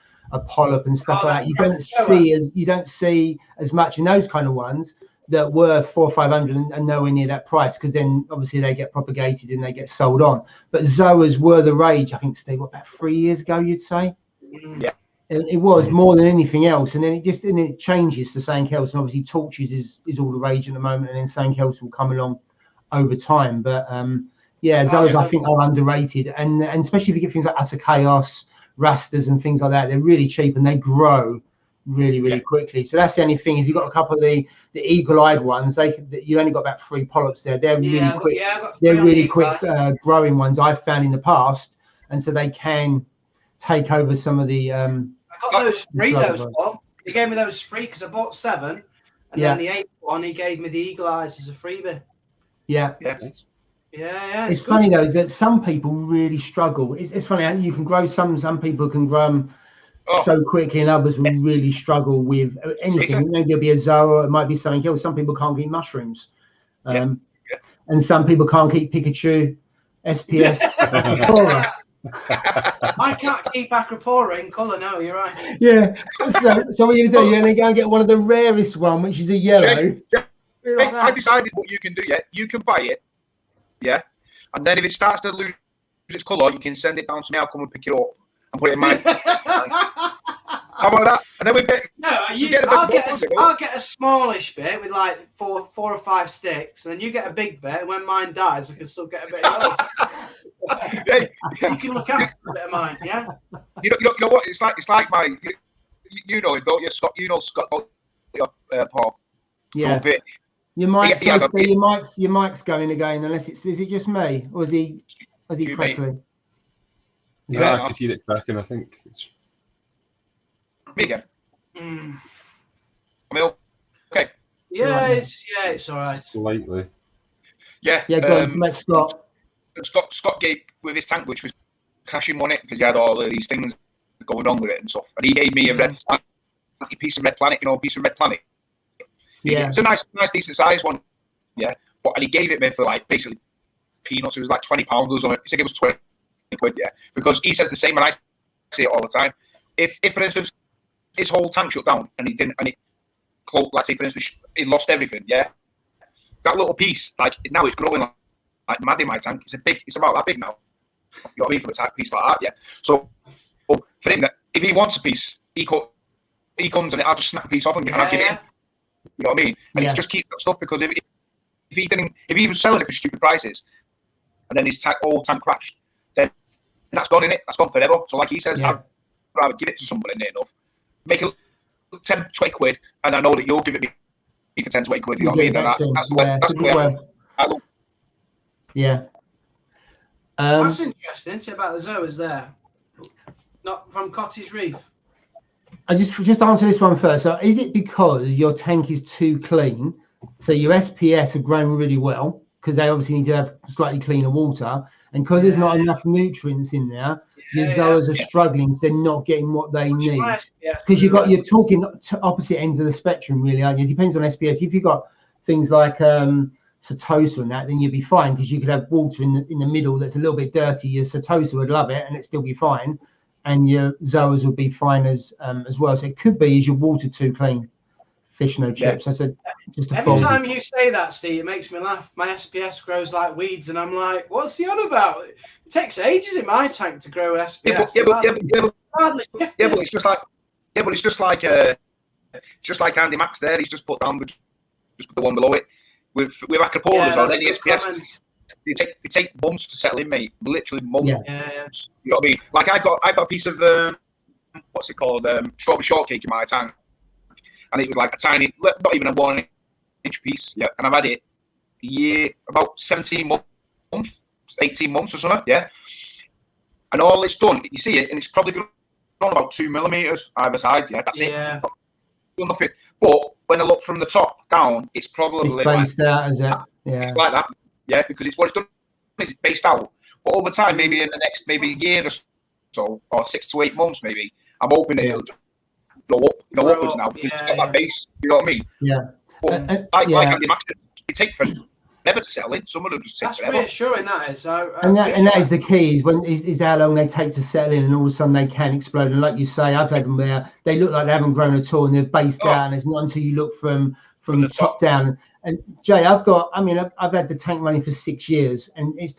polyp and stuff like that. You don't see as much in those kind of ones. that were 400 or 500 and nowhere near that price, because then obviously they get propagated and they get sold on. But zoas were the rage, I think, Steve, about 3 years ago, you'd say? Yeah. It was more than anything else, and then it changes to something else, and obviously torches is all the rage at the moment, and then something else will come along over time. But zoas I think are underrated, and especially if you get things like Chaos, Rastas and things like that, they're really cheap and they grow really quickly. So that's the only thing. If you've got a couple of the eagle-eyed ones, you only got about 3 polyps there. They're really quick. They're really quick growing ones I've found in the past, and so they can take over some of the. I got those free. He gave me those free because I bought 7, and then the 8th one he gave me the eagle eyes as a freebie. Yeah. It's funny though, is that some people really struggle. It's funny how you can grow some people can grow them so quickly, and others will really struggle with anything. Maybe it'll be a zoa, it might be something else. Some people can't keep mushrooms, and some people can't keep Pikachu, SPS, Acropora. I can't keep Acropora in colour. No, you're right. Yeah. So what you're gonna do? You're gonna go and get one of the rarest one, which is a yellow. I decided what you can do. Yeah, you can buy it. Yeah, and then if it starts to lose its colour, you can send it down to me. I'll come and pick it up and put it in my. How about that? And then we get. No, I'll get a smallish bit with like four or 5 sticks, and then you get a big bit. And when mine dies, I can still get a bit of yours. You can look after a bit of mine, yeah. You know what? It's like my. You know it, don't you, Scott? You know Scott, Paul. Yeah. Your mic's going again, unless is it just me, or is he crackling? Yeah, I could hear it cracking. I think it's me again. I mean, okay. Yeah, it's all right. Slightly. Yeah. Yeah, go on, let Scott. Scott gave with his tank, which was crashing on it because he had all of these things going on with it and stuff, and he gave me a piece of Red Planet. Yeah, it's a nice, decent size one. Yeah, and he gave it me for like basically peanuts. It was like £20 or something. He said it was 20 quid. Yeah, because he says the same, and I see it all the time. If for instance his whole tank shut down and let's say for instance he lost everything. Yeah, that little piece, like now it's growing like mad in my tank. It's about that big now. You know what I mean, for a type piece like that. Yeah. So for him, if he wants a piece, he comes and I'll just snap a piece off and I'll give it him. You know what I mean? And it's just keep that stuff, because if he was selling it for stupid prices and then his whole tank crashed, then that's gone in it. That's gone forever. So like he says, I'd rather give it to somebody near enough, make it 10, 20 quid, and I know that you'll give it me for 10, 20 quid. You know what I mean? And that's the way I look. Yeah. That's interesting. See about the zoas there. Not from Cottage Reef. I just answer this one first. So is it because your tank is too clean? So your SPS have grown really well because they obviously need to have slightly cleaner water, and because there's not enough nutrients in there, your zoas are struggling because they're not getting what they need. Because you're talking to opposite ends of the spectrum, really, aren't you? It depends on SPS. If you've got things like Setosa and that, then you'd be fine, because you could have water in the middle that's a little bit dirty. Your Setosa would love it and it'd still be fine, and your zoas would be fine as well. So it could be, is your water too clean? Fish no chips. That's just a Every time you say that, Steve, it makes me laugh. My SPS grows like weeds, and I'm like, what's he on about? It takes ages in my tank to grow an SPS. But it's just like Andy Max there. He's just put down the one below it with Acroporas or any SPS. They take months to settle in, mate. Literally months. Yeah. You know what I mean? Like I got a piece of what's it called? Strawberry shortcake in my tank, and it was like a tiny, not even a 1-inch piece. Yeah, and I've had it about 17 months, 18 months or something. Yeah, and all it's done, you see it, and it's probably grown about 2 millimeters either side. Yeah, that's it. Nothing. But when I look from the top down, it's probably based out, is it? Yeah, it's like that. Yeah, because it's what it's done is it's based out. But over time, maybe in the next year or so, or 6 to 8 months, maybe, I'm hoping it'll blow up, upwards now, because it's got that base. You know what I mean? Yeah. But like Andy Max, it takes never selling. Some of them just take That's forever. reassuring, that is. And that is the key, is how long they take to settle in, and all of a sudden they can explode. And like you say, I've had them where they look like they haven't grown at all, and they're based down. It's not until you look from the top down. And Jay, I've had the tank running for 6 years, and it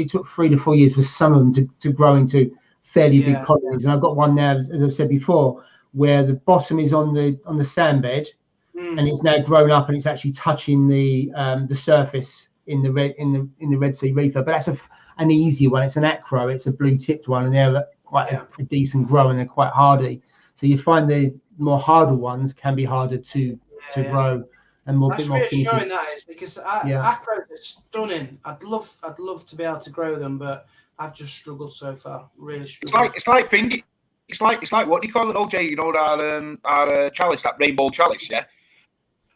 took 3 to 4 years for some of them to grow into fairly big colonies. And I've got one now, as I've said before, where the bottom is on the sand bed, and it's now grown up and it's actually touching the surface in the Red Sea Reefer. But that's an easy one. It's an acro. It's a blue tipped one, and they're quite a decent grow, and they're quite hardy. So you find the more harder ones can be harder to grow. And that's reassuring, that is, because acros are stunning. I'd love to be able to grow them, but I've just struggled so far. Really struggled. It's like thingy. It's like what do you call it, OJ? You know, our chalice, that rainbow chalice, yeah.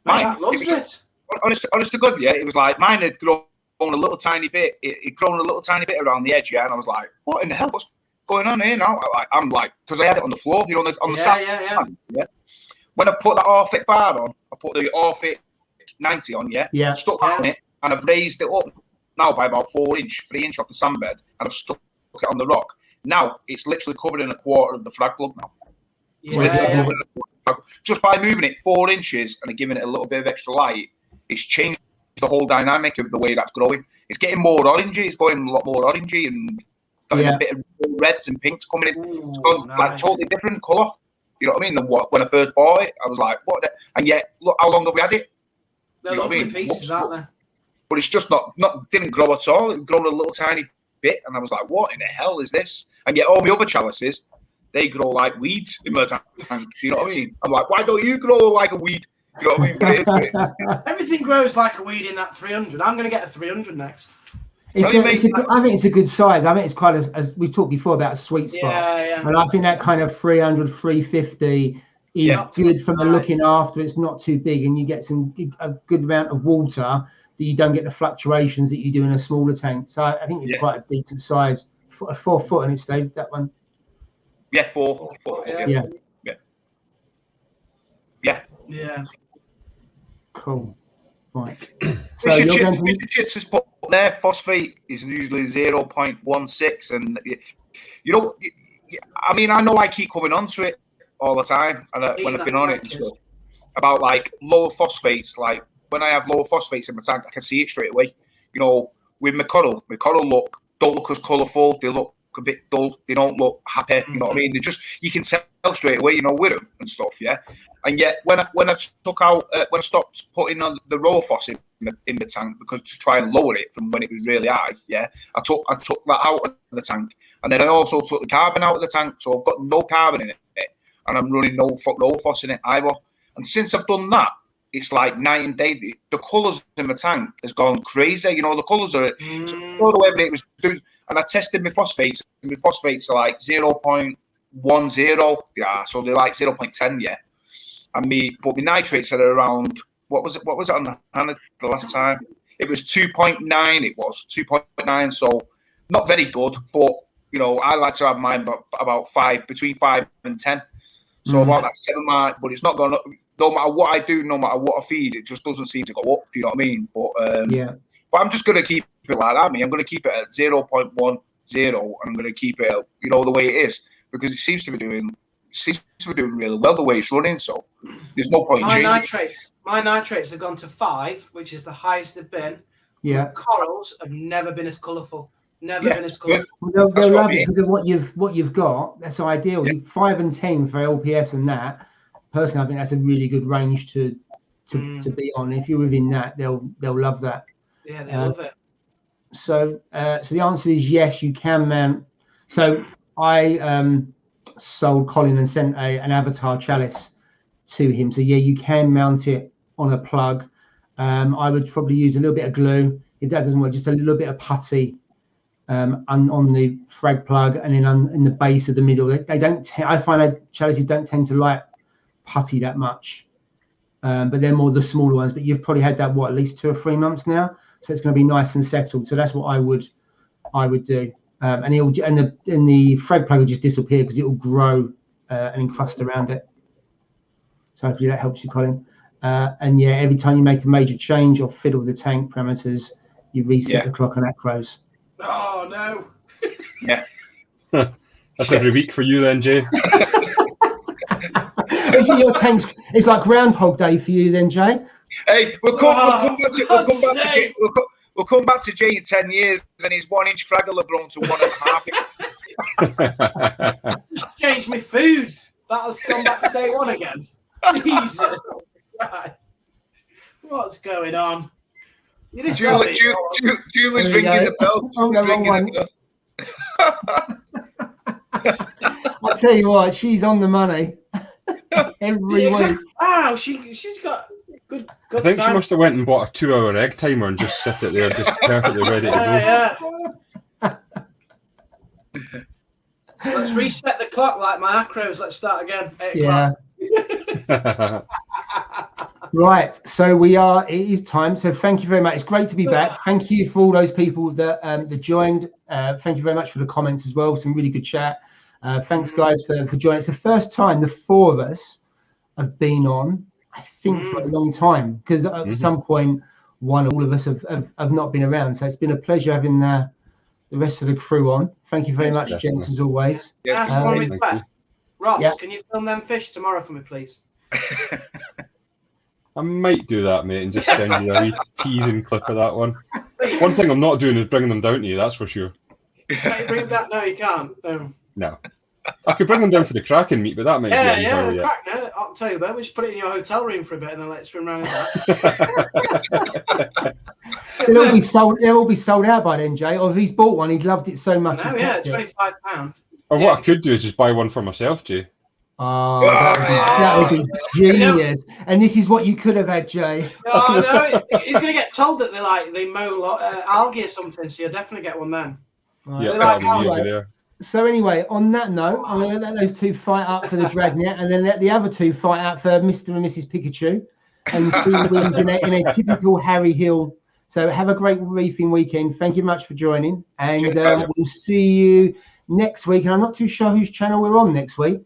Mine loves it. Honest to God, yeah. It was like mine had grown a little tiny bit. It grown a little tiny bit around the edge, yeah. And I was like, what in the hell? What's going on here now? I'm like, because I had it on the floor, you know, on the side. Yeah. When I put that Orphic bar on, I put the Orphic 90 on, yeah. Stuck that on it, and I've raised it up now by about 3 inch off the sandbed, and I've stuck it on the rock. Now it's literally covered in a quarter of the frag plug now. Just by moving it 4 inches and giving it a little bit of extra light, it's changed the whole dynamic of the way that's growing. It's getting more orangey. It's going a lot more orangey, and got a bit of reds and pinks coming in. It's gone, like totally different colour. You know what I mean? Than when I first bought it, I was like, "What?" And yet, look how long have we had it? They're lovely pieces, aren't they? But it's just not didn't grow at all. It grown a little tiny bit, and I was like, "What in the hell is this?" And yet, all the other chalices, they grow like weeds in my tank. You know what I mean? I'm like, "Why don't you grow like a weed?" You know what I mean? Everything grows like a weed in that 300. I'm going to get a 300 next. I think it's a good size. I think it's quite as we talked before about a sweet spot. And I think that kind of 300, 350 is good from the looking after. It's not too big, and you get a good amount of water that you don't get the fluctuations that you do in a smaller tank. So I think it's quite a decent size. 4 foot, and it's Dave, that one. Yeah, 4 foot. Yeah. Cool. Right. So you're going to Chips is put there. Phosphate is usually 0.16, and you know, I mean, I know I keep coming onto it all the time, and when I've been on it and stuff about like lower phosphates. Like when I have lower phosphates in my tank, I can see it straight away. You know, with my coral don't look as colourful. They look a bit dull. They don't look happy. You know what I mean? They just, you can tell straight away, you know, with them and stuff. Yeah. And yet, when I stopped putting on the raw phos in the tank, because to try and lower it from when it was really high, yeah, I took that out of the tank, and then I also took the carbon out of the tank, so I've got no carbon in it, and I'm running no phos in it either. And since I've done that, it's like night and day. The colours in the tank has gone crazy. You know, the colours are all the way it was doing. And I tested my phosphates, and my phosphates are like 0.10, yeah, so they're like 0.10, yeah. And but my nitrates are around, what was it on the hand the last time? It was 2.9, it was 2.9, so not very good, but, you know, I like to have mine about 5, between 5 and 10. So about that 7 mark, but it's not going up. No matter what I do, no matter what I feed, it just doesn't seem to go up, you know what I mean? But but I'm just going to keep it like that, I'm going to keep it at 0.10, and I'm going to keep it, you know, the way it is, because it seems to be doing really well the way it's running, so there's no point in changing. My nitrates have gone to 5, which is the highest they've been. Yeah. Corals have never been as colourful. Never been as colourful. They'll love it because of what you've got. That's ideal. Yeah. 5 and 10 for LPS and that. Personally, I think that's a really good range to be on. If you're within that, they'll love that. Yeah, they love it. So the answer is yes, you can mount. So I sold Colin and sent an avatar chalice to him. So yeah, you can mount it on a plug. I would probably use a little bit of glue. If that doesn't work, just a little bit of putty on the frag plug, and then in the base of the middle. They don't. I find that chalices don't tend to like putty that much, but they're more the smaller ones. But you've probably had that at least 2 or 3 months now, so it's going to be nice and settled. So that's what I would do. And the frag plug will just disappear because it will grow and encrust around it. So hopefully that helps you, Colin. And yeah, every time you make a major change or fiddle the tank parameters, you reset the clock on acros. Oh no. Yeah. That's every week for you then, Jay. Your tanks, it's like Groundhog Day for you then, Jay. Hey, we'll come back to Jay in 10 years, and his 1 inch fraggle have grown to 1.5. Just change my food. That'll come back to day one again. Jesus. Right. What's going on? Julie's ringing the bell. Oh, no, wrong one. I'll tell you what, she's on the money every week. Wow, she's got good I think time. she must have went and bought a 2-hour egg timer and just set it there, just perfectly ready to go. Yeah. Let's reset the clock like my acros. Let's start again. 8 o'clock. Right, so it is time. So thank you very much. It's great to be back. Thank you for all those people that joined. Thank you very much for the comments as well. Some really good chat. Thanks, guys, for joining. It's the first time the 4 of us have been on, I think, for a long time, because at some point, all of us have not been around. So it's been a pleasure having the rest of the crew on. Thank you very much, gents, as always. Ask one request. Ross, can you film them fish tomorrow for me, please? I might do that, mate, and just send you a wee teasing clip of that one. One thing I'm not doing is bringing them down to you, that's for sure. Can't you bring them down? No, you can't. No. I could bring them down for the Kraken meet, but that might be the Kraken. I'll tell you about. We just put it in your hotel room for a bit and then let it swim around in that. They'll be sold out by then, Jay. Or if he's bought one, he loved it so much. Oh yeah, £25. Or what I could do is just buy one for myself, Jay. Oh, that would be genius. And this is what you could have had, Jay. Oh no, he's going to get told that they mow algae or something, so you'll definitely get one then. Right. Yeah, So anyway, on that note, I'm going to let those 2 fight up for the Dragnet, and then let the other 2 fight out for Mr. and Mrs. Pikachu, and see who wins in a typical Harry Hill. So have a great reefing weekend. Thank you much for joining, and we'll see you next week. And I'm not too sure whose channel we're on next week.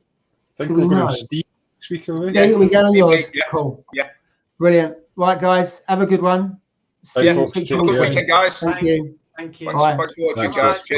I think we're going on Steve next week, are we? Yeah, we're going on yours. Yeah. Cool. Yeah. Brilliant. Right, guys, have a good one. See you next week. Good weekend, guys. Thank you. Thank you. Thanks for watching, guys.